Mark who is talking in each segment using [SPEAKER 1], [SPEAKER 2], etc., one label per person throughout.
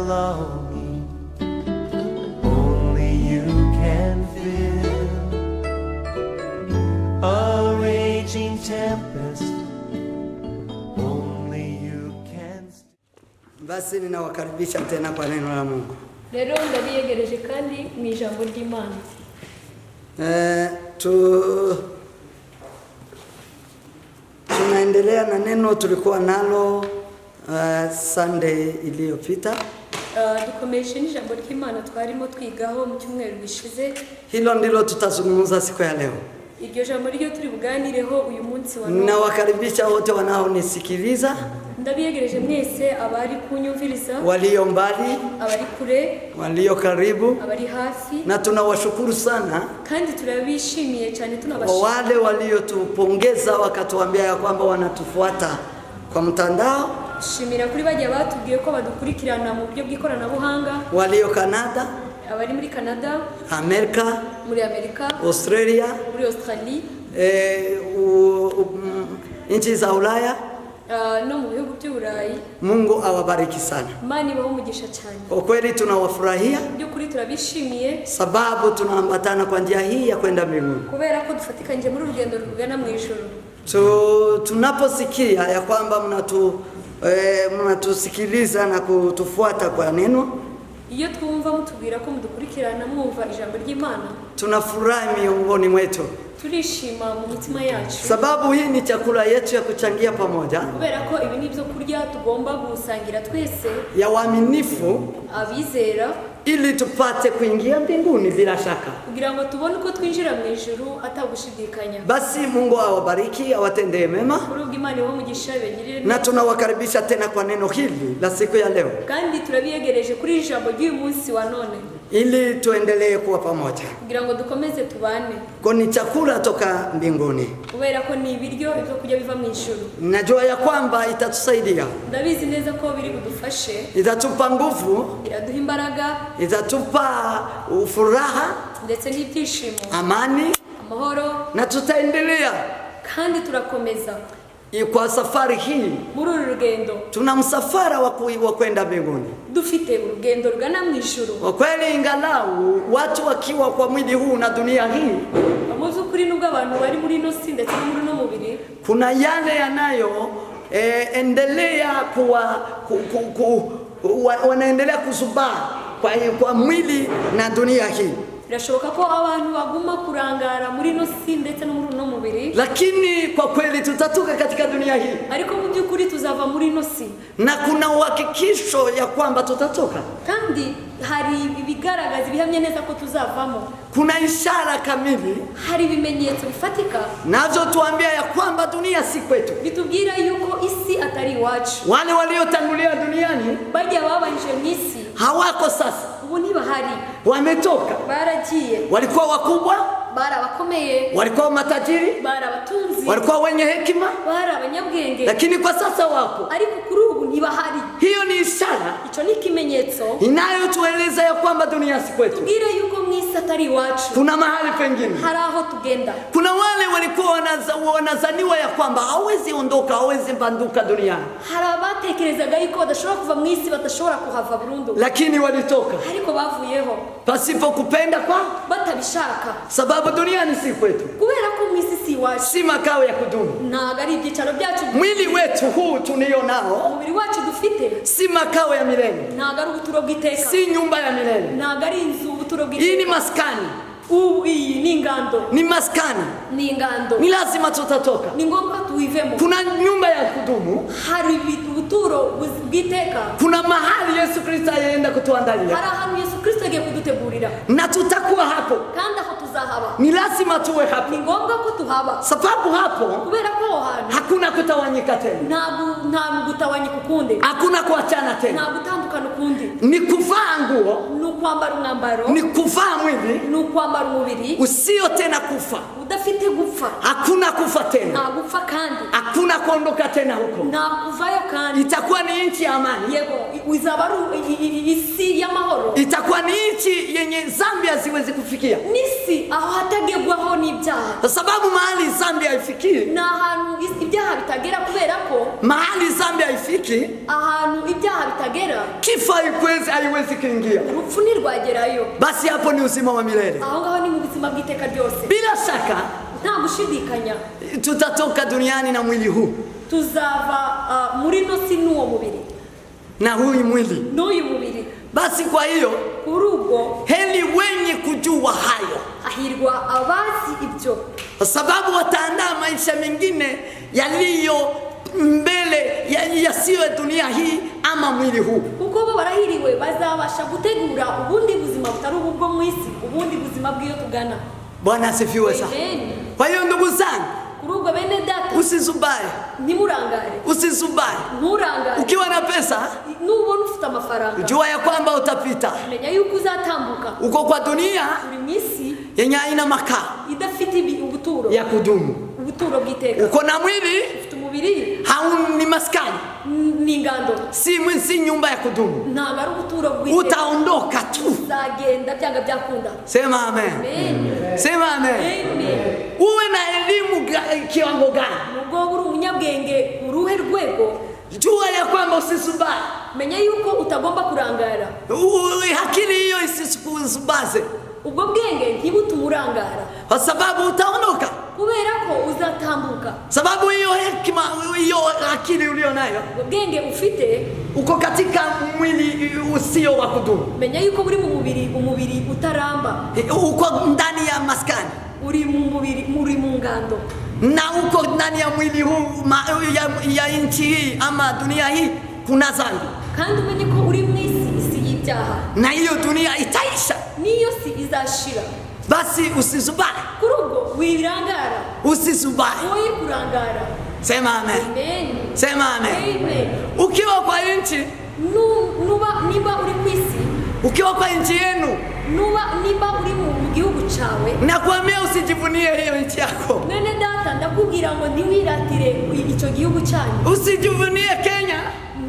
[SPEAKER 1] longing only you can fill. A raging tempest only you can still.
[SPEAKER 2] Basi ninawakaribisha tena kwa neno la Mungu.
[SPEAKER 3] Rero ndabiyegereje kandi mu ijambo ry'Imana.
[SPEAKER 2] Tunaendelea na neno tulikuwa nalo Sunday iliyopita.
[SPEAKER 3] Dukomeje n'ijambo ry'Imana twarimo twigaho mu cyumweru gishize.
[SPEAKER 2] Hilo ndilo tutazungumza siku ya leo.
[SPEAKER 3] Iryo jambo ryo turi buganireho uyu munsi wa none.
[SPEAKER 2] Nawakaribisha wote wanaonisikiliza.
[SPEAKER 3] Ndabiyegereje mwese abari kunyumviriza,
[SPEAKER 2] walio mbali,
[SPEAKER 3] abari kure,
[SPEAKER 2] walio karibu,
[SPEAKER 3] abari hafi.
[SPEAKER 2] Na tunawashukuru sana
[SPEAKER 3] kandi turabishimiye cyane tunabashimira
[SPEAKER 2] wale waliotupongeza wakatuambia ya kwamba wanatufuata kwa mtandao.
[SPEAKER 3] Shimira kuri bajya batubwiye ko badukurikirana mu buryo bw'ikoranabuhanga.
[SPEAKER 2] Walio Canada,
[SPEAKER 3] abari muri Canada,
[SPEAKER 2] Amerika,
[SPEAKER 3] muri Amerika,
[SPEAKER 2] Australia,
[SPEAKER 3] muri Australia,
[SPEAKER 2] nchi za Ulaya,
[SPEAKER 3] no mu bihugu by'Uburayi.
[SPEAKER 2] Mungu awabariki sana.
[SPEAKER 3] Imana ibahe umugisha cyane.
[SPEAKER 2] Kwa kweli tunawafurahia.
[SPEAKER 3] Byukuri turabishimiye
[SPEAKER 2] sababu tunaambatana kwa njia hii ya kwenda mbinguni.
[SPEAKER 3] Kubera ko dufatikanye muri urugendo rugana mu ijuru.
[SPEAKER 2] Tunaposikia ya kwamba mnatusikiliza na kutufuata kwa neno,
[SPEAKER 3] iyo twumva mutubwira ko mudukurikirana mwumva ijambo ry'Imana,
[SPEAKER 2] tunafurahi miongoni mwetu.
[SPEAKER 3] Turishima mu mitima yacu.
[SPEAKER 2] Sababu hii ni chakula yetu ya kuchangia pamoja.
[SPEAKER 3] Kubera ko ibi nibyo kurya tugomba gusangira twese
[SPEAKER 2] ya waaminifu,
[SPEAKER 3] abizera,
[SPEAKER 2] ili tupate kuingia mbinguni bila shaka.
[SPEAKER 3] Kugira ngo tubone uko twinjira mu ijuru atagushidikanya.
[SPEAKER 2] Basi Mungu awabariki, awatendee mema. Na tunawakaribisha tena kwa neno hili la siku ya leo.
[SPEAKER 3] Kandi turabiyegereje kuri ijambo ry'uyu munsi wa none.
[SPEAKER 2] Ili tuendelee kuwa pamoja.
[SPEAKER 3] Kugira ngo dukomeze tubane.
[SPEAKER 2] Kwa ni chakula toka mbinguni.
[SPEAKER 3] Kubera ko ni ibiryo ibyo kujya biva mu ijuru.
[SPEAKER 2] Najua ya kwamba itatusaidia.
[SPEAKER 3] Ndabizi neza ko biri budufashe.
[SPEAKER 2] Itatupa nguvu.
[SPEAKER 3] Iraduha imbaraga.
[SPEAKER 2] Itatupa furaha.
[SPEAKER 3] Ndetse n'ibyishimo.
[SPEAKER 2] Amani.
[SPEAKER 3] Amahoro.
[SPEAKER 2] Na tutaendelea.
[SPEAKER 3] Kandi turakomeza.
[SPEAKER 2] Kwa safari hii
[SPEAKER 3] muri uru rugendo
[SPEAKER 2] tuna msafara wa kwenda mbinguni.
[SPEAKER 3] Dufite urugendo rugana mu ijuru.
[SPEAKER 2] Kwa kweli ingalau watu wakiwa kwa mwili huu na dunia hii,
[SPEAKER 3] muzi kuri nubwo abantu bari muri no si ndetse muri no mubiri,
[SPEAKER 2] kuna yale yanayo endelea wanaendelea kuzubaa kwa mwili na dunia hii.
[SPEAKER 3] Birashoboka ko abantu baguma kurangara muri no si ndetse no muri no mubiri,
[SPEAKER 2] lakini kwa kweli tutatoka katika dunia hii.
[SPEAKER 3] Ariko mu byukuri tuzava muri no si,
[SPEAKER 2] na kuna uhakikisho ya kwamba tutatoka.
[SPEAKER 3] Kandi hari ibigaragaza ibihamye neza ko tuzavamo.
[SPEAKER 2] Kuna ishara kamili,
[SPEAKER 3] hari ibimenyetso bifatika
[SPEAKER 2] nazo tuambia ya kwamba dunia si kwetu.
[SPEAKER 3] Bitubwira yuko isi atari wacu.
[SPEAKER 2] Wale waliotangulia duniani
[SPEAKER 3] bajya babanje mwisi
[SPEAKER 2] hawako sasa.
[SPEAKER 3] Ubu ntibahari,
[SPEAKER 2] wametoka,
[SPEAKER 3] baragiye.
[SPEAKER 2] Walikuwa wakubwa,
[SPEAKER 3] barabakomeye,
[SPEAKER 2] walikuwa matajiri,
[SPEAKER 3] barabatunzi,
[SPEAKER 2] walikuwa wenye hekima,
[SPEAKER 3] barabanyabwenge,
[SPEAKER 2] lakini kwa sasa wapo.
[SPEAKER 3] Ariko kuri ubu ntibahari.
[SPEAKER 2] Hiyo ni ishara,
[SPEAKER 3] ico ni kimenyetso
[SPEAKER 2] inayotueleza ya kwamba dunia si kwetu.
[SPEAKER 3] Tubwira yuko mwisi atari wacu.
[SPEAKER 2] Kuna mahali pengine,
[SPEAKER 3] hari aho tugenda.
[SPEAKER 2] Kuna wale walikuwa wanazaniwa ya kwamba hawezi ondoka, hawezi banduka duniani.
[SPEAKER 3] Hari abatekerezaga yuko badashobora kuva mwisi, badashobora kuhava burundu,
[SPEAKER 2] lakini walitoka.
[SPEAKER 3] Ariko bavuyeho
[SPEAKER 2] pasipo kupenda kwa,
[SPEAKER 3] batabishaka.
[SPEAKER 2] Sababu duniani si kwetu.
[SPEAKER 3] Kubera ko mwisi si wacu,
[SPEAKER 2] si makao ya kudumu.
[SPEAKER 3] Ntabwo ari ibyicaro byacu.
[SPEAKER 2] Mwili wetu huu tunio nao,
[SPEAKER 3] umubiri wacu dufite,
[SPEAKER 2] si makao ya milele.
[SPEAKER 3] Ntabwo ari ubuturo bw'iteka,
[SPEAKER 2] si nyumba ya milele.
[SPEAKER 3] Ntabwo ari inzu ubuturo bw'iteka.
[SPEAKER 2] Hii ni maskani.
[SPEAKER 3] Iyi ni ingando.
[SPEAKER 2] Ni maskani.
[SPEAKER 3] Ni ingando.
[SPEAKER 2] Ni lazima tutatoka.
[SPEAKER 3] Ni ngombwa tuivemo.
[SPEAKER 2] Kuna nyumba ya kudumu,
[SPEAKER 3] hari ubuturo bw'iteka.
[SPEAKER 2] Kuna mahali Yesu Kristo aenda kutuandalia.
[SPEAKER 3] Hari ahantu Yesu Kristo agiye kudutegurira.
[SPEAKER 2] Na tutakuwa hapo.
[SPEAKER 3] Kandi aho tuzahaba.
[SPEAKER 2] Ni lazima tuwe hapo.
[SPEAKER 3] Ni ngombwa ko tuhaba.
[SPEAKER 2] Sababu hapo,
[SPEAKER 3] kubera ko ahantu
[SPEAKER 2] hakuna kutawanyika tena.
[SPEAKER 3] Nta gutawanyika ukundi.
[SPEAKER 2] Hakuna kuachana tena.
[SPEAKER 3] Nta gutandukana ukundi.
[SPEAKER 2] Ni kuvaa nguo,
[SPEAKER 3] ni kwambara umwambaro,
[SPEAKER 2] ni kuvaa mwili,
[SPEAKER 3] ni kwambara umubiri
[SPEAKER 2] usio tena kufa,
[SPEAKER 3] udafite gupfa,
[SPEAKER 2] hakuna kufa tena,
[SPEAKER 3] nta gupfa kandi
[SPEAKER 2] hakuna kuondoka tena huko,
[SPEAKER 3] nta kuvayo kandi.
[SPEAKER 2] itakuwa ni nchi ya amani.
[SPEAKER 3] Yego izaba ari isi y'amahoro,
[SPEAKER 2] itakuwa ni nchi yenye dhambi haziwezi kufikia,
[SPEAKER 3] nisi aho hatagegwaho n'ibyaha,
[SPEAKER 2] kwa sababu mahali dhambi haifikii,
[SPEAKER 3] na ahantu ibyaha bitagera, kubera ko
[SPEAKER 2] mahali dhambi haifiki,
[SPEAKER 3] ahantu ibyaha bitagera
[SPEAKER 2] kifo haiwezi kuingia,
[SPEAKER 3] urupfu ntirwagerayo.
[SPEAKER 2] basi hapo ni uzima wa milele.
[SPEAKER 3] Aho ngaho ni mu buzima bw'iteka ryose.
[SPEAKER 2] Bila shaka
[SPEAKER 3] nta gushidikanya
[SPEAKER 2] tutatoka duniani na mwili huu,
[SPEAKER 3] tuzava muri no si n'uwo mubiri,
[SPEAKER 2] na huyu mwili.
[SPEAKER 3] n'uyu mubiri.
[SPEAKER 2] Basi kwa hiyo
[SPEAKER 3] kuri ubwo
[SPEAKER 2] heri wenye kujua hayo,
[SPEAKER 3] hahirwa abazi ibyo,
[SPEAKER 2] kwa sababu wataandaa maisha mengine yaliyo mbele yasiyo dunia hii ama mwili huu.
[SPEAKER 3] Kuko bo barahiriwe, bazabasha gutegura ubundi buzima butari ubwo mu isi, ubundi buzima bw'iyo tugana.
[SPEAKER 2] Bwana asifiwe sana. Kwa hiyo ndugu zangu,
[SPEAKER 3] kuri ubwo bene data,
[SPEAKER 2] usizubaye,
[SPEAKER 3] ntimurangare,
[SPEAKER 2] usizubaye.
[SPEAKER 3] nturangare.
[SPEAKER 2] Ukiwa na pesa,
[SPEAKER 3] nubona ufite amafaranga,
[SPEAKER 2] jua ya kwamba utapita.
[SPEAKER 3] menya yuko uzatambuka.
[SPEAKER 2] Uko kwa dunia
[SPEAKER 3] uri mu isi
[SPEAKER 2] yenye haina makao
[SPEAKER 3] idafite ubuturo
[SPEAKER 2] ya kudumu,
[SPEAKER 3] ubuturo bw'iteka.
[SPEAKER 2] uko na mwili,
[SPEAKER 3] ufite umubiri,
[SPEAKER 2] ni maskani,
[SPEAKER 3] ni ingando,
[SPEAKER 2] si nyumba ya kudumu.
[SPEAKER 3] ntabwo ari ubuturo bw'iteka,
[SPEAKER 2] utaondoka tu,
[SPEAKER 3] uzagenda byanga byakunda.
[SPEAKER 2] Sema amen.
[SPEAKER 3] Amen.
[SPEAKER 2] Sema amen.
[SPEAKER 3] Amen.
[SPEAKER 2] Uwe na elimu kiwango gani,
[SPEAKER 3] nubwo uri umunyabwenge uruhe rwego,
[SPEAKER 2] jua ya kwamba usisubaye,
[SPEAKER 3] menya yuko utagomba kurangara.
[SPEAKER 2] Akili hiyo isikuzubaze,
[SPEAKER 3] ubwo bwenge ntibutume urangara,
[SPEAKER 2] kwa sababu utaondoka,
[SPEAKER 3] kubera ko uzatambuka.
[SPEAKER 2] sababu hiyo hekima, hiyo akili ulio nayo,
[SPEAKER 3] ubwo bwenge ufite
[SPEAKER 2] uko katika mwili usio wa kudumu.
[SPEAKER 3] menya yuko buri mu umubiri utaramba,
[SPEAKER 2] uko ndani ya maskani,
[SPEAKER 3] uri mu mubiri, muri mu ngando,
[SPEAKER 2] na uko ndani ya mwili huu ya nchi hii ama dunia hii kuna dhambi,
[SPEAKER 3] kandi umenye ko uri mu isi y'ibyaha,
[SPEAKER 2] na hiyo dunia itaisha,
[SPEAKER 3] niyo si izashira.
[SPEAKER 2] basi usizubaye,
[SPEAKER 3] kuri ubwo wirangara,
[SPEAKER 2] usizubaye.
[SPEAKER 3] woye kurangara.
[SPEAKER 2] Sema amen.
[SPEAKER 3] Amen.
[SPEAKER 2] Sema amen.
[SPEAKER 3] Amen.
[SPEAKER 2] Ukiwa kwa nchi,
[SPEAKER 3] niba uri ku isi,
[SPEAKER 2] ukiwa kwa nchi yenu,
[SPEAKER 3] niba uri mu gihugu cyawe,
[SPEAKER 2] nakwambia usijivunie hiyo nchi yako.
[SPEAKER 3] nene data ndakubwira ngo ntiwiratire icyo gihugu cyanyu,
[SPEAKER 2] usijivunie Kenya,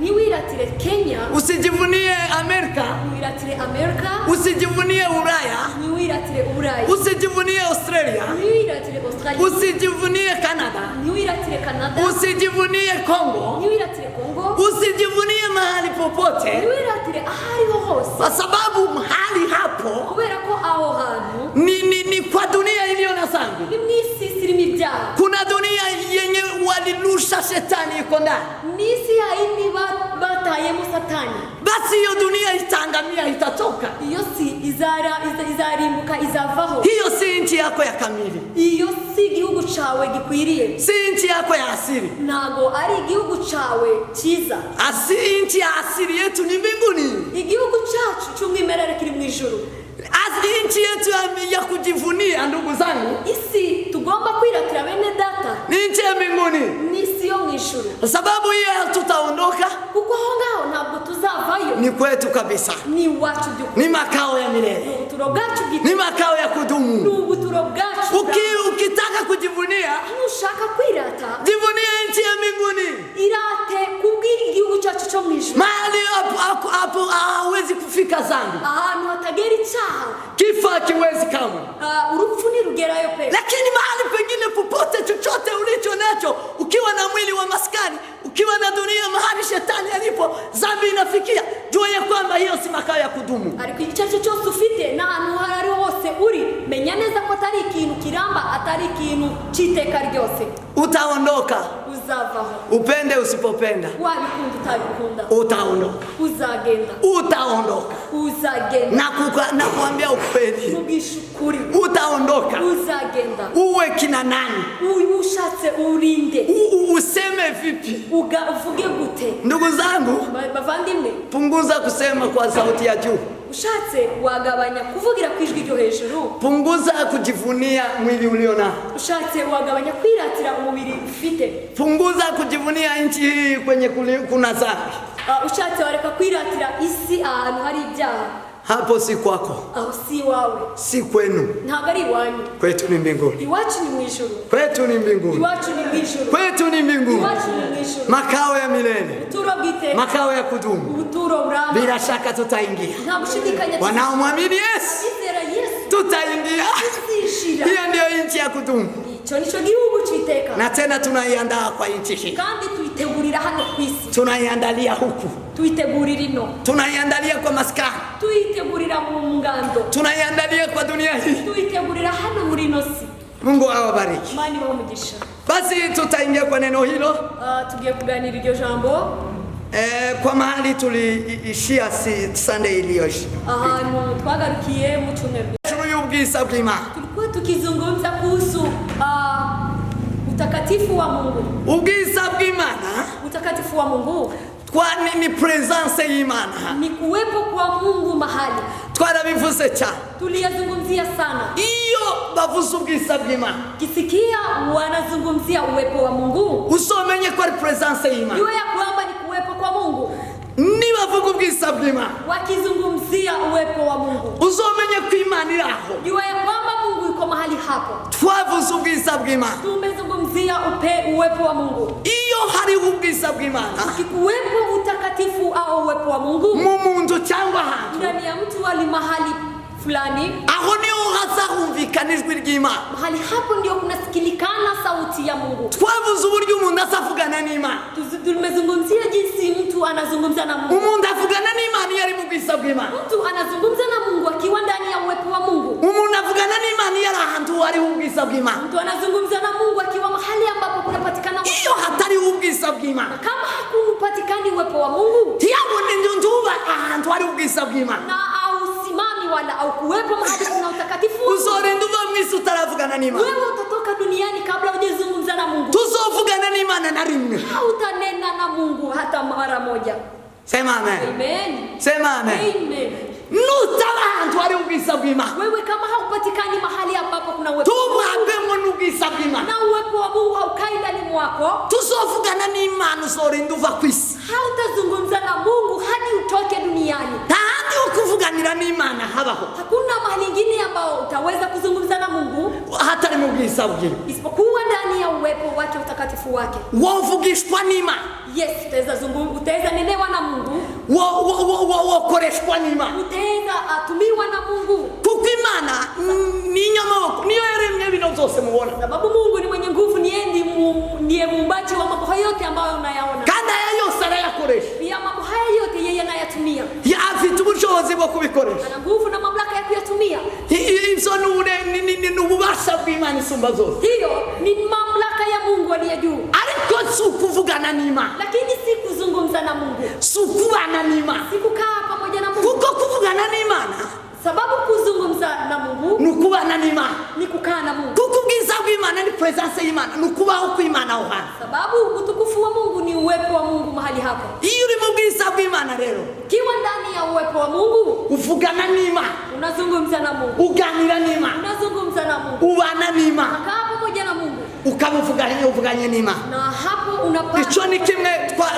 [SPEAKER 3] ntiwiratire Kenya,
[SPEAKER 2] usijivunie Amerika,
[SPEAKER 3] ntiwiratire Amerika,
[SPEAKER 2] usijivunie Ulaya,
[SPEAKER 3] ntiwiratire Ulaya,
[SPEAKER 2] usijivunie Australia,
[SPEAKER 3] ntiwiratire Australia,
[SPEAKER 2] usijivunie Canada,
[SPEAKER 3] ntiwiratire Canada,
[SPEAKER 2] usijivunie Kongo,
[SPEAKER 3] ntiwiratire Kongo,
[SPEAKER 2] usijivunie mahali popote,
[SPEAKER 3] ntiwiratire ahariho hose,
[SPEAKER 2] kwa sababu mahali hapo
[SPEAKER 3] kubera ko aho hantu
[SPEAKER 2] ni kwa dunia iliyo na dhambi.
[SPEAKER 3] ni mu isi irimo ibyaha.
[SPEAKER 2] Kuna dunia yenye walirusha shetani iko ndani,
[SPEAKER 3] ni isi yayindi batayemo Satani,
[SPEAKER 2] basi hiyo dunia itaangamia, itatoka.
[SPEAKER 3] iyo si izarimbuka, izavaho.
[SPEAKER 2] Hiyo si nchi yako ya kamili,
[SPEAKER 3] iyo si igihugu cyawe gikwiriye,
[SPEAKER 2] si nchi yako ya asili,
[SPEAKER 3] ntago ari igihugu cyawe cyiza.
[SPEAKER 2] nchi ya asili yetu ni mbinguni,
[SPEAKER 3] igihugu cyacu cy'umwimerere kiri mu ijuru.
[SPEAKER 2] nchi yetu ya kujivunia, ndugu zangu,
[SPEAKER 3] isi tugomba kwiratira bene data
[SPEAKER 2] ni nchi ya mbinguni,
[SPEAKER 3] ni isi yo mu ijuru,
[SPEAKER 2] kwa sababu hiyo hatutaondoka,
[SPEAKER 3] kuko aho ngaho ntabwo tuzavayo,
[SPEAKER 2] ni kwetu kabisa,
[SPEAKER 3] ni iwacu by'ukuri,
[SPEAKER 2] ni makao ya milele,
[SPEAKER 3] ni ubuturo bwacu
[SPEAKER 2] ni
[SPEAKER 3] bwite,
[SPEAKER 2] makao ya
[SPEAKER 3] ni
[SPEAKER 2] kudumu.
[SPEAKER 3] ubuturo bwacu.
[SPEAKER 2] Ukitaka kujivunia,
[SPEAKER 3] nushaka kwirata,
[SPEAKER 2] jivunia nchi ya mbinguni,
[SPEAKER 3] irate kubwira igihugu cyacu cyo mu ijuru,
[SPEAKER 2] mahali hapo hawezi kufika dhambi,
[SPEAKER 3] ahantu hatagera icyaha,
[SPEAKER 2] kifo hakiwezi kamwe.
[SPEAKER 3] urupfu ntirugerayo pe.
[SPEAKER 2] Lakini mahali pengine popote, chochote ulicho nacho, ukiwa na mwili wa maskani, ukiwa na dunia mahali shetani alipo, dhambi inafikia, jua ya kwamba hiyo si makao ya kudumu.
[SPEAKER 3] ariko icyo ari cyo cyose ufite n'ahantu hari hose uri, menya neza ko atari ikintu kiramba, atari ikintu cy'iteka ryose.
[SPEAKER 2] Utaondoka,
[SPEAKER 3] uzavaho,
[SPEAKER 2] upende usipopenda,
[SPEAKER 3] wabikunda utabikunda,
[SPEAKER 2] utaondoka,
[SPEAKER 3] uzagenda,
[SPEAKER 2] utaondoka,
[SPEAKER 3] uzagenda,
[SPEAKER 2] na kuambia ukweli,
[SPEAKER 3] mubwisha ukuri,
[SPEAKER 2] utaondoka.
[SPEAKER 3] uzagenda.
[SPEAKER 2] Uwe kina nani,
[SPEAKER 3] ushatse urinde,
[SPEAKER 2] useme vipi,
[SPEAKER 3] uvuge gute.
[SPEAKER 2] ndugu zangu,
[SPEAKER 3] bavandimwe,
[SPEAKER 2] punguza kusema kwa sauti ya juu,
[SPEAKER 3] ushatse wagabanya kuvugira ku ijwi ryo hejuru,
[SPEAKER 2] punguza kujivunia mwili ulio nao,
[SPEAKER 3] ushatse wagabanya kwiratira umubiri ufite,
[SPEAKER 2] punguza kujivunia nchi hii kwenye kuna dhambi,
[SPEAKER 3] ushatse wareka kwiratira isi ahantu hari ibyaha,
[SPEAKER 4] hapo si kwako,
[SPEAKER 3] aho si wawe,
[SPEAKER 4] si kwenu.
[SPEAKER 3] ntabwo ari iwanyu.
[SPEAKER 4] Kwetu ni mbinguni.
[SPEAKER 3] Iwacu ni mu ijuru.
[SPEAKER 4] Kwetu ni mbinguni.
[SPEAKER 3] Iwacu ni mu ijuru.
[SPEAKER 4] Kwetu ni mbinguni.
[SPEAKER 3] Iwacu ni mu ijuru.
[SPEAKER 4] Makao ya milele.
[SPEAKER 3] Ubuturo bw'iteka.
[SPEAKER 4] Makao ya kudumu.
[SPEAKER 3] Ubuturo buramba.
[SPEAKER 4] Bila shaka tutaingia.
[SPEAKER 3] Nta gushidikanya.
[SPEAKER 4] Wanaomwamini Yesu
[SPEAKER 3] Abizera Yesu
[SPEAKER 4] tutaingia.
[SPEAKER 3] tuzishira.
[SPEAKER 4] Hiyo ndio nchi ya kudumu.
[SPEAKER 3] Icyo nico gihugu cy'iteka.
[SPEAKER 4] Na tena tunaiandaa kwa nchi hii.
[SPEAKER 3] Kandi tuyitegurira hano ku isi.
[SPEAKER 4] Tunaiandalia huku.
[SPEAKER 3] Tuyitegurira ino.
[SPEAKER 4] Tunaiandalia kwa maskani.
[SPEAKER 3] Tuyitegurira mu ngando.
[SPEAKER 4] Tunaiandalia kwa dunia hii.
[SPEAKER 3] Tuyitegurira hano muri ino si.
[SPEAKER 4] Mungu awabariki.
[SPEAKER 3] Imana ibamugisha.
[SPEAKER 4] Basi tutaingia kwa neno hilo.
[SPEAKER 3] Tugiye kuganira iryo jambo.
[SPEAKER 4] Kwa mahali tuliishia Sunday iliyoisha.
[SPEAKER 3] Ahantu twagarukiye mu cyumweru.
[SPEAKER 4] Y'ubwiza bw'Imana.
[SPEAKER 3] Tulikuwa tukizungumza kuhusu utakatifu wa Mungu.
[SPEAKER 4] Ubwiza bw'Imana.
[SPEAKER 3] Utakatifu wa Mungu.
[SPEAKER 4] Kwani ni presence y'Imana.
[SPEAKER 3] Ni kuwepo kwa Mungu mahali.
[SPEAKER 4] Twarabivuze cyane.
[SPEAKER 3] Tuliyazungumzia sana.
[SPEAKER 4] Iyo bavuze ubwiza bw'Imana.
[SPEAKER 3] Kisikia wanazungumzia uwepo wa Mungu.
[SPEAKER 4] Usomenye kwa presence y'Imana.
[SPEAKER 3] Jua ya kwamba ni kuwepo kwa Mungu.
[SPEAKER 4] Nibavuga ubwiza bw'Imana.
[SPEAKER 3] Wakizungumzia uwepo wa Mungu.
[SPEAKER 4] Usomenye ko Imana iri aho.
[SPEAKER 3] Jua ya kwamba Mungu yuko mahali hapo.
[SPEAKER 4] Twavuze ubwiza bw'Imana.
[SPEAKER 3] Tumezungumzia uwepo wa Mungu.
[SPEAKER 4] Iyo hari ubwiza bw'Imana.
[SPEAKER 3] Kikuwepo utakatifu au uwepo wa Mungu.
[SPEAKER 4] Mu muntu cyangwa ahantu.
[SPEAKER 3] Ndani ya mtu ali mahali fulani.
[SPEAKER 4] Aho niho hazahumvikana ijwi ry'Imana.
[SPEAKER 3] Mahali hapo ndio kunasikilikana sauti ya Mungu.
[SPEAKER 4] Twavuze uburyo umuntu azavugana n'Imana.
[SPEAKER 3] Tumezungumzia jinsi mtu anazungumza na Mungu.
[SPEAKER 4] Umuntu avugana n'Imana yari mu bwiza bw'Imana.
[SPEAKER 3] Mtu anazungumza na Mungu akiwa ndani ya uwepo wa Mungu.
[SPEAKER 4] Umuntu avugana n'Imana yari ahantu hari ubwiza bw'Imana.
[SPEAKER 3] Mtu anazungumza na Mungu akiwa mahali ambapo kunapatikana uwepo.
[SPEAKER 4] Iyo hatari ubwiza bw'Imana.
[SPEAKER 3] Kama hakupatikani uwepo wa Mungu,
[SPEAKER 4] ntiyabone nduba ahantu hari ubwiza bw'Imana.
[SPEAKER 3] Na ausimami wala au kuwepo mahali kuna utakatifu.
[SPEAKER 4] Uzorinda uva mwisi utaravugana n'Imana.
[SPEAKER 3] Wewe utatoka duniani kabla hujazungumza na Mungu.
[SPEAKER 4] Tuzovugana n'Imana na rimwe.
[SPEAKER 3] Hautanena na Mungu hata mara moja.
[SPEAKER 4] Sema amen.
[SPEAKER 3] Amen.
[SPEAKER 4] Sema amen.
[SPEAKER 3] Amen.
[SPEAKER 4] Nutaba ahantu hari ubwiza bw'Imana.
[SPEAKER 3] Wewe kama haupatikani mahali ambapo kuna uwepo.
[SPEAKER 4] Tubwabwemo n'ubwiza bw'Imana.
[SPEAKER 3] Na uwepo wa Mungu haukai ndani mwako.
[SPEAKER 4] Tuzovugana n'Imana uzorinda uva kwisi.
[SPEAKER 3] Hautazungumza na Mungu hadi utoke duniani.
[SPEAKER 4] Tahandi ukuvuganira n'Imana habaho.
[SPEAKER 3] Hakuna mahali ingine ambao utaweza kuzungumza na Mungu
[SPEAKER 4] hatari mu bwiza bw'Imana.
[SPEAKER 3] Isipokuwa ndani ya uwepo wake utakatifu wake.
[SPEAKER 4] Wovugishwa n'Imana.
[SPEAKER 3] Yes, utaweza nenewa na Mungu.
[SPEAKER 4] Wokoreshwa n'Imana.
[SPEAKER 3] Utaweza atumiwa na Mungu.
[SPEAKER 4] Kuko Imana ni nyamaboko, niyo yaremye bino byose mubona.
[SPEAKER 3] Sababu Mungu ni mwenye nguvu, ndiye muumbaji wa mambo yote ambayo unayaona.
[SPEAKER 4] Kandi aya yose arayakoresha.
[SPEAKER 3] Pia mambo haya yote yeye anayatumia.
[SPEAKER 4] Afite ubushobozi bwo kubikoresha.
[SPEAKER 3] Ana nguvu na mamlaka ya kuyatumia.
[SPEAKER 4] Ibyo ni ububasha bw'Imana isumba zose.
[SPEAKER 3] Hiyo ni mamlaka ya Mungu aliye juu.
[SPEAKER 4] Ariko si ukuvugana n'Imana.
[SPEAKER 3] Lakini si kuzungumza na Mungu.
[SPEAKER 4] Si ukubana n'Imana.
[SPEAKER 3] Si kukaa pamoja na Mungu.
[SPEAKER 4] Kuko kuvugana n'Imana.
[SPEAKER 3] Sababu kuzungumza na Mungu
[SPEAKER 4] ni ukubana n'Imana.
[SPEAKER 3] Ni kukaa na Mungu.
[SPEAKER 4] Kuko ubwiza bw'Imana ni presence y'Imana. Ni ukubaho kw'Imana aho hantu.
[SPEAKER 3] Sababu utukufu wa Mungu ni uwepo wa Mungu mahali hapo.
[SPEAKER 4] Iyo uri mu bwiza bw'Imana rero.
[SPEAKER 3] Kiwa ndani ya uwepo wa Mungu.
[SPEAKER 4] Uvugana n'Imana.
[SPEAKER 3] Unazungumza na Mungu.
[SPEAKER 4] Uganira n'Imana.
[SPEAKER 3] Unazungumza na Mungu.
[SPEAKER 4] Ubana n'Imana.
[SPEAKER 3] Unakaa pamoja na Mungu.
[SPEAKER 4] Ukavuganye n'Imana.
[SPEAKER 3] Na hapo unapata.
[SPEAKER 4] Ico ni kimwe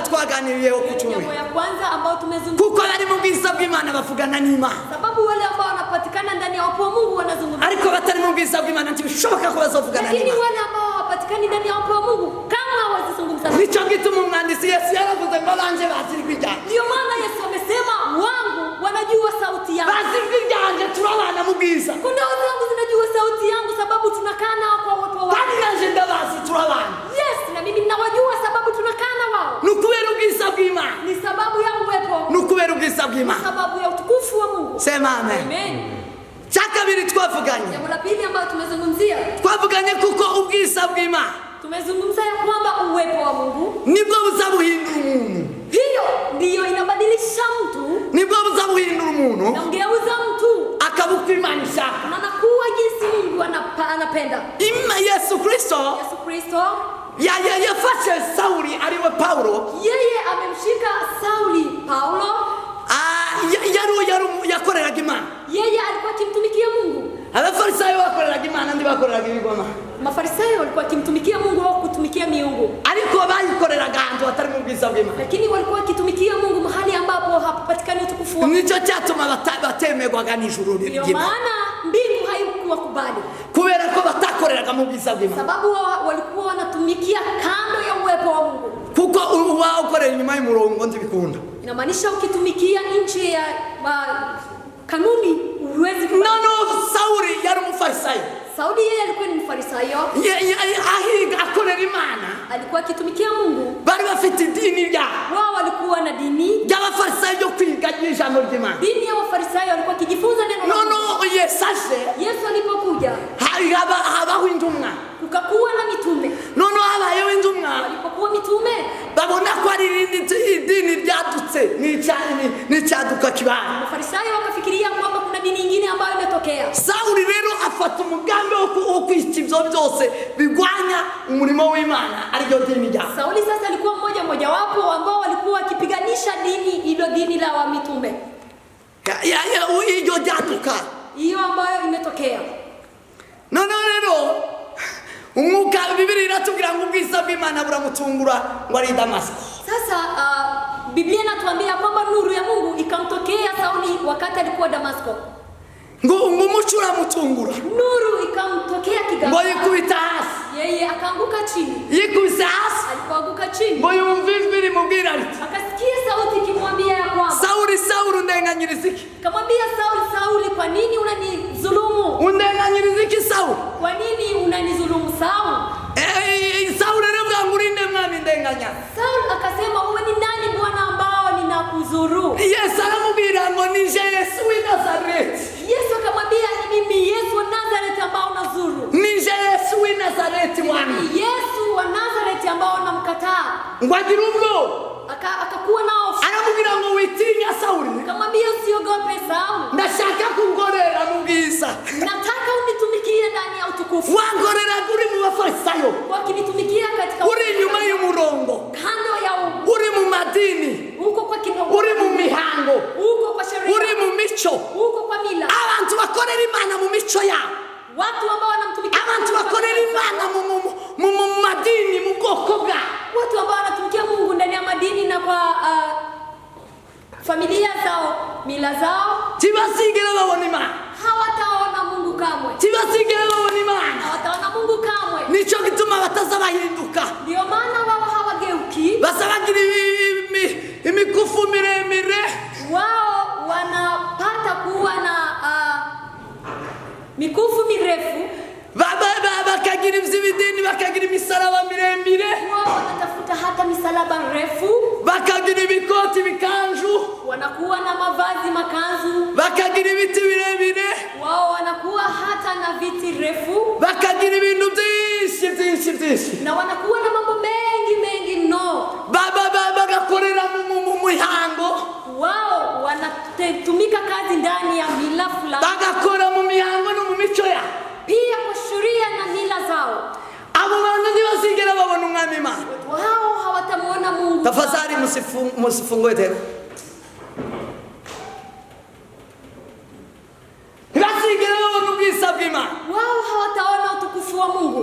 [SPEAKER 4] twaganiriyeho ku cyumwe.
[SPEAKER 3] Jambo ya kwanza ambao tumezungumza.
[SPEAKER 4] Kuko bari mu bwiza bw'Imana bavugana n'Imana.
[SPEAKER 3] Sababu wale ambao wanapatikana ndani ya uwepo wa Mungu wanazungumza.
[SPEAKER 4] Ariko batari mu bwiza bw'Imana ntibishoboka ko bazovugana n'Imana.
[SPEAKER 3] Lakini wale ambao hawapatikani ndani ya uwepo wa Mungu kama hawazungumza.
[SPEAKER 4] Nico gituma umwandisi Yesu yaravuze ngo banje bazirwi ryanje.
[SPEAKER 3] Ndio maana Yesu amesema wangu wanajua sauti yangu.
[SPEAKER 4] Bazirwi ryanje turabana mu bwiza.
[SPEAKER 3] Kuna wangu zinajua sauti yangu sababu tunakaa nao kwa uwepo wao.
[SPEAKER 4] Kandi nanje ndabazi turabana.
[SPEAKER 3] Yes, na mimi ninawajua sababu tunakaa na wao.
[SPEAKER 4] Nukubera ubwiza bw'Imana.
[SPEAKER 3] Ni sababu ya uwepo.
[SPEAKER 4] Nukubera ubwiza bw'Imana.
[SPEAKER 3] Sababu ya utukufu wa Mungu.
[SPEAKER 4] Sema amen.
[SPEAKER 3] Amen.
[SPEAKER 4] Chakabiri twavuganye.
[SPEAKER 3] Jambo la pili ambalo tumezungumzia.
[SPEAKER 4] Twavuganye kuko ubwiza bw'Imana.
[SPEAKER 3] Tumezungumza ya kwamba uwepo wa Mungu
[SPEAKER 4] nibwo buzabuhindura umuntu.
[SPEAKER 3] Hiyo ndiyo inabadilisha mtu.
[SPEAKER 4] Nibwo buzabuhindura umuntu.
[SPEAKER 3] Namgeuza mtu.
[SPEAKER 4] Akabuka Imana ishaka.
[SPEAKER 3] Na anakuwa jinsi Mungu anapenda.
[SPEAKER 4] Yesu Kristo.
[SPEAKER 3] Yesu Kristo.
[SPEAKER 4] Yafashe Sauli aliwe Paulo.
[SPEAKER 3] Yeye amemshika Sauli Paulo.
[SPEAKER 4] Yakoreraga Imana.
[SPEAKER 3] Yeye alikuwa akimtumikia Mungu.
[SPEAKER 4] Abafarisayo bakoreraga Imana ndi bakoreraga ibigoma.
[SPEAKER 3] Mafarisayo walikuwa akimtumikia Mungu au kutumikia miungu.
[SPEAKER 4] Ariko bayikoreraga ahantu hatari mu bwiza bw'Imana.
[SPEAKER 3] Lakini walikuwa wakitumikia Mungu mahali ambapo hapapatikani utukufu utukufu.
[SPEAKER 4] Nico cyatuma batemerwaga n'ijuru
[SPEAKER 3] Ndio
[SPEAKER 4] ry'Imana.
[SPEAKER 3] maana mbingu haikuwakubali,
[SPEAKER 4] Kubera ko batakoreraga mu bwiza bw'Imana.
[SPEAKER 3] sababu walikuwa wanatumikia kando ya uwepo wa Mungu.
[SPEAKER 4] Kuko uba ukorera inyuma y'umurongo ndibikunda.
[SPEAKER 3] Inamaanisha ukitumikia nje ya kanuni huwezi.
[SPEAKER 4] Nono Sauli yari umufarisayo.
[SPEAKER 3] Sauli yeye alikuwa ni mfarisayo.
[SPEAKER 4] Ahiga akorera Imana.
[SPEAKER 3] Alikuwa akitumikia Mungu.
[SPEAKER 4] Bari bafite idini rya.
[SPEAKER 3] Wao walikuwa na dini
[SPEAKER 4] Y'abafarisayo yo kwiga ijambo ry'Imana.
[SPEAKER 3] Dini ya Wafarisayo walikuwa kijifunza neno la Mungu.
[SPEAKER 4] Nono
[SPEAKER 3] Yesu alipokuja
[SPEAKER 4] habaho intumwa.
[SPEAKER 3] kukakuwa na mitume.
[SPEAKER 4] Nono habayeho intumwa.
[SPEAKER 3] Walipokuwa mitume
[SPEAKER 4] Babona ko ari idini ryadutse n'icyaduka kibana.
[SPEAKER 3] Wafarisayo wakafikiria kwamba kuna dini nyingine ambayo imetokea.
[SPEAKER 4] Sauli rero afata umugambi wo kwica ibyo byose bigwanya umurimo w'Imana ari ryo dini rya.
[SPEAKER 3] Sauli sasa alikuwa mmoja wapo ambao walikuwa wakipiganisha ilo dini la wa mitume.
[SPEAKER 4] Iyo ryaduka.
[SPEAKER 3] Hiyo ambayo imetokea.
[SPEAKER 4] None rero umwuka Biblia iratubwira ngo ubwiza bw'Imana buramutungura ngo ari Damasco.
[SPEAKER 3] Sasa Biblia inatuambia kwamba nuru ya Mungu ikamtokea Sauli wakati alikuwa Damasco.
[SPEAKER 4] Ngo umucyo uramutungura.
[SPEAKER 3] Nuru ikamtokea
[SPEAKER 4] Ngo
[SPEAKER 3] kigamba.
[SPEAKER 4] yikubita hasi.
[SPEAKER 3] Yeye akaanguka chini.
[SPEAKER 4] Yikubise hasi.
[SPEAKER 3] Alipoanguka chini,
[SPEAKER 4] Ngo yumva ijwi rimubwira riti
[SPEAKER 3] akasikia sauti ikimwambia ya kwamba,
[SPEAKER 4] Sauli undenganyiriza iki?
[SPEAKER 3] kamwambia Sauli, kwa nini unanizulumu?
[SPEAKER 4] Undenganyiriza iki Sauli?
[SPEAKER 3] Kwa nini unanizulumu Sauli?
[SPEAKER 4] Sauli aravuga ngo urinde mwami ndenganya.
[SPEAKER 3] Sauli akasema, wewe ni nani Bwana ambao ninakuzuru?
[SPEAKER 4] Yesu aramubwira ngo nije Yesu w'i Nazareti.
[SPEAKER 3] Yesu akamwambia, ni mimi Yesu wa Nazareti ambao unazuru.
[SPEAKER 4] Nije Yesu w'i Nazareti mwami.
[SPEAKER 3] Yesu wa Nazareti ambao unamkataa.
[SPEAKER 4] Ngo agira ubwo.
[SPEAKER 3] Akakuwa na hofu.
[SPEAKER 4] Aramubwira ngo witinya Sauli.
[SPEAKER 3] Akamwambia, usiogope Sauli.
[SPEAKER 4] Ndashaka kungorera mu bwiza.
[SPEAKER 3] Nataka unitumikie ndani ya utukufu.
[SPEAKER 4] Wangorera uri mu bafarisayo.
[SPEAKER 3] Wakinitumikia katika
[SPEAKER 4] Uri inyuma y'umurongo.
[SPEAKER 3] kando ya
[SPEAKER 4] Uri mu madini.
[SPEAKER 3] huko kwa kidogo.
[SPEAKER 4] Uri mu mihango.
[SPEAKER 3] Huko kwa sheria.
[SPEAKER 4] Uri mu mico.
[SPEAKER 3] Huko kwa mila.
[SPEAKER 4] Abantu bakorera Imana mu mico yabo.
[SPEAKER 3] Watu ambao wanamtumikia
[SPEAKER 4] Abantu bakorera Imana mu madini mu bwoko bwa.
[SPEAKER 3] watu ambao wanatumikia Mungu ndani ya madini na kwa familia zao, mila zao,
[SPEAKER 4] Tibasigera babona Imana.
[SPEAKER 3] hawataona Mungu kamwe.
[SPEAKER 4] Tibasigera babona Imana.
[SPEAKER 3] Hawataona Mungu kamwe.
[SPEAKER 4] Nico gituma batazabahinduka.
[SPEAKER 3] Ndio maana wao hawageuki.
[SPEAKER 4] Basabagira imikufu miremire.
[SPEAKER 3] Wao wanapata kuwa na mikufu mirefu.
[SPEAKER 4] Bakagira iby'ibidini, bakagira imisaraba miremire.
[SPEAKER 3] Wao wanatafuta hata misalaba refu.
[SPEAKER 4] Bakagira ibikoti bikanju.
[SPEAKER 3] Wanakuwa na mavazi makanzu.
[SPEAKER 4] Bakagira ibiti birebire.
[SPEAKER 3] Wao wanakuwa hata na viti refu.
[SPEAKER 4] Bakagira ibintu byinshi.
[SPEAKER 3] Na wanakuwa na mambo mengi mno.
[SPEAKER 4] Bagakorera mu mihango.
[SPEAKER 3] Wao wanatumika kazi ndani ya mila fulani.
[SPEAKER 4] Bagakora mu mihango no mu mico ya.
[SPEAKER 3] Pia kwa sheria na mila zao.
[SPEAKER 4] Abo bantu ntibazigera babona umwami Imana.
[SPEAKER 3] Wao hawatamuona Mungu.
[SPEAKER 4] Tafadhali musifungue tena. Ntibazigera babona ubwiza bw'Imana.
[SPEAKER 3] Wao hawataona utukufu wa Mungu.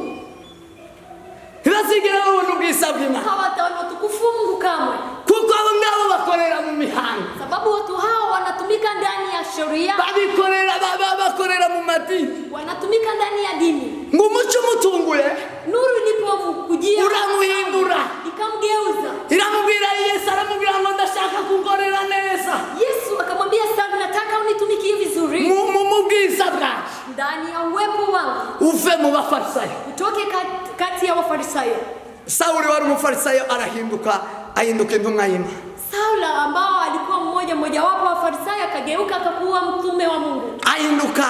[SPEAKER 4] Ntibazigera babona ubwiza bw'Imana.
[SPEAKER 3] Hawataona utukufu wa Mungu kamwe.
[SPEAKER 4] Kuko abo ngabo bakorera mu mihango.
[SPEAKER 3] Sababu watu hao wanatumika ndani ya sheria.
[SPEAKER 4] Bakorera mu madini.
[SPEAKER 3] Wanatumika ndani ya dini.
[SPEAKER 4] Ngo umucyo umutunguye.
[SPEAKER 3] Nuru ilipomkujia
[SPEAKER 4] Uramuhindura.
[SPEAKER 3] ikamgeuza.
[SPEAKER 4] Iramubwira Yesu, aramubwira ngo ndashaka kugorera neza.
[SPEAKER 3] Yesu akamwambia, sasa nataka unitumikie vizuri.
[SPEAKER 4] Mu bwiza bwawe.
[SPEAKER 3] Ndani ya uwepo wangu.
[SPEAKER 4] Uve mu bafarisayo.
[SPEAKER 3] Utoke kati ya Wafarisayo.
[SPEAKER 4] Sauli wari umufarisayo ahinduka intumwa y'Imana.
[SPEAKER 3] Sauli ambao alikuwa mmoja wapo wa Farisayo akageuka akakuwa mtume wa Mungu.
[SPEAKER 4] Ahinduka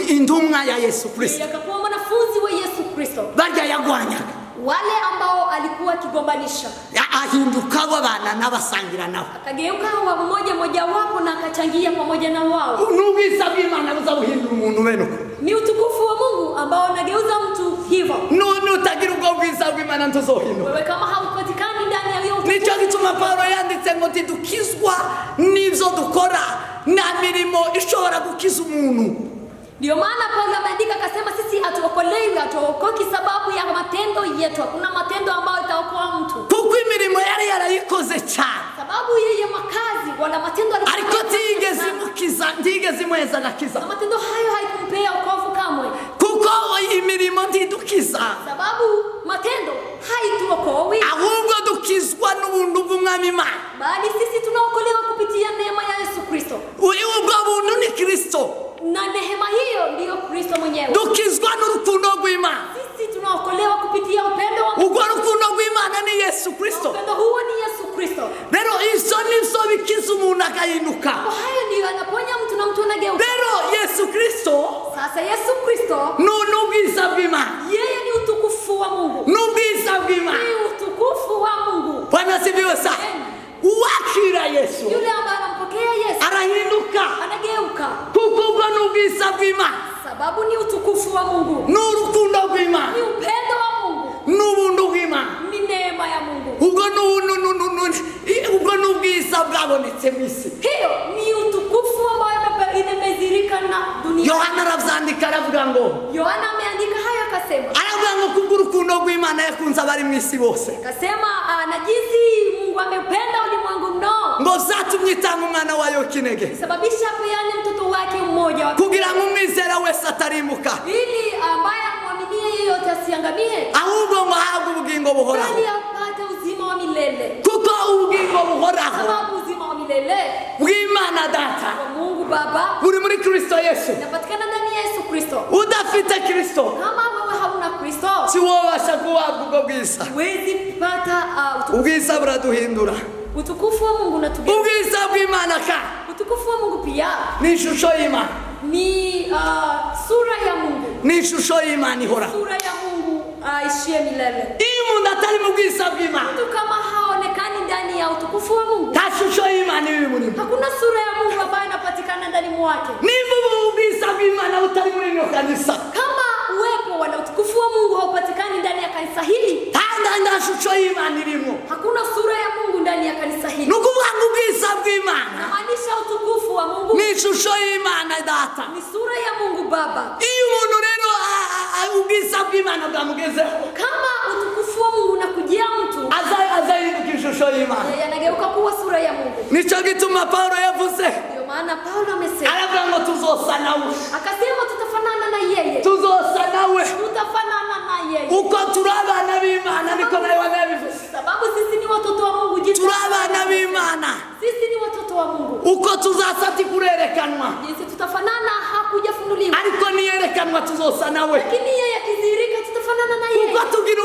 [SPEAKER 4] intumwa ya Yesu Kristo.
[SPEAKER 3] Akakuwa mwanafunzi wa Yesu Kristo.
[SPEAKER 4] Barya yagwanya.
[SPEAKER 3] Wale ambao alikuwa akigombanisha.
[SPEAKER 4] Ahinduka abana n'abasangira nabo.
[SPEAKER 3] Akageuka wa mmoja wapo na akachangia pamoja na wao.
[SPEAKER 4] N'ubwiza bw'Imana buzabuhindura umuntu beno.
[SPEAKER 3] Ni utukufu wa Mungu ambao unageuza mtu hivyo.
[SPEAKER 4] Nutagira ubwo bwiza bw'Imana ntuzohindura.
[SPEAKER 3] Wewe kama haupatikani ndani ya hiyo
[SPEAKER 4] Nico gituma Paulo yanditse ngo tidukizwa n'ivyo dukora na mirimo ishobora gukiza umuntu.
[SPEAKER 3] Ndio maana Paulo ameandika akasema, sisi hatuokoki sababu ya matendo yetu. Hakuna matendo ambayo itaokoa mtu.
[SPEAKER 4] Kuko imirimo yari yarayikoze cyane.
[SPEAKER 3] Sababu yeye makazi wala matendo
[SPEAKER 4] ariko neza agakiza,
[SPEAKER 3] Na matendo hayo haikumpea wokovu kamwe.
[SPEAKER 4] kuko imirimo ntidukiza,
[SPEAKER 3] Sababu matendo haituokoi,
[SPEAKER 4] ahubwo dukizwa n'ubuntu bw'Umwami Imana.
[SPEAKER 3] bali sisi tunaokolewa kupitia neema ya Yesu Kristo.
[SPEAKER 4] Ubwo buntu ni Kristo,
[SPEAKER 3] Na neema hiyo ndiyo Kristo mwenyewe.
[SPEAKER 4] dukizwa n'urukundo rw'Imana.
[SPEAKER 3] Sisi tunaokolewa kupitia upendo wa Mungu.
[SPEAKER 4] Ubwo rukundo rw'Imana ni Yesu Kristo.
[SPEAKER 3] Upendo huo ni Yesu Kristo.
[SPEAKER 4] Rero iso nivyo bikiza umuntu agahinduka.
[SPEAKER 3] Kwa hayo ndiyo anaponya mtu na mtu anageuka.
[SPEAKER 4] Rero Yesu Kristo
[SPEAKER 3] Sasa Yesu Kristo
[SPEAKER 4] n'ubwiza bw'Imana,
[SPEAKER 3] yeye ni utukufu wa Mungu.
[SPEAKER 4] n'ubwiza bw'Imana.
[SPEAKER 3] Ni utukufu wa Mungu.
[SPEAKER 4] Bwana asifiwe sana. Uwakira Yesu
[SPEAKER 3] Yule ambaye anampokea Yesu
[SPEAKER 4] arahinduka,
[SPEAKER 3] anageuka,
[SPEAKER 4] kuko ubwo n'ubwiza bw'Imana,
[SPEAKER 3] sababu ni utukufu wa Mungu,
[SPEAKER 4] n'urukundo rw'Imana,
[SPEAKER 3] ni upendo wa Mungu,
[SPEAKER 4] n'ubuntu bw'Imana.
[SPEAKER 3] ni neema ya Mungu.
[SPEAKER 4] Ubwo n'ubwiza bwabonetse mu isi.
[SPEAKER 3] Hiyo ni utukufu ambao imezirika na dunia.
[SPEAKER 4] Yohana aravyandika aravuga ngo,
[SPEAKER 3] Yohana ameandika haya akasema,
[SPEAKER 4] aravuga ngo kubw'urukundo rw'Imana yakunze abari mu isi bose,
[SPEAKER 3] akasema na jinsi Mungu amependa ulimwengu mno,
[SPEAKER 4] ngo vyatumye itanga umwana wayo kinege,
[SPEAKER 3] sababisha peane mtoto wake mmoja,
[SPEAKER 4] kugira ngo umwizera wese atarimuka,
[SPEAKER 3] ili ambaye amwaminie yeyote asiangamie,
[SPEAKER 4] ahubwo ngo ahabwe ubugingo buhoraho.
[SPEAKER 3] bali apate uzima wa milele.
[SPEAKER 4] Kuko ubugingo buhoraho
[SPEAKER 3] Sababu uzima wa milele
[SPEAKER 4] bw'Imana Data
[SPEAKER 3] wa Mungu Baba
[SPEAKER 4] buri muri Kristo Yesu.
[SPEAKER 3] inapatikana ndani ya Yesu Kristo.
[SPEAKER 4] Udafite Kristo
[SPEAKER 3] Kama wewe hauna Kristo,
[SPEAKER 4] si wobasha guhabwa ubwo bwiza.
[SPEAKER 3] huwezi kupata
[SPEAKER 4] Ubwiza buraduhindura.
[SPEAKER 3] utukufu wa Mungu na tugeuka.
[SPEAKER 4] Ubwiza bw'Imana ka
[SPEAKER 3] Utukufu wa Mungu pia
[SPEAKER 4] ni ishusho y'Imana,
[SPEAKER 3] ni sura ya Mungu,
[SPEAKER 4] ni ishusho y'Imana ihoraho.
[SPEAKER 3] sura ya Mungu ishie milele.
[SPEAKER 4] Iyo umuntu atari mu bwiza bw'Imana,
[SPEAKER 3] Mtu kama haonekani ndani ya utukufu wa Mungu,
[SPEAKER 4] nta shusho y'Imana iri muri mwe.
[SPEAKER 3] hakuna sura ya Mungu ambayo inapatikana ndani mwake.
[SPEAKER 4] Nimba ubu ubwiza bw'Imana butari muri ino kanisa,
[SPEAKER 3] Kama uwepo wala utukufu wa Mungu haupatikani ndani ya kanisa hili,
[SPEAKER 4] nta shusho y'Imana irimo.
[SPEAKER 3] hakuna sura ya Mungu ndani ya kanisa hili.
[SPEAKER 4] Ni ukuvuga ngo ubwiza bw'Imana
[SPEAKER 3] Inamaanisha utukufu wa Mungu
[SPEAKER 4] ni ishusho y'Imana Data.
[SPEAKER 3] ni sura ya Mungu Baba.
[SPEAKER 4] Iyo umuntu rero ubwiza bw'Imana bwamugezeho,
[SPEAKER 3] Kama utukufu wa Mungu unakujia mtu,
[SPEAKER 4] azahinduka ishusho y'Imana.
[SPEAKER 3] yeye anageuka kuwa sura ya Mungu.
[SPEAKER 4] Nico gituma Paulo yavuze,
[SPEAKER 3] Ndio maana Paulo amesema,
[SPEAKER 4] aravuga ngo tuzosa nawe,
[SPEAKER 3] akasema tutafanana na yeye,
[SPEAKER 4] tuzosa nawe.
[SPEAKER 3] tutafanana na yeye,
[SPEAKER 4] Uko turi abana b'Imana, niko nawe wabivuze.
[SPEAKER 3] sababu sisi ni watoto wa Mungu. Jinsi
[SPEAKER 4] Turi abana b'Imana,
[SPEAKER 3] sisi ni watoto wa Mungu,
[SPEAKER 4] uko tuzasati kurerekanwa,
[SPEAKER 3] jinsi tutafanana hakujafunuliwa,
[SPEAKER 4] ariko niyerekanwa tuzosa nawe.
[SPEAKER 3] lakini yeye akidhihirika tutafanana na yeye,
[SPEAKER 4] Uko tugira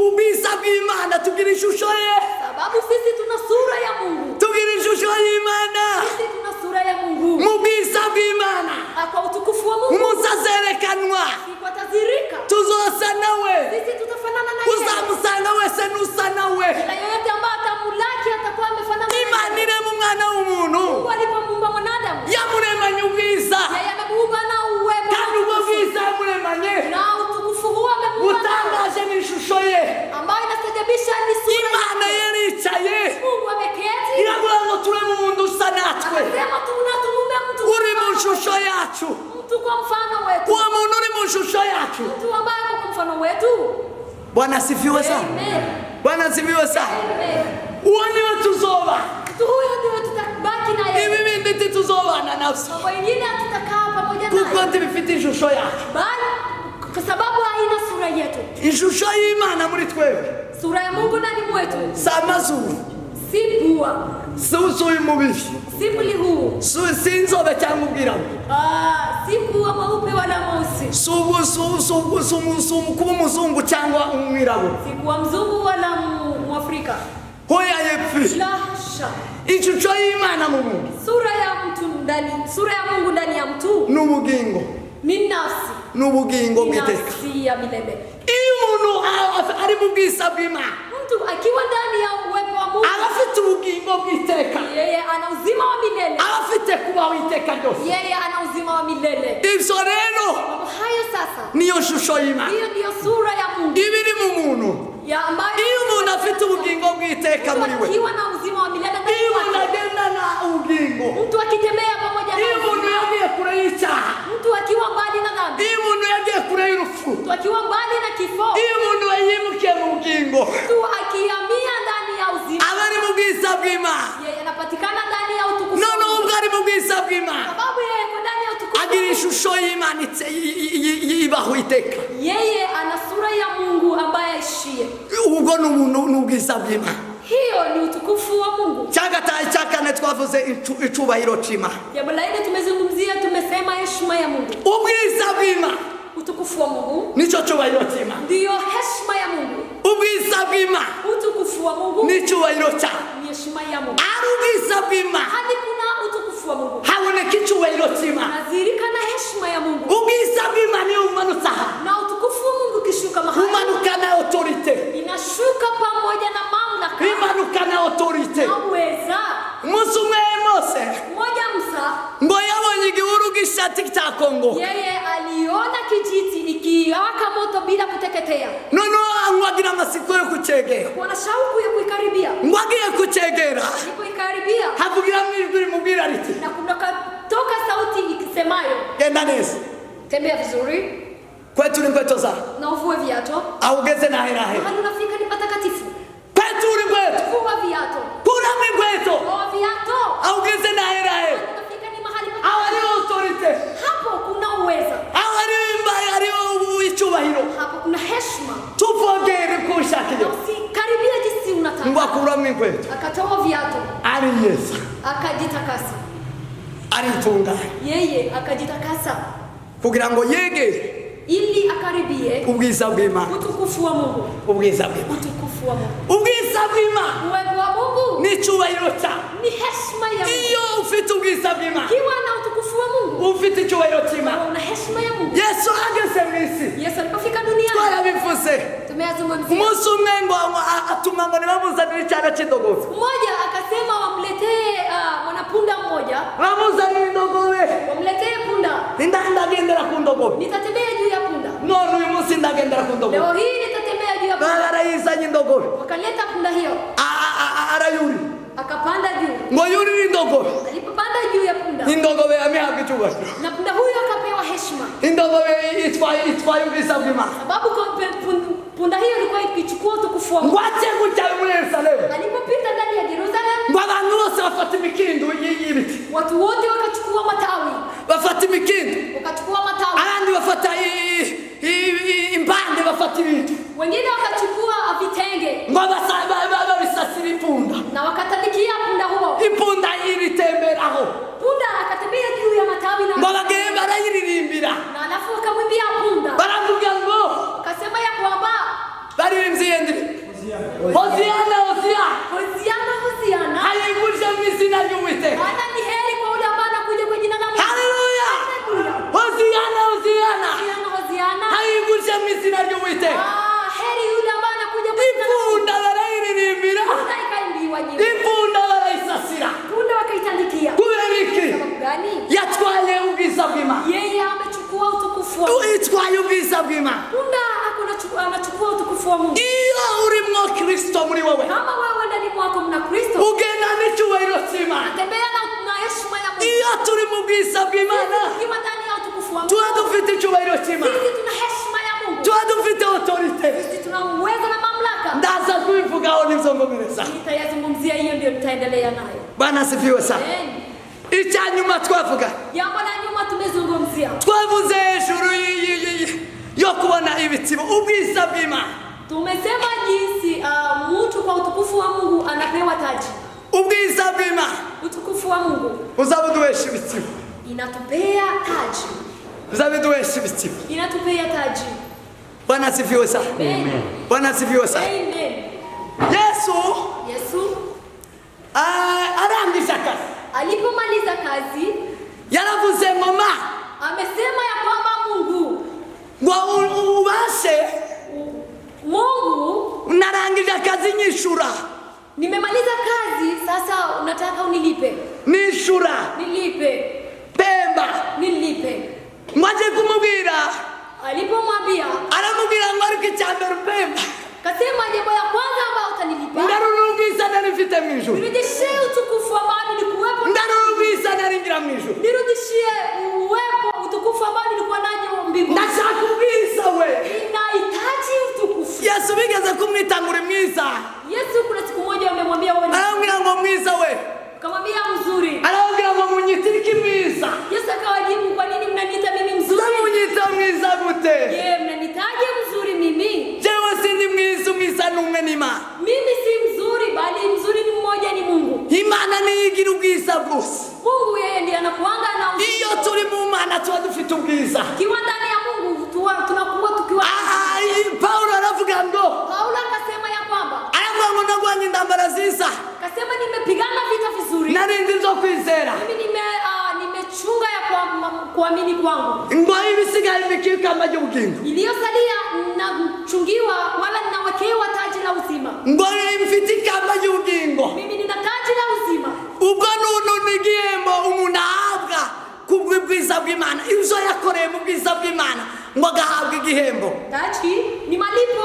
[SPEAKER 4] ubwiza bw'Imana, tugira ishusho ye,
[SPEAKER 3] sababu sisi tuna sura ya Mungu,
[SPEAKER 4] tugira ishusho y'Imana.
[SPEAKER 3] sisi tuna sura ya Mungu.
[SPEAKER 4] Mu bwiza bw'Imana
[SPEAKER 3] Kwa utukufu wa Mungu
[SPEAKER 4] umuntu azerekanwa,
[SPEAKER 3] siku atadhihirika,
[SPEAKER 4] tuzosa nawe.
[SPEAKER 3] sisi tutafanana na yeye.
[SPEAKER 4] Uzamusanga wese nusa nawe.
[SPEAKER 3] Na yoyote ambaye atamulaki atakuwa amefanana na
[SPEAKER 4] Imana
[SPEAKER 3] yeye.
[SPEAKER 4] irema umwana w'umuntu,
[SPEAKER 3] Mungu alipomuumba mwanadamu,
[SPEAKER 4] yamuremanye ubwiza,
[SPEAKER 3] yeye amemuumba na uwepo
[SPEAKER 4] kandi ubwo bwiza yamuremanye
[SPEAKER 3] na utukufu huo amemuumba
[SPEAKER 4] butangaje n'ishusho ye.
[SPEAKER 3] ambayo inastajabisha ni sura
[SPEAKER 4] Imana
[SPEAKER 3] yake.
[SPEAKER 4] yaricaye
[SPEAKER 3] Mungu ameketi
[SPEAKER 4] iravuga ngo tureme umuntu usa natwe,
[SPEAKER 3] akasema tumuumbe mtu
[SPEAKER 4] uri mu shusho yacu.
[SPEAKER 3] mtu kwa mfano wetu,
[SPEAKER 4] Uwo muntu uri mu shusho yacu.
[SPEAKER 3] mtu ambaye ako kwa mfano wetu.
[SPEAKER 4] Bwana asifiwe sana.
[SPEAKER 3] Amen.
[SPEAKER 4] Bwana asifiwe sana.
[SPEAKER 3] Amen.
[SPEAKER 4] Uwo niwe tuzoba,
[SPEAKER 3] Mtu huyo ndio tutabaki na
[SPEAKER 4] ibi
[SPEAKER 3] yeye,
[SPEAKER 4] bindi tituzobana navyo,
[SPEAKER 3] mambo mengine hatutakaa pamoja
[SPEAKER 4] kuko
[SPEAKER 3] naye,
[SPEAKER 4] ntibifite ishusho yacu.
[SPEAKER 3] bali kwa sababu haina sura yetu.
[SPEAKER 4] Ishusho y'Imana muri twebwe
[SPEAKER 3] Sura ya Mungu ndani mwetu
[SPEAKER 4] si amazuru,
[SPEAKER 3] si pua,
[SPEAKER 4] si uyu mubiri,
[SPEAKER 3] si mwili huu,
[SPEAKER 4] si inzobe cyangwa ubwirabura,
[SPEAKER 3] si kuwa mweupe wala mweusi,
[SPEAKER 4] si kuba umuzungu cyangwa umwirabura.
[SPEAKER 3] si kuwa mzungu wala mwafrika.
[SPEAKER 4] Hoya yepfi
[SPEAKER 3] La hasha.
[SPEAKER 4] ishusho y'Imana mu muntu
[SPEAKER 3] Sura ya mtu ndani, sura ya Mungu ndani ya mtu
[SPEAKER 4] n'ubugingo,
[SPEAKER 3] ni nafsi,
[SPEAKER 4] n'ubugingo
[SPEAKER 3] ni
[SPEAKER 4] bw'iteka.
[SPEAKER 3] nafsi ya milele.
[SPEAKER 4] Iyo umuntu ari mu bwiza bw'Imana,
[SPEAKER 3] Mtu akiwa ndani ya uwepo wa Mungu,
[SPEAKER 4] aba afite ubugingo bw'iteka,
[SPEAKER 3] yeye ana uzima wa milele,
[SPEAKER 4] aba afite kubaho iteka ryose.
[SPEAKER 3] yeye ana uzima wa milele.
[SPEAKER 4] Ibyo rero
[SPEAKER 3] Mambo hayo sasa,
[SPEAKER 4] niyo shusho y'Imana
[SPEAKER 3] hiyo ndiyo sura ya Mungu
[SPEAKER 4] iba iri mu muntu.
[SPEAKER 3] ya ambayo
[SPEAKER 4] Iyo umuntu afite ubugingo bw'iteka muri we,
[SPEAKER 3] akiwa na uzima wa milele ndani
[SPEAKER 4] iyo umuntu
[SPEAKER 3] mwake,
[SPEAKER 4] agendana ubugingo,
[SPEAKER 3] mtu akitembea pamoja na
[SPEAKER 4] iyo umuntu
[SPEAKER 3] uzima,
[SPEAKER 4] yagiye kure y'icyaha,
[SPEAKER 3] mtu akiwa mbali na dhambi,
[SPEAKER 4] iyo umuntu yagiye kure y'urupfu,
[SPEAKER 3] mtu akiwa mbali na kifo,
[SPEAKER 4] iyo umuntu yimukiye mu bugingo,
[SPEAKER 3] mtu akihamia ndani ya uzima,
[SPEAKER 4] aba ari mu bwiza bw'Imana.
[SPEAKER 3] yeye anapatikana ndani ya utukufu wa
[SPEAKER 4] Noneho
[SPEAKER 3] Mungu.
[SPEAKER 4] ubwo ari mu bwiza bw'Imana,
[SPEAKER 3] Sababu yeye yuko ndani ya
[SPEAKER 4] ishusho yimanitse yibaho iteka.
[SPEAKER 3] Yeye ana sura ya Mungu ambaye aishie.
[SPEAKER 4] Ubwo n'ubwiza bw'Imana.
[SPEAKER 3] Hiyo ni utukufu wa Mungu.
[SPEAKER 4] Cyakane twavuze icubahiro c'Imana.
[SPEAKER 3] Jambo la nne tumezungumzia, tumesema heshima ya Mungu.
[SPEAKER 4] Ubwiza bw'Imana,
[SPEAKER 3] utukufu wa Mungu
[SPEAKER 4] nico cubahiro c'Imana.
[SPEAKER 3] Ndio heshima ya Mungu.
[SPEAKER 4] Ubwiza bw'Imana,
[SPEAKER 3] utukufu wa Mungu
[SPEAKER 4] ni cubahiro ca,
[SPEAKER 3] ni heshima ya Mungu.
[SPEAKER 4] Ari ubwiza bw'Imana,
[SPEAKER 3] hadi kuna utukufu wa Mungu,
[SPEAKER 4] haboneka icubahiro c'Imana.
[SPEAKER 3] nazirika na heshima ya Mungu.
[SPEAKER 4] Ubwiza bw'Imana iyo umanutse aha,
[SPEAKER 3] na utukufu wa Mungu kishuka mahali,
[SPEAKER 4] umanuka na autorite,
[SPEAKER 3] inashuka pamoja na mamlaka,
[SPEAKER 4] imanuka na autorite.
[SPEAKER 3] na uweza.
[SPEAKER 4] Umunsi umwe Mose
[SPEAKER 3] Mmoja Musa,
[SPEAKER 4] ngo yabonye igihuru gishati cya Kongo,
[SPEAKER 3] yeye aliona kijiti ikiwaka moto bila kuteketea.
[SPEAKER 4] noneho agira amatsiko yo kucegera.
[SPEAKER 3] Wana shauku ya kuikaribia.
[SPEAKER 4] Ngo agiye kucegera,
[SPEAKER 3] Alipoikaribia,
[SPEAKER 4] havugira ijwi rimubwira riti,
[SPEAKER 3] na kutoka sauti ikisemayo,
[SPEAKER 4] genda neza,
[SPEAKER 3] tembea vizuri
[SPEAKER 4] kwetu inkweto zawe,
[SPEAKER 3] na uvue viatu,
[SPEAKER 4] aho ugeze naherahe.
[SPEAKER 3] mahali unafika ni patakatifu.
[SPEAKER 4] Kwetu inkweto,
[SPEAKER 3] Vua viatu,
[SPEAKER 4] kuramo inkweto,
[SPEAKER 3] vua viatu,
[SPEAKER 4] aho ugeze naherahe.
[SPEAKER 3] unafika ni mahali
[SPEAKER 4] Aho ari
[SPEAKER 3] patakatifu.
[SPEAKER 4] autorite,
[SPEAKER 3] Hapo kuna uweza,
[SPEAKER 4] aho ari imbaye, ari icubahiro.
[SPEAKER 3] hapo kuna heshima.
[SPEAKER 4] Tuvogere kushakire,
[SPEAKER 3] Usikaribie jinsi
[SPEAKER 4] ngo
[SPEAKER 3] unataka.
[SPEAKER 4] akuramo inkweto,
[SPEAKER 3] Akatoa viatu,
[SPEAKER 4] ari Yesu,
[SPEAKER 3] akajitakasa.
[SPEAKER 4] aritunganye
[SPEAKER 3] Yeye akajitakasa
[SPEAKER 4] kugira ngo yegere
[SPEAKER 3] ili akaribie
[SPEAKER 4] ubwiza bw'Imana.
[SPEAKER 3] utukufu wa Mungu.
[SPEAKER 4] Ubwiza bw'Imana,
[SPEAKER 3] Utukufu wa Mungu,
[SPEAKER 4] ubwiza bw'Imana
[SPEAKER 3] uwepo wa Mungu
[SPEAKER 4] ni icubahiro ca.
[SPEAKER 3] ni heshima ya Mungu.
[SPEAKER 4] Iyo ufite ubwiza bw'Imana,
[SPEAKER 3] Kiwa na utukufu wa Mungu,
[SPEAKER 4] ufite icubahiro c'Imana.
[SPEAKER 3] wewe una heshima ya Mungu.
[SPEAKER 4] Yesu ageze mu isi,
[SPEAKER 3] Yesu alipofika duniani,
[SPEAKER 4] twarabivuze,
[SPEAKER 3] tumeyazungumzia.
[SPEAKER 4] umunsi umwe ngo atuma ngo nibamuzanire icyana cy'indogobe,
[SPEAKER 3] Mmoja akasema wamletee mwanapunda mmoja,
[SPEAKER 4] bamuzanire indogobe,
[SPEAKER 3] wamletee punda.
[SPEAKER 4] ndagendera ku ndogobe.
[SPEAKER 3] Nitatembea juu ya punda.
[SPEAKER 4] None uyu munsi ndagendera ku ndogobe.
[SPEAKER 3] Leo hii nitatembea juu ya punda.
[SPEAKER 4] Barayizanye indogobe,
[SPEAKER 3] Wakaleta punda hiyo,
[SPEAKER 4] arayuri
[SPEAKER 3] akapanda juu.
[SPEAKER 4] ngo yurire indogobe,
[SPEAKER 3] Alipopanda juu ya punda,
[SPEAKER 4] indogobe yamehabwa icubahiro.
[SPEAKER 3] na punda huyo akapewa heshima,
[SPEAKER 4] Indogobe itwaye ubwiza bw'Imana,
[SPEAKER 3] sababu punda hiyo ilikuwa ikichukua utukufu wa Mungu.
[SPEAKER 4] ngo aje kujya muri Yerusalemu,
[SPEAKER 3] Alipopita ndani ya Yerusalemu,
[SPEAKER 4] ngo abantu bose bafata imikindo y'ibiti,
[SPEAKER 3] watu wote wakachukua matawi,
[SPEAKER 4] bafata imikindo,
[SPEAKER 3] wakachukua matawi,
[SPEAKER 4] abandi bafata impande, bafata ibintu,
[SPEAKER 3] wengine wakachukua vitenge
[SPEAKER 4] ngo babisasira impunda,
[SPEAKER 3] na wakatandikia punda huo.
[SPEAKER 4] impunda iritemberaho,
[SPEAKER 3] Punda akatembea juu ya matawi
[SPEAKER 4] ngo bagende barayiririmbira,
[SPEAKER 3] na alafu wakamwimbia punda,
[SPEAKER 4] baravuga ngo
[SPEAKER 3] akasema ya kwamba
[SPEAKER 4] baririmbye ndi Hosiana, Hosiana,
[SPEAKER 3] Hosiana, Hosiana,
[SPEAKER 4] hayiguje mu izina ry'Uwiteka.
[SPEAKER 3] maana ni heri kwa yule ambaye anakuja kwa jina la Mungu.
[SPEAKER 4] Haleluya!
[SPEAKER 3] Haleluya.
[SPEAKER 4] Hosiana, Hosiana,
[SPEAKER 3] Hosiana, Hosiana.
[SPEAKER 4] hayiguje mu izina ry'Uwiteka.
[SPEAKER 3] Heri yule ambaye anakuja kwa jina la Mungu.
[SPEAKER 4] Impunda barayiririmbira,
[SPEAKER 3] Punda ikaimbiwa nyimbo.
[SPEAKER 4] impunda barayisasira.
[SPEAKER 3] Punda wakaitandikia.
[SPEAKER 4] Kubera iki?
[SPEAKER 3] Sababu gani?
[SPEAKER 4] Yatwaye ubwiza bw'Imana,
[SPEAKER 3] Yeye amechukua utukufu wa Mungu.
[SPEAKER 4] itwaye ubwiza bw'Imana.
[SPEAKER 3] Punda anachukua utukufu wa Mungu.
[SPEAKER 4] Iyo urimwo Kristo muri wowe,
[SPEAKER 3] Kama wewe ndani mwako mna Kristo,
[SPEAKER 4] ugenda n'icyubahiro cy'Imana.
[SPEAKER 3] tembea na heshima ya Mungu.
[SPEAKER 4] Iyo turi mu bwiza bw'Imana,
[SPEAKER 3] Ukiwa ndani ya utukufu wa Mungu,
[SPEAKER 4] tuba dufite icyubahiro cy'Imana,
[SPEAKER 3] sisi tuna heshima ya Mungu.
[SPEAKER 4] tuba dufite autorite.
[SPEAKER 3] Sisi tuna uwezo na mamlaka.
[SPEAKER 4] Ndaza kubivugaho n'ibyongomereza.
[SPEAKER 3] Nitayazungumzia, hiyo ndio nitaendelea nayo.
[SPEAKER 4] Bwana asifiwe sana.
[SPEAKER 3] Amen.
[SPEAKER 4] Icya nyuma twavuga,
[SPEAKER 3] Jambo la nyuma tumezungumzia,
[SPEAKER 4] twavuze hejuru yo kubona ibitsibo, ubwiza bw'Imana,
[SPEAKER 3] tumesema jinsi mtu kwa utukufu wa Mungu anapewa taji.
[SPEAKER 4] ubwiza bw'Imana
[SPEAKER 3] Utukufu wa Mungu
[SPEAKER 4] uzabuduhesha ibitsibo,
[SPEAKER 3] inatupea taji,
[SPEAKER 4] uzabiduhesha ibitsibo.
[SPEAKER 3] inatupea taji.
[SPEAKER 4] Bwana asifiwe sana.
[SPEAKER 3] Amen.
[SPEAKER 4] Bwana asifiwe sana.
[SPEAKER 3] Amen.
[SPEAKER 4] Yesu arangije akazi,
[SPEAKER 3] Alipomaliza kazi,
[SPEAKER 4] yaravuze ngoma
[SPEAKER 3] amesema ya kwamba
[SPEAKER 4] ngo ubashe,
[SPEAKER 3] Mungu,
[SPEAKER 4] narangije akazi nyishura,
[SPEAKER 3] nimemaliza kazi, sasa unataka unilipe.
[SPEAKER 4] nishura,
[SPEAKER 3] Nilipe,
[SPEAKER 4] pemba.
[SPEAKER 3] nilipe.
[SPEAKER 4] Mwaje kumubwira,
[SPEAKER 3] Alipomwambia,
[SPEAKER 4] aramubwira ngo ariko icyambere pemba,
[SPEAKER 3] kasema jambo ya kwanza ambao utanilipa,
[SPEAKER 4] ndarurubwiza narifite mu ijuru,
[SPEAKER 3] nirudishie utukufu ambao nilikuwepo,
[SPEAKER 4] ndarurubwiza naringira mu ijuru,
[SPEAKER 3] nirudishie uwepo utukufu ambao nilikuwa nayo mbinguni.
[SPEAKER 4] ndashaka ubwiza we.
[SPEAKER 3] Ninahitaji utukufu.
[SPEAKER 4] Yesu bigeze kumwitangura mwiza,
[SPEAKER 3] Yesu kuna siku moja wamemwambia wewe,
[SPEAKER 4] aramubwira ngo mwiza we,
[SPEAKER 3] akamwambia mzuri.
[SPEAKER 4] aramubwira ngo munyitirike mwiza.
[SPEAKER 3] Yesu akawajibu, kwa nini mnaniita
[SPEAKER 4] n'Imana.
[SPEAKER 3] Mimi si mzuri, bali mzuri ni mmoja, ni Mungu.
[SPEAKER 4] Imana niyo igira ubwiza bwose.
[SPEAKER 3] Mungu yeye ndiye anakuanga na
[SPEAKER 4] Iyo turi mu Mana tuba dufite ubwiza.
[SPEAKER 3] Kiwa ndani ya Mungu tunakuwa tukiwa.
[SPEAKER 4] Paulo aravuga ngo,
[SPEAKER 3] Paulo akasema ya kwamba,
[SPEAKER 4] aravuga ngo ndagwanye indambara nziza.
[SPEAKER 3] akasema nimepigana vita vizuri.
[SPEAKER 4] Narindi zo kwizera.
[SPEAKER 3] Mimi nimechunga ya kuamini kwangu.
[SPEAKER 4] Ngo ibisigaye bikikamba ry'ubugingo.
[SPEAKER 3] Iliyosalia nachungiwa wala ninawekewa taji la uzima.
[SPEAKER 4] Ngo mfite ikamba ry'ubugingo.
[SPEAKER 3] Mimi nina taji la uzima.
[SPEAKER 4] Ubwo nunu nigiyembo umuntu ahabwa kubw'ubwiza bw'Imana. Ibyo yakoreye mu bwiza bw'Imana ngo agahabwa igihembo.
[SPEAKER 3] Taji ni malipo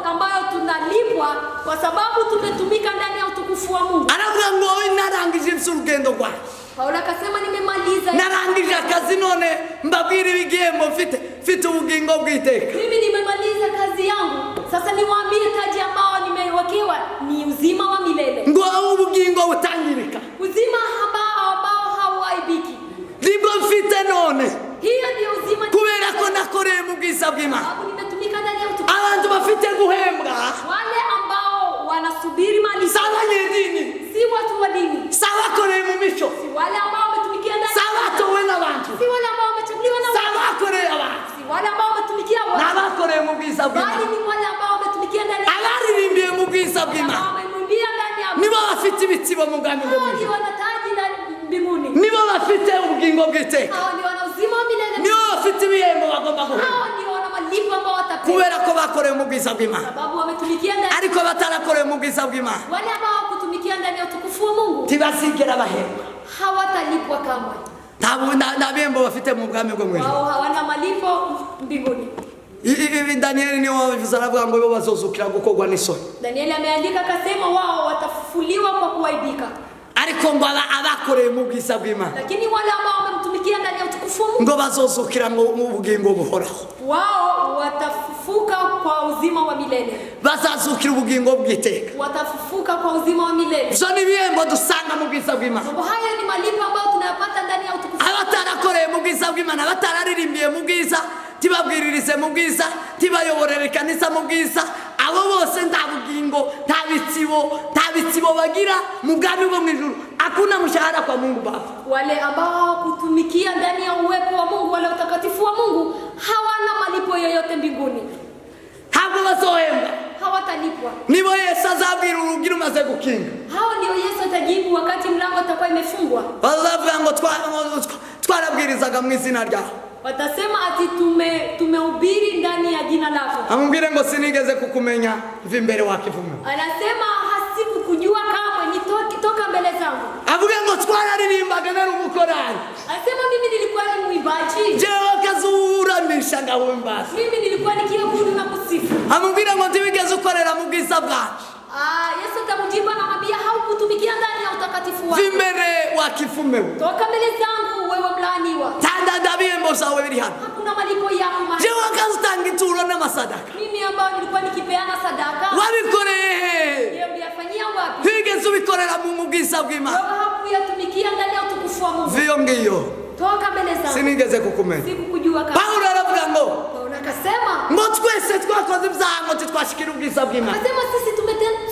[SPEAKER 3] ambayo tunalipwa kwa sababu tumetumika ndani ya utukufu wa Mungu.
[SPEAKER 4] Aravuga ngo narangije urugendo rwawe.
[SPEAKER 3] Paulo akasema nimemaliza.
[SPEAKER 4] Narangije akazi none mbabwira ibigihembo mfite ubugingo bw'iteka.
[SPEAKER 3] Mimi nimemaliza kazi yangu. Sasa niwaambie taji ambao nimewekewa ni uzima wa milele.
[SPEAKER 4] Ngo ubugingo butangirika.
[SPEAKER 3] Uzima ambao hauaibiki.
[SPEAKER 4] Nibwo mfite none.
[SPEAKER 3] Hiyo ndio uzima.
[SPEAKER 4] Kubera ko nakoreye mu bwiza bw'Imana.
[SPEAKER 3] Sababu nimetumika ndani ya utukufu.
[SPEAKER 4] Abantu bafite guhembwa.
[SPEAKER 3] Wale ambao wanasubiri mali.
[SPEAKER 4] Sawa nyedini.
[SPEAKER 3] Si watu wa dini.
[SPEAKER 4] Sawa koreye mu mico.
[SPEAKER 3] Si wale ambao wametumikia ndani.
[SPEAKER 4] Sawa towe n'abantu.
[SPEAKER 3] Si wale ambao wamechaguliwa na
[SPEAKER 4] Sawa koreye abantu.
[SPEAKER 3] Si wale ambao wametumikia watu.
[SPEAKER 4] N'abakoreye mu bwiza bw'Imana.
[SPEAKER 3] Bali ni wale ambao wametumikia ndani.
[SPEAKER 4] Abaririmbiye mu bwiza bw'Imana.
[SPEAKER 3] Wameimbia ndani ya.
[SPEAKER 4] Nibo bafite ibitsibo mu bwami bwo mu
[SPEAKER 3] Hao ni
[SPEAKER 4] ijuru.
[SPEAKER 3] wanataji na mbinguni.
[SPEAKER 4] Nibo bafite ubugingo bw'iteka.
[SPEAKER 3] Hao ni wana uzima wa milele.
[SPEAKER 4] Nibo bafite ibihembo bagomba guhembwa.
[SPEAKER 3] Hao ni wana malipo ambao watapewa.
[SPEAKER 4] Kubera ko bakoreye mu bwiza bw'Imana.
[SPEAKER 3] Sababu wametumikia ndani.
[SPEAKER 4] Ariko batarakoreye mu bwiza bw'Imana.
[SPEAKER 3] Wale ambao kutumikia ndani ya utukufu wa Mungu
[SPEAKER 4] Tibazigera bahembwa.
[SPEAKER 3] hawatalipwa kamwe.
[SPEAKER 4] Nta bihembo bafite mu bwami bwo mu ijuru.
[SPEAKER 3] Wao hawana malipo mbinguni.
[SPEAKER 4] Danieli niwe wabivuze aravuga ngo bo bazozukira gukorwa n'isoni.
[SPEAKER 3] Danieli ameandika akasema wao watafufuliwa kwa kuaibika.
[SPEAKER 4] Ariko ngo abakoreye mu bwiza bw'Imana
[SPEAKER 3] Lakini wale ambao wamemtumikia ndani ya utukufu wa Mungu
[SPEAKER 4] ngo bazozukira mu bugingo buhoraho.
[SPEAKER 3] wao watafufuka kwa uzima wa milele.
[SPEAKER 4] Bazazukira ubugingo bw'iteka.
[SPEAKER 3] Watafufuka kwa uzima wa milele.
[SPEAKER 4] Zo ni ibihembo dusanga mu bwiza bw'Imana.
[SPEAKER 3] Mambo haya ni malipo ambayo tunayapata ndani ya utukufu.
[SPEAKER 4] Abatarakoreye mu bwiza bw'Imana, abatararimbiye mu bwiza, tibabwiririze mu bwiza, tibayoborere kanisa mu bwiza, abo bose nta bugingo, nta bitsibo bagira mu bwami bwo mu ijuru. Hakuna mshahara kwa Mungu Baba.
[SPEAKER 3] Wale ambao hawakutumikia ndani ya uwepo wa Mungu, wale utakatifu wa Mungu, hawana malipo yoyote mbinguni.
[SPEAKER 4] Ntabwo bazohembwa.
[SPEAKER 3] Hawatalipwa.
[SPEAKER 4] Nibo Yesu azabwira urugi rumaze gukinga.
[SPEAKER 3] Hao ndio Yesu atajibu wakati mlango utakuwa imefungwa.
[SPEAKER 4] Bazavuga ngo twarabwirizaga mu izina ryawe.
[SPEAKER 3] Watasema ati tumehubiri ndani ya jina lako.
[SPEAKER 4] Amubwire ngo sinigeze kukumenya mva imbere wakivume.
[SPEAKER 3] Anasema hasikukujua kamwe, toka mbele zangu.
[SPEAKER 4] Avuge ngo twararirimbaga nari umukorari.
[SPEAKER 3] Anasema mimi nilikuwa ni mwimbaji.
[SPEAKER 4] Jewe kazuramisha ngahimbaza.
[SPEAKER 3] Mimi nilikuwa nikiabudu na kusifu.
[SPEAKER 4] Amubwire ngo ntibigeze ukorera mu bwiza bwacu.
[SPEAKER 3] Yesu atamjibu anamwambia haukutumikia ndani ya utakatifu wako.
[SPEAKER 4] Vimbere wakifumewe.
[SPEAKER 3] Toka mbele zangu wewe mlaaniwa.
[SPEAKER 4] Tanda bihembo zawe biri hano.
[SPEAKER 3] Hakuna malipo yako mahali.
[SPEAKER 4] Jewe kazutanga ituro n'amasadaka.
[SPEAKER 3] Mimi ambao nilikuwa nikipeana sadaka.
[SPEAKER 4] Wabikoreye.
[SPEAKER 3] Ndio uliyafanyia wapi?
[SPEAKER 4] Higeze ubikorera mu bwiza bw'Imana.
[SPEAKER 3] Wewe hakuyatumikia ndani ya utukufu wa Mungu.
[SPEAKER 4] Viyo ngiyo.
[SPEAKER 3] Toka mbele zangu.
[SPEAKER 4] Sinigeze kukumenya.
[SPEAKER 3] Sikukujua kama.
[SPEAKER 4] Paulo aravuga ngo
[SPEAKER 3] Paulo akasema
[SPEAKER 4] ngo twese twakoze ibyaha ngo twashikira ubwiza bw'Imana.
[SPEAKER 3] akasema sisi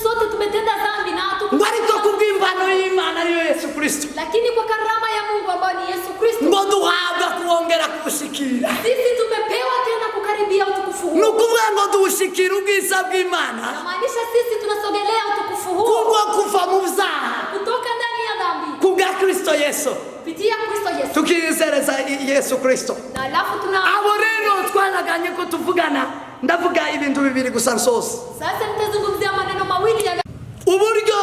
[SPEAKER 3] sote tumetenda dhambi na
[SPEAKER 4] Ngo ariko kubw'impano y'Imana ariyo Yesu Kristo.
[SPEAKER 3] lakini kwa karama ya Mungu ambayo ni Yesu Kristo
[SPEAKER 4] Ngo duhabwa kuongera kubushikira.
[SPEAKER 3] sisi tumepewa tena kukaribia utukufu huu.
[SPEAKER 4] Nukuvuga ngo dushikira ubwiza bw'Imana.
[SPEAKER 3] Inamaanisha sisi tunasogelea utukufu huu
[SPEAKER 4] Kubwo kuva mu byaha.
[SPEAKER 3] kutoka ndani ya dhambi
[SPEAKER 4] Kubwa Kristo Yesu.
[SPEAKER 3] kupitia Kristo Yesu.
[SPEAKER 4] Tukizereza Yesu Kristo.
[SPEAKER 3] Na alafu
[SPEAKER 4] Abo rero twaraganye ko tuvugana ndavuga ibintu bibiri gusa nsoza.
[SPEAKER 3] sasa nitazungumzia maneno mawili ya
[SPEAKER 4] Uburyo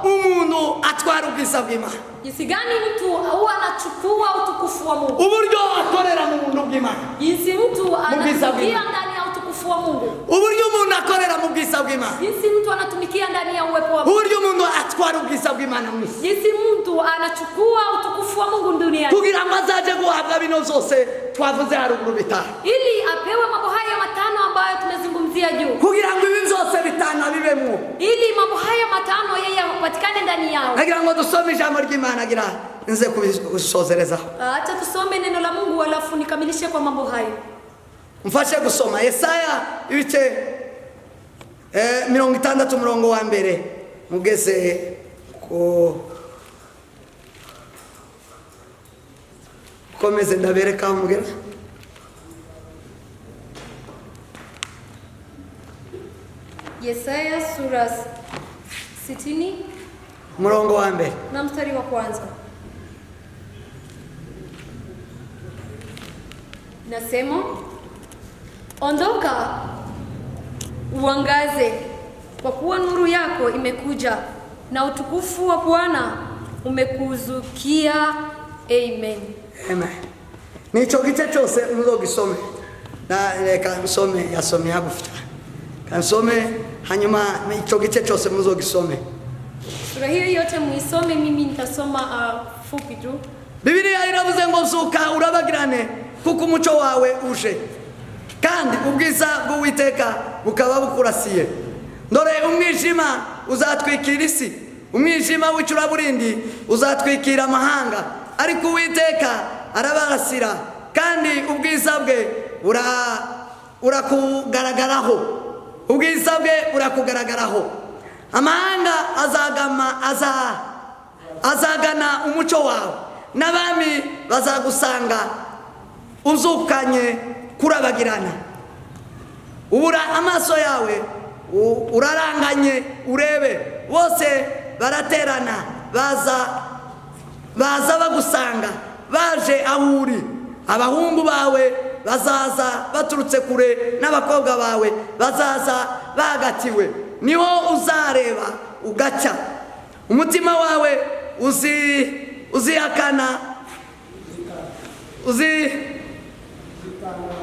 [SPEAKER 4] umuntu atwara ubwiza bw'Imana.
[SPEAKER 3] jinsi gani mtu huwa anachukua utukufu wa Mungu.
[SPEAKER 4] Uburyo akorera mu buntu bw'Imana.
[SPEAKER 3] Jinsi mtu anatumikia
[SPEAKER 4] bw'Imana.
[SPEAKER 3] ndani ya utukufu wa Mungu.
[SPEAKER 4] Uburyo umuntu akorera mu bwiza bw'Imana.
[SPEAKER 3] Jinsi mtu anatumikia ndani ya uwepo wa Mungu.
[SPEAKER 4] Uburyo umuntu atwara ubwiza bw'Imana mu isi.
[SPEAKER 3] Jinsi mtu anachukua utukufu wa Mungu duniani.
[SPEAKER 4] Kugira ngo azaje guhabwa bino zose twavuze haruguru bitanu.
[SPEAKER 3] Ili apewe mambo haya matano ambayo tumezungumzia juu.
[SPEAKER 4] Kugira ngo ibi byose bitanu bibemo.
[SPEAKER 3] Ili mambo haya matano yeye yapatikane ndani yao.
[SPEAKER 4] Nagira ngo dusome ijambo ry'Imana agira nze kubisozereza.
[SPEAKER 3] Acha tusome neno la Mungu alafu nikamilishe kwa mambo hayo.
[SPEAKER 4] Mfashe gusoma Yesaya ibice 60 umurongo wa mbere mugeze ko komeze ndabereka umugera.
[SPEAKER 3] Yesaya sura 60
[SPEAKER 4] umurongo wa mbere
[SPEAKER 3] na mstari wa kwanza. Nasema, ondoka uangaze, kwa kuwa nuru yako imekuja na utukufu wa Bwana umekuzukia. Amen.
[SPEAKER 4] Amen. Nico gice cyose muzogisome na reka nsome yasome yagufita kansome hanyuma nico gice cyose muzogisome.
[SPEAKER 3] Sura hiyo yote muisome, mimi nitasoma fupi tu.
[SPEAKER 4] Biblia iravuze ngo zuka urabagirane kuko umuco wawe uje kandi ubwiza bw'Uwiteka bukaba bukurasiye. Ndore umwijima uzatwikira isi, umwijima w'icuraburindi uzatwikira amahanga, ariko Uwiteka arabarasira kandi ubwiza bwe urakugaragaraho. Ubwiza bwe urakugaragaraho. Amahanga azagana umuco wawe, n'abami bazagusanga uzukanye kurabagirana. Ubura amaso yawe uraranganye urebe, bose baraterana baza bagusanga baje aho uri. Abahungu bawe bazaza baturutse kure, n'abakobwa bawe bazaza bagatiwe. Niho uzareba ugaca, umutima wawe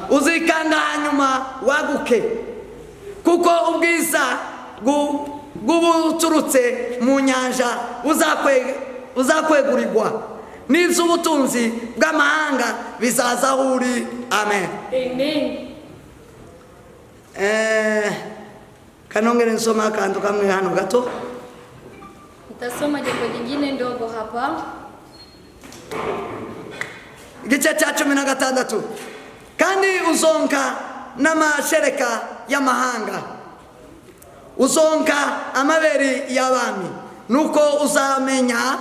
[SPEAKER 4] uzikanga hanyuma waguke, kuko ubwiza bw'ubuturutse mu nyanja uzakwegurirwa, n'iz'ubutunzi bw'amahanga bizaza aho uri. Amen.
[SPEAKER 3] Amen.
[SPEAKER 4] Kanongere nsoma akantu kamwe hano gato.
[SPEAKER 3] Nitasoma jambo jingine ndogo hapa.
[SPEAKER 4] Igice cya 16. Kandi uzonka n'amashereka y'amahanga, uzonka amaberi y'abami, nuko uzamenya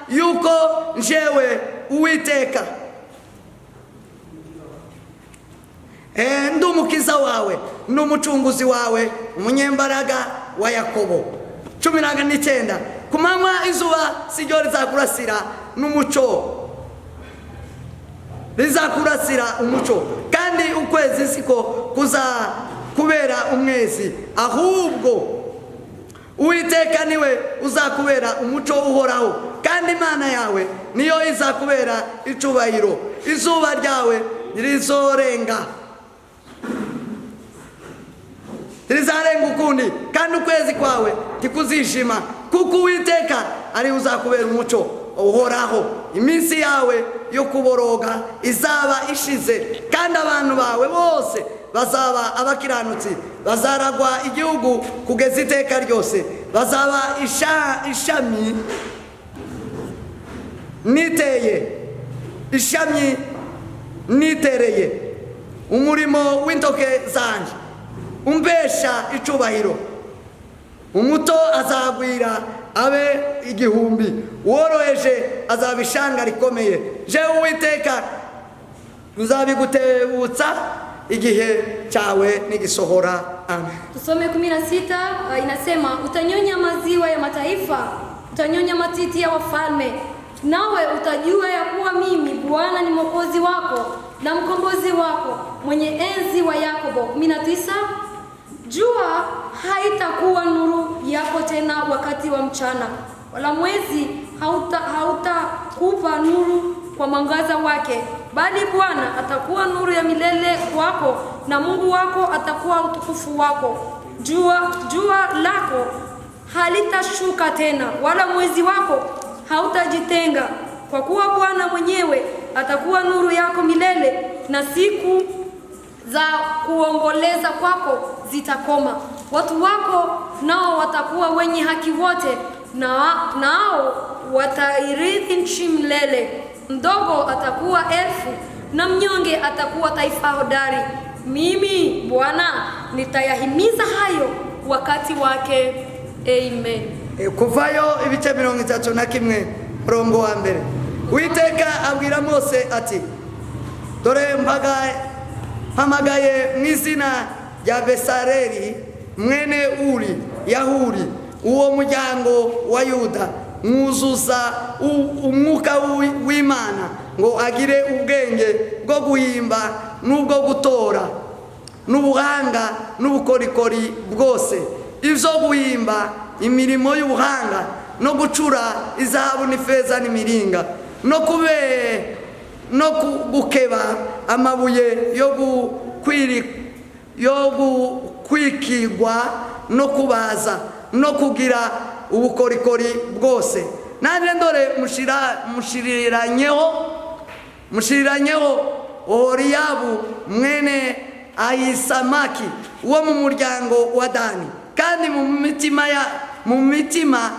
[SPEAKER 4] yuko njewe Uwiteka ndi umukiza wawe n'umucunguzi wawe, umunyembaraga wa Yakobo. 19. Ku manywa izuba siryo rizakurasira n'umuco, rizakurasira umuco, kandi ukwezi siko kubera umwezi, ahubwo Uwiteka niwe uzakubera umuco uhoraho, kandi Imana yawe niyo izakubera icubahiro. Izuba ryawe rizarenga ukundi, kandi ukwezi kwawe tikuzishima, kuko Uwiteka ari uzakubera umuco uhoraho. Iminsi yawe yo kuboroga izaba ishize, kandi abantu bawe bose bazaba abakiranutsi, bazaragwa igihugu kugeza iteka ryose. Bazaba ishami nitereye umurimo w'intoke zanje, umbesha icubahiro. Umuto azagwira abe igihumbi, woroheje azaba ishanga rikomeye. Jewe Uwiteka uzabigutebutsa igihe cyawe nigisohora. Amen.
[SPEAKER 3] Tusome 16. Inasema, utanyonya maziwa ya mataifa, utanyonya matiti ya wafalme, nawe utajua ya kuwa mimi Bwana ni Mwokozi wako na mkombozi wako, mwenye enzi wa Yakobo. 19. Jua haitakuwa nuru yako tena wakati wa mchana, wala mwezi hautakupa nuru kwa mwangaza wake, bali Bwana atakuwa nuru ya milele wako, na Mungu wako atakuwa utukufu wako. Jua lako halitashuka tena, wala mwezi wako hautajitenga, kwa kuwa Bwana mwenyewe atakuwa nuru yako milele, na siku za kuomboleza kwako zitakoma. Watu wako nao watakuwa wenye haki wote, nao watairithi nchi milele. Mdogo atakuwa 1000 na mnyonge atakuwa taifa hodari. Mimi Bwana nitayahimiza hayo wakati wake. Amen.
[SPEAKER 4] Kuvayo ibice 31 murongo wa mbere. Uwiteka abwira Mose ati, dore mpamagaye mu izina rya Besareli mwene Uri Yahuri, uwo muryango wa Yuda, mwuzuza umwuka w'Imana ngo agire ubwenge bwo guhimba n'ubwo gutora n'ubuhanga n'ubukorikori bwose, ivyo guhimba imirimo y'ubuhanga no gucura izahabu n'ifeza n'imiringa no gukeba amabuye yo gukwikirwa no kubaza no kugira ubukorikori bwose. Nanje ndore mushiriranyeho Oholiabu mwene Ahisamaki wo mu muryango wa Dani, kandi mu mitima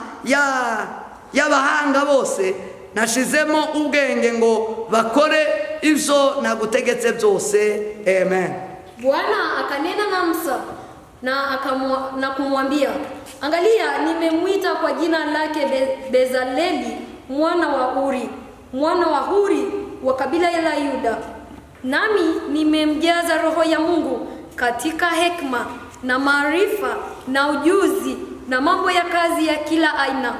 [SPEAKER 4] y'abahanga bose nashizemo ubwenge ngo bakore ivyo nagutegetse byose. Amen.
[SPEAKER 3] Bwana akanena na Musa na kumwambia, angalia, nimemwita kwa jina lake Bezaleli mwana wa Uri, mwana wa Huri wa kabila la Yuda. Nami nimemjaza roho ya Mungu katika hekima na maarifa na ujuzi na mambo ya kazi ya kila aina,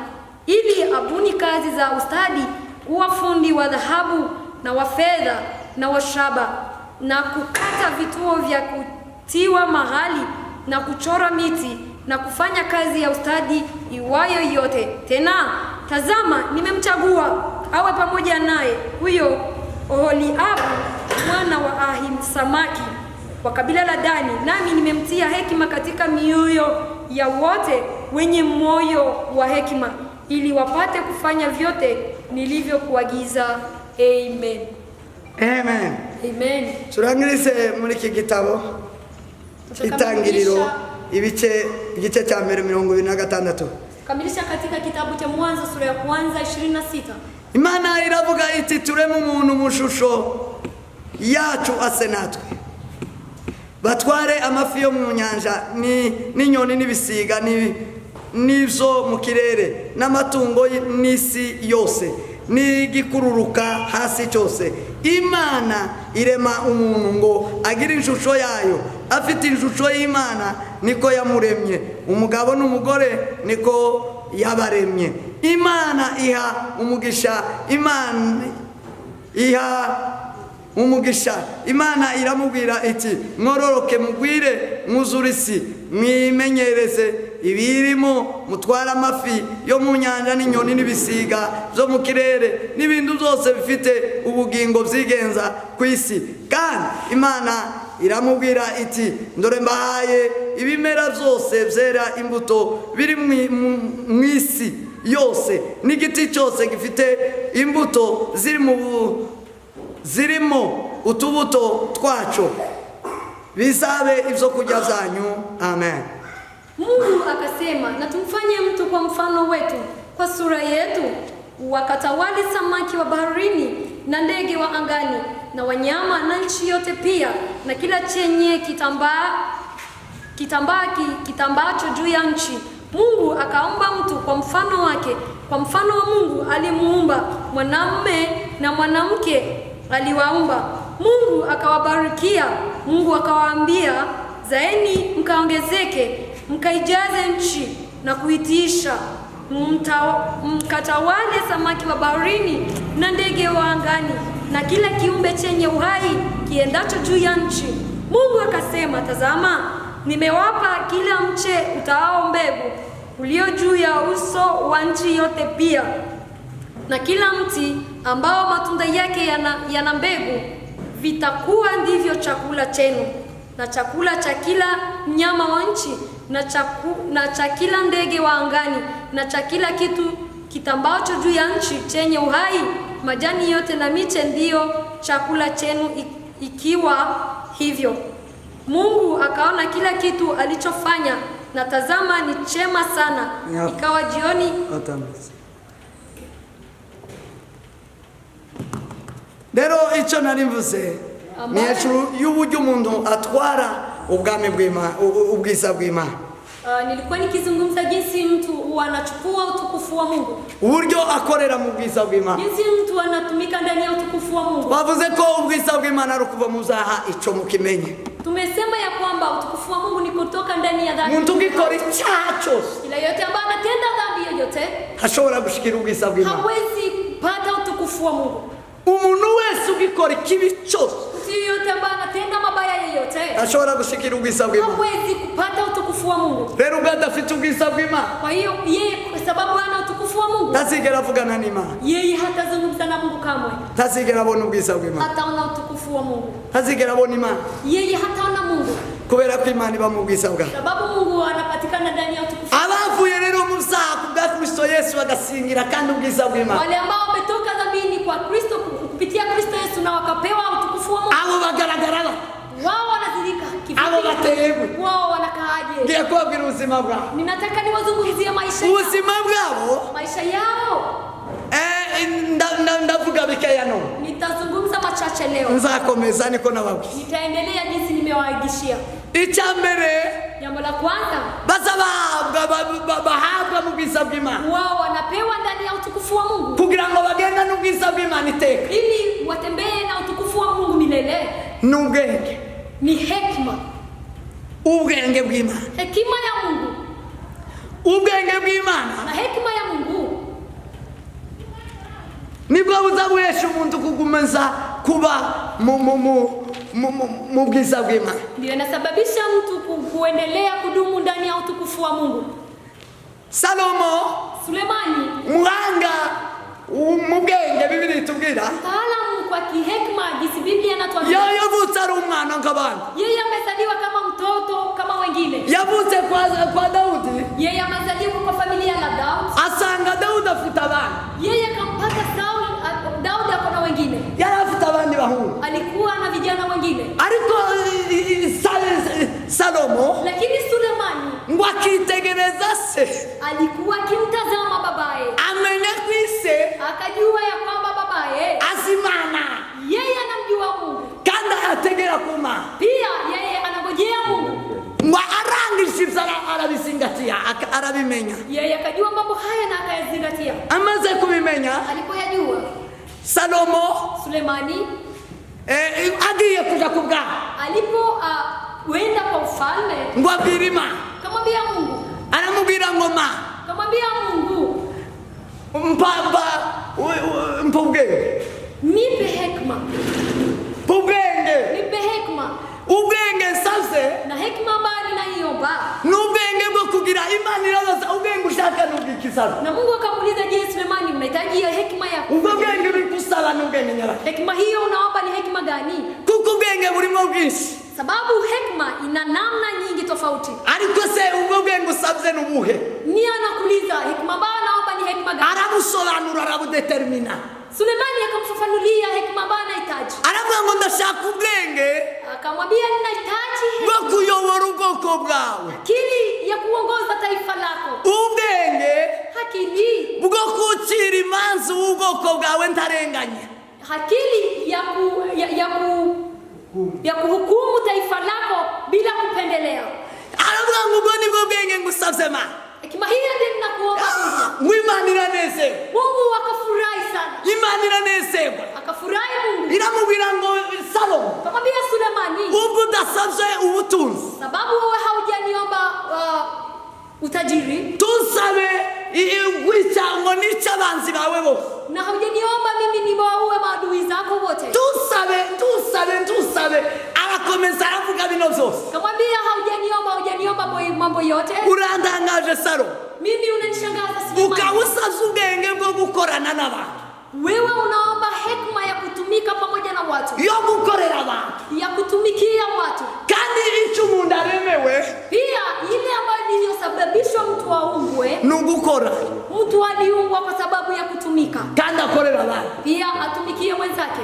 [SPEAKER 3] ili abuni kazi za ustadi, kuwa fundi wa dhahabu na wa fedha na wa shaba, na kukata vituo vya kutiwa mahali na kuchora miti na kufanya kazi ya ustadi iwayo yote. Tena tazama, nimemchagua awe pamoja naye huyo Oholiabu mwana wa Ahisamaki wa kabila la Dani, nami nimemtia hekima katika mioyo ya wote wenye moyo wa hekima, ili wapate kufanya vyote nilivyokuagiza. Amen.
[SPEAKER 4] Amen.
[SPEAKER 3] Amen.
[SPEAKER 4] Turangirize muri iki gitabo Itangiriro igice cya mbere 26.
[SPEAKER 3] Kamilisha katika kitabu cha Mwanzo sura ya kwanza 26.
[SPEAKER 4] Imana iravuga iti, tureme umuntu mu shusho yacu ase natwe, batware amafi yo mu nyanja n'inyoni n'ibisiga n'ivyo mu kirere n'amatungo n'isi yose n'igikururuka hasi cyose. Imana irema umuntu ngo agire ishusho yayo, afite ishusho y'Imana niko yamuremye, umugabo n'umugore niko yabaremye. Imana iha umugisha, Imana iramubwira iti, mwororoke mugwire mwuzure isi, mwimenyereze ibirimo, mutwara amafi yo mu nyanja n'inyoni n'ibisiga byo mu kirere n'ibintu byose bifite ubugingo byigenza ku isi. Kandi Imana iramubwira iti, ndore mbahaye ibimera byose byera imbuto biri mu isi yose, n'igiti cyose gifite imbuto zirimo utubuto twacho, bizabe ivyo kurya zanyu. Amen.
[SPEAKER 3] Mungu akasema, na tumfanye mtu kwa mfano wetu, kwa sura yetu, wakatawale samaki wa baharini na ndege wa angani na wanyama na nchi yote pia na kila chenye kitambaacho juu ya nchi. Mungu akaumba mtu kwa mfano wake, kwa mfano wa Mungu alimuumba, mwanamume na mwanamke aliwaumba. Mungu akawabarikia. Mungu akawaambia, zaeni mkaongezeke, mkaijaze nchi na kuitiisha, mkatawale samaki wa baharini na ndege wa angani na kila kiumbe chenye uhai kiendacho juu ya nchi. Mungu akasema, tazama, nimewapa kila mche utaao mbegu ulio juu ya uso wa nchi yote pia, na kila mti ambao matunda yake yana mbegu, vitakuwa ndivyo chakula chenu, na chakula cha kila mnyama wa nchi, na cha kila ndege wa angani, na cha kila kitu kitambacho juu ya nchi chenye uhai. Majani yote na miche ndiyo chakula chenu. Ikiwa hivyo, Mungu akaona kila kitu alichofanya, na tazama, ni chema sana. Ikawa jioni.
[SPEAKER 4] rero icyo nari mvuze ni hejuru y'uburyo umuntu atwara ubwami bw'Imana, ubwiza bw'Imana.
[SPEAKER 3] Nilikuwa nikizungumza jinsi mtu anachukua utukufu wa Mungu,
[SPEAKER 4] uburyo akorera mu bwiza bw'Imana,
[SPEAKER 3] jinsi mtu anatumika ndani ya utukufu wa Mungu.
[SPEAKER 4] bavuze ko ubwiza bw'Imana ari kuva mu zaha ico mukimenye.
[SPEAKER 3] Tumesema ya kwamba utukufu wa Mungu ni kutoka ndani ya dhambi.
[SPEAKER 4] Muntu gikora icyaha cyose,
[SPEAKER 3] Ila yote ambaye anatenda dhambi yoyote
[SPEAKER 4] hashobora gushikira ubwiza bw'Imana.
[SPEAKER 3] hawezi kupata utukufu wa Mungu.
[SPEAKER 4] Umuntu wese ugikora ikibi cyose,
[SPEAKER 3] Mtu yoyote ambaye anatenda mabaya yoyote
[SPEAKER 4] hashobora gushikira ubwiza bw'Imana.
[SPEAKER 3] hawezi kupata utukufu wa Mungu.
[SPEAKER 4] rero ubwo adafite ubwiza bw'Imana,
[SPEAKER 3] Kwa hiyo yeye kwa sababu hana utukufu wa Mungu,
[SPEAKER 4] ntazigera avugana n'Imana,
[SPEAKER 3] yeye hatazungumza na Mungu kamwe.
[SPEAKER 4] ntazigera abona ubwiza bw'Imana,
[SPEAKER 3] Hataona utukufu wa Mungu.
[SPEAKER 4] ntazigera abona Imana,
[SPEAKER 3] Yeye hataona Mungu.
[SPEAKER 4] kubera ko Imana iba mu bwiza bwayo.
[SPEAKER 3] Sababu Mungu anapatikana ndani ya utukufu.
[SPEAKER 4] abavuye rero mu byaha ku bwa Kristo Yesu bagasingira kandi ubwiza bw'Imana,
[SPEAKER 3] Wale ambao wametoka dhambini kwa Kristo kupitia Kristo Yesu na wakapewa utukufu wa Mungu,
[SPEAKER 4] abo bagaragara
[SPEAKER 3] wao wanazilika
[SPEAKER 4] abo bateyebwe.
[SPEAKER 3] wao wanakaaje?
[SPEAKER 4] ngiye kubabwira ubuzima bwabo,
[SPEAKER 3] Ninataka niwazungumzie maisha yao.
[SPEAKER 4] ubuzima bwabo.
[SPEAKER 3] Maisha yao
[SPEAKER 4] Ndavuga bikeya none,
[SPEAKER 3] nitazungumza machache leo.
[SPEAKER 4] nzakomeza niko nababwiye.
[SPEAKER 3] Nitaendelea jinsi nimewaagishia.
[SPEAKER 4] icya mbere,
[SPEAKER 3] Jambo la kwanza,
[SPEAKER 4] bahabwa mu bwiza bw'Imana
[SPEAKER 3] wao wanapewa ndani ya utukufu wa Mungu
[SPEAKER 4] kugira ngo bagenda n'ubwiza bw'Imana iteka.
[SPEAKER 3] ili watembee na utukufu wa Mungu milele.
[SPEAKER 4] ni ubwenge,
[SPEAKER 3] Ni hekima,
[SPEAKER 4] ubwenge bw'Imana,
[SPEAKER 3] hekima ya Mungu
[SPEAKER 4] ubwenge bw'Imana
[SPEAKER 3] na hekima ya Mungu
[SPEAKER 4] nibwo buzabuhesha umuntu kugumaza kuba mu bwiza bw'Imana.
[SPEAKER 3] ndio inasababisha mtu kuendelea kudumu ndani ya utukufu wa Mungu.
[SPEAKER 4] Salomo,
[SPEAKER 3] Sulemani,
[SPEAKER 4] muhanga mu bwenge, Biblia itubwira
[SPEAKER 3] mtaalamu kwa kihekima, jinsi Biblia inatuambia,
[SPEAKER 4] yavutse ari umwana nk'abandi.
[SPEAKER 3] yeye amezaliwa kama mtoto kama wengine.
[SPEAKER 4] Yavutse kwa Daudi,
[SPEAKER 3] Yeye amezaliwa kwa familia la Daudi.
[SPEAKER 4] asanga Daudi afite abana,
[SPEAKER 3] Yeye akampata Daudi ako na wengine,
[SPEAKER 4] yari afite abandi bahungu.
[SPEAKER 3] alikuwa na vijana wengine,
[SPEAKER 4] ariko Salomo
[SPEAKER 3] lakini Sulemani
[SPEAKER 4] ngo akitegereza se,
[SPEAKER 3] alikuwa akimtazama babaye,
[SPEAKER 4] amenya ko ise
[SPEAKER 3] akajua ya kwamba babaye
[SPEAKER 4] azi Imana
[SPEAKER 3] yeye anamjua Mungu,
[SPEAKER 4] kandi ategera ku Mana.
[SPEAKER 3] pia yeye anangojea Mungu.
[SPEAKER 4] ngo arangije ibyo arabisingatiya, arabimenya.
[SPEAKER 3] Yeye akajua mambo haya na akayazingatia.
[SPEAKER 4] amaze kubimenya,
[SPEAKER 3] Alipoyajua,
[SPEAKER 4] Salomo
[SPEAKER 3] Sulemani
[SPEAKER 4] agiye kuja ku bwami,
[SPEAKER 3] wenda kwa ufalme,
[SPEAKER 4] ngo abwire Imana,
[SPEAKER 3] kamwambia Mungu,
[SPEAKER 4] aramubwira ngo Mana,
[SPEAKER 3] kamwambia Mungu,
[SPEAKER 4] mpa ubwenge,
[SPEAKER 3] nipe hekima, nipe hekima.
[SPEAKER 4] ubwenge nsavye
[SPEAKER 3] Na hekima ambayo ninaiomba,
[SPEAKER 4] n'ubwenge bwo kugira Imana irabaza ubwenge ushaka n'ubwikizana.
[SPEAKER 3] na Mungu akamuuliza, je, Sulemani, mnahitaji hekima ya
[SPEAKER 4] ubwo bwenge bikusaba n'ubwenge nyabaki,
[SPEAKER 3] hekima hiyo unaomba ni hekima gani?
[SPEAKER 4] kuko ubwenge burimo bwinshi,
[SPEAKER 3] Sababu hekima ina namna nyingi tofauti.
[SPEAKER 4] ariko se ubwo bwenge usabye n'ubuhe?
[SPEAKER 3] Ni anakuuliza hekima ambayo naomba ni hekima gani?
[SPEAKER 4] arabusobanura, arabudetermina.
[SPEAKER 3] Sulemani akamfafanulia hekima ambayo anahitaji,
[SPEAKER 4] aravuga ngo ndashaka ubwenge
[SPEAKER 3] akamwambia, ninahitaji
[SPEAKER 4] bwo kuyobora ubwoko bwawe,
[SPEAKER 3] akili ya kuongoza taifa lako,
[SPEAKER 4] ubwenge
[SPEAKER 3] akili
[SPEAKER 4] bwo kucira imanza ubwoko bwawe ntarenganye,
[SPEAKER 3] akili ya kuhukumu taifa lako bila kupendelea.
[SPEAKER 4] aravuga ngo ubwo nibwo bwenge ngusabye Mana.
[SPEAKER 3] Hekima hiyo ndio ninakuomba Mungu.
[SPEAKER 4] Imana iranezerwa,
[SPEAKER 3] Mungu akafurahi sana,
[SPEAKER 4] Imana iranezerwa,
[SPEAKER 3] akafurahi Mungu,
[SPEAKER 4] iramubwira ngo Salomo,
[SPEAKER 3] akamwambia Sulemani,
[SPEAKER 4] ubwo udasabye ubutunzi,
[SPEAKER 3] sababu wewe haujaniomba utajiri
[SPEAKER 4] tusabe gwica ngo nice abanzi bawe bose,
[SPEAKER 3] na haujaniomba mimi niwaue maadui zako wote.
[SPEAKER 4] tusabe. arakomeza aravuga bino byose.
[SPEAKER 3] Kamwambia, haujaniomba mambo yote.
[SPEAKER 4] urandangaje Salomo,
[SPEAKER 3] Mimi unanishangaza Sulemani.
[SPEAKER 4] ukawusabye ubwenge bwo gukorana n'abantu,
[SPEAKER 3] Wewe unaomba hekima ya kutumika pamoja na watu,
[SPEAKER 4] yo gukorera abantu,
[SPEAKER 3] ya kutumikia watu.
[SPEAKER 4] kandi icyo umuntu aremewe
[SPEAKER 3] Pia ile ambayo iliyosababishwa mtu aumbwe,
[SPEAKER 4] ni ugukora,
[SPEAKER 3] mtu aliumbwa kwa sababu ya kutumika,
[SPEAKER 4] kandi akorera abantu.
[SPEAKER 3] pia atumikie mwenzake.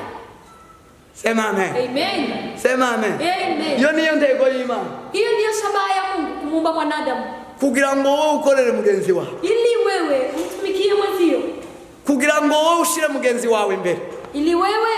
[SPEAKER 4] Sema amen.
[SPEAKER 3] Amen.
[SPEAKER 4] Sema amen.
[SPEAKER 3] Amen.
[SPEAKER 4] Iyo niyo ntego y'Imana,
[SPEAKER 3] Hiyo ndiyo shabaha ya Mungu, kumuumba mwanadamu,
[SPEAKER 4] kugira ngo wowe ukorere mugenzi wawe,
[SPEAKER 3] ili wewe umtumikie mwenzio,
[SPEAKER 4] kugira ngo wowe ushire mugenzi wawe imbere.
[SPEAKER 3] ili wewe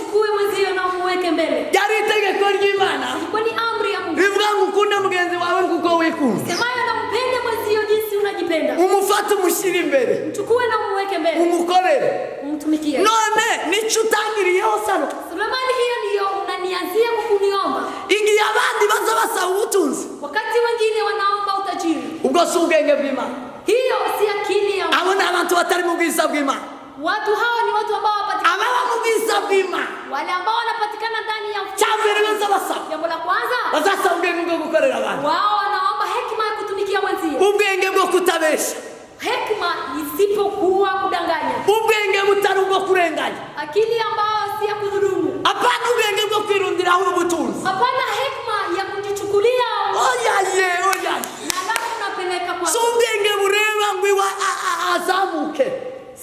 [SPEAKER 3] umchukue mwenzio na umuweke mbele.
[SPEAKER 4] Yari itegeko ry'Imana
[SPEAKER 3] Ilikuwa ni amri ya Mungu.
[SPEAKER 4] rivuga ngo ukunde mugenzi wawe kuko wikunda.
[SPEAKER 3] Semayo na mpende mwenzio jinsi unajipenda.
[SPEAKER 4] Umufate umushyire imbere,
[SPEAKER 3] Mchukue na umuweke mbele.
[SPEAKER 4] umukorere.
[SPEAKER 3] Umtumikie.
[SPEAKER 4] None nico utangiriyeho Salomo.
[SPEAKER 3] Sulemani, hiyo ndiyo unanianzia kuniomba.
[SPEAKER 4] Igihe abandi baza basaba ubutunzi,
[SPEAKER 3] Wakati wengine wanaomba utajiri.
[SPEAKER 4] ubwo si ubwenge bw'Imana.
[SPEAKER 3] Hiyo si akili ya Mungu.
[SPEAKER 4] Abo ni abantu batari mu bwiza bw'Imana.
[SPEAKER 3] Watu hao ni watu ambao wapatikana.
[SPEAKER 4] Ababa mu bwiza bw'Imana,
[SPEAKER 3] Wale ambao wanapatikana ndani ya
[SPEAKER 4] cyambere baza basaba,
[SPEAKER 3] Jambo la kwanza,
[SPEAKER 4] bazasaba ubwenge bwo gukorera abantu,
[SPEAKER 3] wao wanaomba hekima ya kutumikia wenzio.
[SPEAKER 4] ubwenge bwo kutabesha,
[SPEAKER 3] Hekima isipokuwa kudanganya.
[SPEAKER 4] ubwenge butari ubwo kurenganya,
[SPEAKER 3] Akili ambayo si ya kudhulumu.
[SPEAKER 4] apana ubwenge bwo kwirundiraho ubutunzi.
[SPEAKER 3] Hapana hekima ya kujichukulia
[SPEAKER 4] Oyaye, oyaye.
[SPEAKER 3] na alafu unapeleka kwa.
[SPEAKER 4] Si ubwenge bureba ngo iwa azamuke,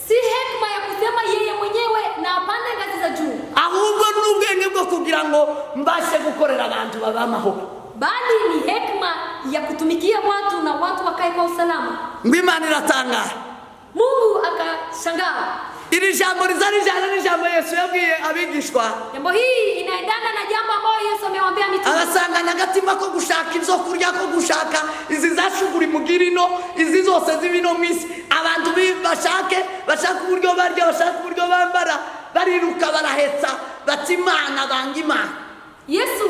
[SPEAKER 3] Si hekima ya kusema yeye mwenyewe na apande ngazi za juu.
[SPEAKER 4] ahubwo ni ubwenge bwo kugira ngo mbashe gukorera abantu babamaho.
[SPEAKER 3] Bali ni hekima ya kutumikia watu na watu wakae kwa usalama.
[SPEAKER 4] Ngo Imana iratangara.
[SPEAKER 3] Mungu akashangaa.
[SPEAKER 4] Iri jambo rizarijana n'ijambo Yesu yabwiye abigishwa,
[SPEAKER 3] Jambo hii inaendana na jambo ambalo Yesu amewaambia mitume.
[SPEAKER 4] abasanganya agatima ko gushaka ibyo kurya, ko gushaka izi zashugura imugira ino, izi zose zibino mu isi. Abantu bashaka uburyo barya, bashaka uburyo bambara, bariruka barahetsa bati Imana banga Imana.
[SPEAKER 3] Yesu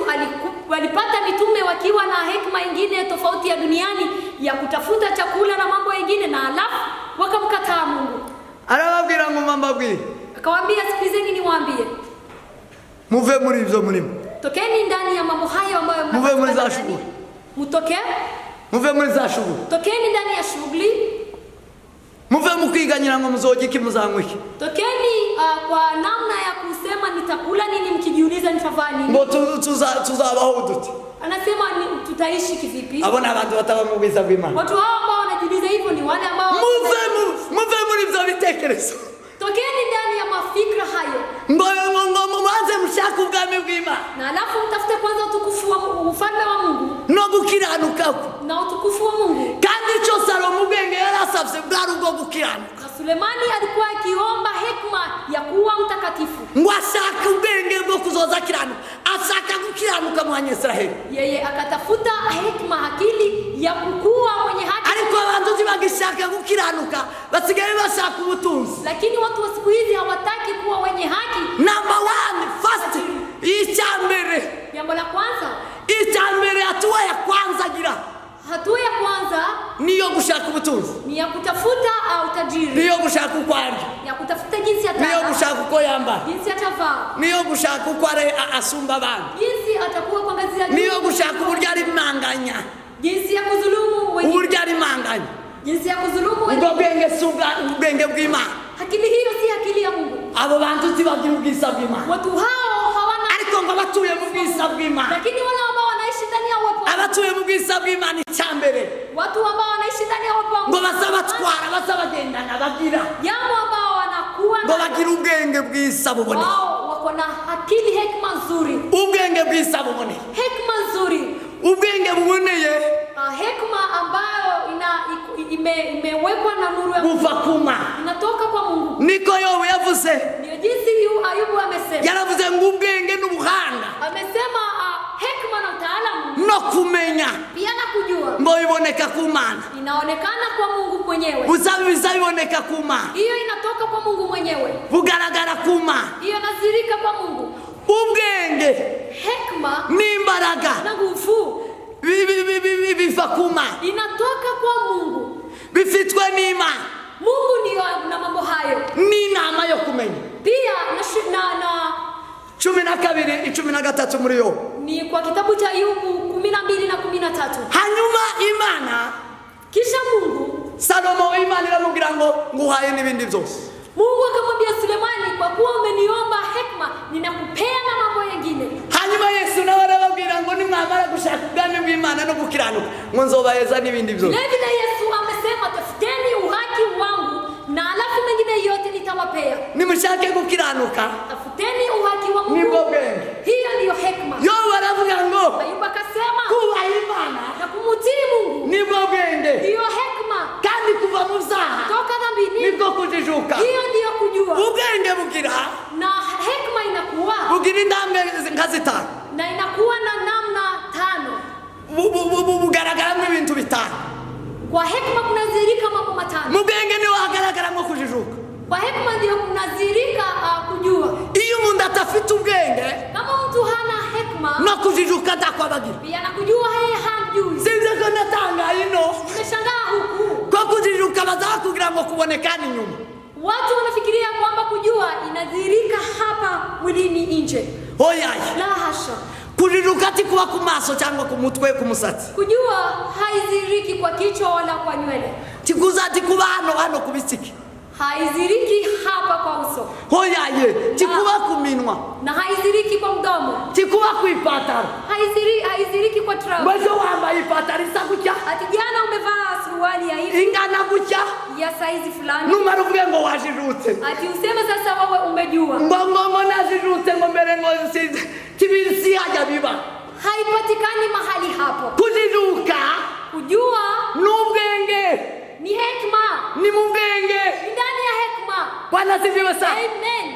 [SPEAKER 3] walipata mitume wakiwa na hekima ingine tofauti ya duniani ya kutafuta chakula na mambo mengine, na alafu wakamkataa Mungu.
[SPEAKER 4] Arababwira ngo mbabwire,
[SPEAKER 3] Akawaambia, sikilizeni niwaambie,
[SPEAKER 4] muve muri ibyo murimo,
[SPEAKER 3] tokeni ndani ya mambo hayo ambayo
[SPEAKER 4] muve muri za shughuli,
[SPEAKER 3] mtoke,
[SPEAKER 4] muve muri za shughuli,
[SPEAKER 3] tokeni ndani ya shughuli,
[SPEAKER 4] muve mu kwiganyira ngo muzogiki muzanywiki,
[SPEAKER 3] tokeni kwa namna ya kusema nitakula nini mkijiuliza nitavaa nini.
[SPEAKER 4] ngo tuzabaho duti.
[SPEAKER 3] Anasema tutaishi kivipi?
[SPEAKER 4] Abo ni abantu bataba mu bwiza bw'Imana.
[SPEAKER 3] Watu hao ambao wanajiuliza hivyo ni wale ambao
[SPEAKER 4] muve muri ibyo bitekerezo,
[SPEAKER 3] tokeni ndani ya mafikra hayo,
[SPEAKER 4] ngo mubanze mushake ubwami bw'Imana
[SPEAKER 3] na alafu mtafute kwanza utukufu wa ufalme wa Mungu
[SPEAKER 4] no gukiranuka.
[SPEAKER 3] na utukufu wa Mungu.
[SPEAKER 4] Kandi icyo Salomo ubwenge yarasabye bwari ubwo gukiranuka,
[SPEAKER 3] Na Sulemani alikuwa akiomba hekima ya kuwa mtakatifu.
[SPEAKER 4] ngo ashaka ubwenge bwo kuzoza kiranuka, ashaka gukiranuka mu Banyesiraheli.
[SPEAKER 3] Yeye akatafuta hekima, akili ya kukuwa mwenye haki.
[SPEAKER 4] Ariko abantu bagishaka gukiranuka basigaye bashaka ubutunzi.
[SPEAKER 3] Lakini watu wa siku hizi hawataki kuwa wenye haki.
[SPEAKER 4] Number one, first, icyambere.
[SPEAKER 3] Jambo la kwanza,
[SPEAKER 4] Icyambere, hatua ya kwanza gira,
[SPEAKER 3] hatua ya kwanza
[SPEAKER 4] niyo gushaka ubutunzi,
[SPEAKER 3] ni ya kutafuta utajiri,
[SPEAKER 4] niyo gushaka uko arya,
[SPEAKER 3] ya kutafuta jinsi
[SPEAKER 4] niyo
[SPEAKER 3] atavaa,
[SPEAKER 4] gushaka uko yambara,
[SPEAKER 3] jinsi atavaa,
[SPEAKER 4] niyo gushaka uko asumba abandi,
[SPEAKER 3] jinsi atakuwa kwa ngazi ya juu,
[SPEAKER 4] niyo gushaka uburyo ari manganya,
[SPEAKER 3] jinsi ya kudhulumu wengine,
[SPEAKER 4] uburyo ari manganya.
[SPEAKER 3] jinsi ya kudhulumu
[SPEAKER 4] Ubwo
[SPEAKER 3] wengine.
[SPEAKER 4] bwenge si ubwenge bw'Imana.
[SPEAKER 3] Akili hiyo si akili ya Mungu.
[SPEAKER 4] Abo bantu tibagira ubwiza bw'Imana,
[SPEAKER 3] Watu hao hawana,
[SPEAKER 4] ariko ngo abatuye mu bwiza bw'Imana,
[SPEAKER 3] lakini wale ambao wanaishi ndani ya uwepo,
[SPEAKER 4] abatuye mu bwiza bw'Imana icyambere,
[SPEAKER 3] watu ambao wanaishi ndani ya uwepo wa
[SPEAKER 4] ngo
[SPEAKER 3] Mungu,
[SPEAKER 4] bazabatwara, bazabagendana, bagira
[SPEAKER 3] jambo ambao wanakuwa
[SPEAKER 4] ngo bagira ubwenge bwiza buboneye,
[SPEAKER 3] wao wako na akili, hekima nzuri,
[SPEAKER 4] ubwenge bwiza buboneye,
[SPEAKER 3] hekima nzuri,
[SPEAKER 4] ubwenge buboneye
[SPEAKER 3] hekima ambayo imewekwa na nuru ya Mungu,
[SPEAKER 4] buva ku Mana.
[SPEAKER 3] inatoka kwa Mungu.
[SPEAKER 4] Niko Yobu yavuze,
[SPEAKER 3] Ndio jinsi Ayubu amesema,
[SPEAKER 4] yaravuze ngo ubwenge n'ubuhanga
[SPEAKER 3] amesema hekima na utaalamu
[SPEAKER 4] no kumenya
[SPEAKER 3] pia na kujua
[SPEAKER 4] ngo biboneka ku Mana,
[SPEAKER 3] inaonekana kwa Mungu mwenyewe.
[SPEAKER 4] buzabiza biboneka ku Mana,
[SPEAKER 3] Hiyo inatoka kwa Mungu mwenyewe,
[SPEAKER 4] bugaragara ku Mana.
[SPEAKER 3] hiyo nazirika kwa Mungu.
[SPEAKER 4] Ubwenge
[SPEAKER 3] Hekima
[SPEAKER 4] n'imbaraga
[SPEAKER 3] na nguvu
[SPEAKER 4] biva ku Mana,
[SPEAKER 3] inatoka kwa Mungu.
[SPEAKER 4] bifitwe n'Imana,
[SPEAKER 3] Mungu ndio na mambo hayo
[SPEAKER 4] n'inama yo kumenya.
[SPEAKER 3] pia
[SPEAKER 4] Cumi na kabiri, 13 muri Yobu.
[SPEAKER 3] ni kwa kitabu cha Ayubu 12 na 13.
[SPEAKER 4] Hanyuma Imana,
[SPEAKER 3] Kisha Mungu,
[SPEAKER 4] Salomo, Imana iramubwira ngo nguhaye n'ibindi byose.
[SPEAKER 3] Mungu akamwambia Sulemani, kwa kuwa umeniomba hekima, ninakupea na mambo mengine.
[SPEAKER 4] Hanyuma Yesu nawe arababwira ngo nimwamara gushaka ubwami bw'Imana no gukiranuka ngo nzobaheza n'ibindi byose.
[SPEAKER 3] Vile vile Yesu amesema, tafuteni uhaki wangu na alafu mengine yote nitawapea.
[SPEAKER 4] Nimushake gukiranuka,
[SPEAKER 3] Tafuteni uhaki wa Mungu.
[SPEAKER 4] nibwo bwenge.
[SPEAKER 3] Hiyo ndiyo hekima.
[SPEAKER 4] Yobu aravuga ngo
[SPEAKER 3] Ayubu akasema,
[SPEAKER 4] kubaha Imana
[SPEAKER 3] na kumutii Mungu
[SPEAKER 4] nibwo bwenge,
[SPEAKER 3] ndiyo hekima,
[SPEAKER 4] kandi kuva mu byaha
[SPEAKER 3] toka dhambini
[SPEAKER 4] nibwo kujijuka.
[SPEAKER 3] hiyo ndiyo kujua,
[SPEAKER 4] Ubwenge bugira
[SPEAKER 3] na hekima inakuwa Kwa hekima kunadhihirika mambo matano.
[SPEAKER 4] Mu bwenge niho hagaragaramo kujijuka.
[SPEAKER 3] Kwa hekima ndio kunadhihirika kujua.
[SPEAKER 4] Iyo umuntu atafite ubwenge,
[SPEAKER 3] kama mtu hana hekima,
[SPEAKER 4] no kujijuka atakwabagira.
[SPEAKER 3] pia nakujua yeye hamjui.
[SPEAKER 4] Sinzi ko natanga ino.
[SPEAKER 3] Nimeshangaa huku.
[SPEAKER 4] Kwa kujijuka bazaha kugira ngo kubonekane inyuma.
[SPEAKER 3] Watu wanafikiria kwamba kujua inadhihirika hapa mwilini nje.
[SPEAKER 4] Hoyaye.
[SPEAKER 3] La hasha.
[SPEAKER 4] Kujijuka ati kuba ku maso cyangwa ku mutwe ku musatsi.
[SPEAKER 3] Kujua haidhihiriki kwa kichwa wala kwa nywele.
[SPEAKER 4] Tikuza ati kuba hano kubisiki.
[SPEAKER 3] Haidhihiriki hapa kwa uso.
[SPEAKER 4] Hoyaye. Tikuba ku minwa.
[SPEAKER 3] Na haidhihiriki kwa mdomo.
[SPEAKER 4] Tikuba ku ipataro.
[SPEAKER 3] Haidhihiriki kwa trouser.
[SPEAKER 4] Mwezo wambaye ipataro isa gutya.
[SPEAKER 3] Ati jana umevaa suruali ya hivi.
[SPEAKER 4] Ingana gutya.
[SPEAKER 3] Ya saizi fulani.
[SPEAKER 4] Numara uvuge ngo wajijutse.
[SPEAKER 3] Ati useme sasa wewe umejua.
[SPEAKER 4] Ngo najijutse ngo mbere ngo tibisi haja biba.
[SPEAKER 3] Haipatikani mahali hapo.
[SPEAKER 4] Kujijuka.
[SPEAKER 3] Kujua.
[SPEAKER 4] N'ubwenge.
[SPEAKER 3] Ni hekima.
[SPEAKER 4] Ni mu bwenge.
[SPEAKER 3] Ni ndani ya hekima.
[SPEAKER 4] Bwana sifiwe sana.
[SPEAKER 3] Amen.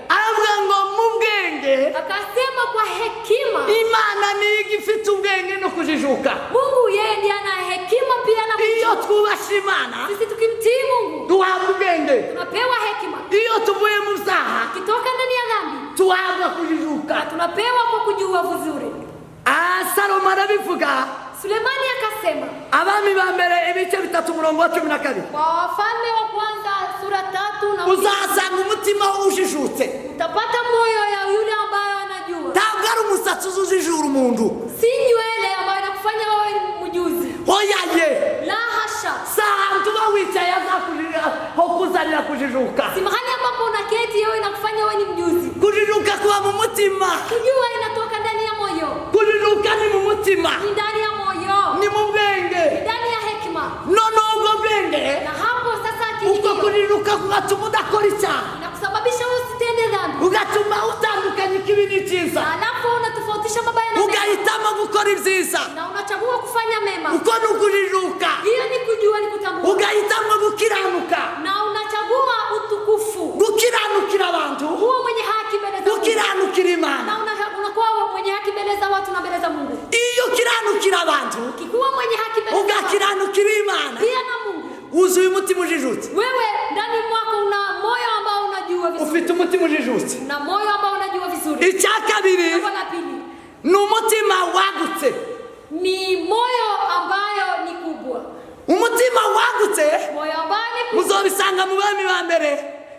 [SPEAKER 4] Aravuga ngo mu bwenge.
[SPEAKER 3] Akasema kwa hekima.
[SPEAKER 4] Imana ni igifite ubwenge no kujijuka.
[SPEAKER 3] Mungu yeye ndiye ana hekima pia na kujua.
[SPEAKER 4] Iyo twubasha Imana.
[SPEAKER 3] Sisi tukimtii Mungu.
[SPEAKER 4] Duhabwa ubwenge.
[SPEAKER 3] Tunapewa hekima.
[SPEAKER 4] Iyo tuvuye mu byaha.
[SPEAKER 3] Kitoka ndani ya dhambi.
[SPEAKER 4] Tuhabwa kujijuka.
[SPEAKER 3] Tunapewa kwa kujua vizuri.
[SPEAKER 4] Salomo arabivuga.
[SPEAKER 3] Sulemani akasema.
[SPEAKER 4] Abami ba mbere ibice 3:12.
[SPEAKER 3] Kwa Wafalme wa kwanza sura 3 na
[SPEAKER 4] uzasanga umutima ujijutse.
[SPEAKER 3] Utapata moyo ya yule ambaye anajua.
[SPEAKER 4] Ntabwo ari umusatsi uzujijura umuntu.
[SPEAKER 3] Si nywele ambayo inakufanya wewe mjuzi.
[SPEAKER 4] Hoyaye.
[SPEAKER 3] La hasha.
[SPEAKER 4] Saa mtu wicaye azakujira ho kuzanira kujijuka.
[SPEAKER 3] Si mahali ambapo unaketi wewe inakufanya wewe ni mjuzi.
[SPEAKER 4] Kujijuka kwa mu mutima.
[SPEAKER 3] Kujua inatoka ndani ya moyo.
[SPEAKER 4] Kujijuka ni mu mutima.
[SPEAKER 3] Ni ndani ya moyo.
[SPEAKER 4] Ni mu bwenge.
[SPEAKER 3] Ni ndani ya hekima.
[SPEAKER 4] Nono ubwo bwenge.
[SPEAKER 3] Na hapo sasa
[SPEAKER 4] uko kujijuka kugatuma udakora icyaha.
[SPEAKER 3] Inakusababisha usitende dhambi.
[SPEAKER 4] Ugatuma utandukanya ikibi n'icyiza.
[SPEAKER 3] Alafu unatofautisha mabaya na mema.
[SPEAKER 4] Ugahitamo gukora ibyiza.
[SPEAKER 3] Na unachagua kufanya mema.
[SPEAKER 4] Uko ni ukujijuka.
[SPEAKER 3] Hiyo ni kujua, ni kutambua.
[SPEAKER 4] Ugahitamo gukiranuka.
[SPEAKER 3] Na unachagua utukufu.
[SPEAKER 4] Gukiranukira abantu.
[SPEAKER 3] Kuwa mwenye haki mbele za Mungu.
[SPEAKER 4] Gukiranukira Imana.
[SPEAKER 3] Na unakuwa mwenye haki mbele za watu na mbele za Mungu.
[SPEAKER 4] Iyo kiranukira abantu.
[SPEAKER 3] Ukikuwa mwenye haki mbele za watu.
[SPEAKER 4] Ugakiranukira Imana.
[SPEAKER 3] Pia na Mungu.
[SPEAKER 4] Uzuye umutima ujijutse.
[SPEAKER 3] Wewe ndani mwako una moyo ambao unajua vizuri.
[SPEAKER 4] Ufite umutima ujijutse.
[SPEAKER 3] Na moyo ambao unajua vizuri.
[SPEAKER 4] Icya kabiri.
[SPEAKER 3] Jambo la pili.
[SPEAKER 4] Ni umutima wagutse.
[SPEAKER 3] Ni moyo ambayo ni kubwa.
[SPEAKER 4] Umutima wagutse.
[SPEAKER 3] Moyo ambao ni kubwa.
[SPEAKER 4] Muzobisanga mu bami ba mbere.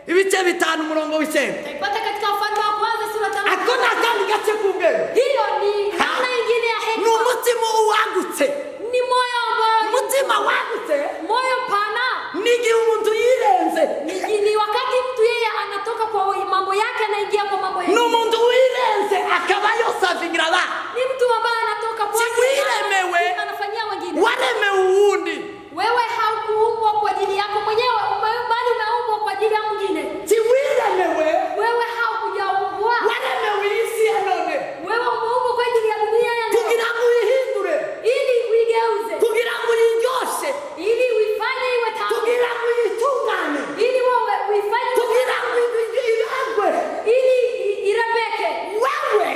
[SPEAKER 4] Ibice 5:9.
[SPEAKER 3] Ipata katika Wafalme wa kwanza sura 5.
[SPEAKER 4] Akona kandi gace kubwenge.
[SPEAKER 3] Hiyo ni namna nyingine ya hekima.
[SPEAKER 4] Ni umutima wagutse.
[SPEAKER 3] Ni moyo ambao
[SPEAKER 4] umutima wagutse.
[SPEAKER 3] Moyo pana.
[SPEAKER 4] Ni igihe umuntu yirenze.
[SPEAKER 3] Ni wakati mtu yeye anatoka kwa mambo yake anaingia kwa mambo yake.
[SPEAKER 4] Ni umuntu wirenze akaba yosavingira ba.
[SPEAKER 3] Ni mtu ambaye anatoka kwa
[SPEAKER 4] wiremewe.
[SPEAKER 3] Anafanyia wengine.
[SPEAKER 4] Waremewe uwundi.
[SPEAKER 3] Wewe haukuumbwa kwa ajili yako mwenyewe, bali umeumbwa kwa ajili ya mwingine.
[SPEAKER 4] Wiremewe.
[SPEAKER 3] Wewe haukujaumbwa.
[SPEAKER 4] Waremewe isi ya none.
[SPEAKER 3] Wewe umeumbwa kwa ajili ya dunia ya leo.
[SPEAKER 4] Kugira ngo uyihindure.
[SPEAKER 3] Ili uigeuze.
[SPEAKER 4] Kugira ngo uyiryoshe.
[SPEAKER 3] Ili uifanye iwe tamu.
[SPEAKER 4] Kugira ngo uyitungane.
[SPEAKER 3] Ili wewe uifanye.
[SPEAKER 4] Kugira ngo iragwe.
[SPEAKER 3] Ili irabeke.
[SPEAKER 4] Wewe.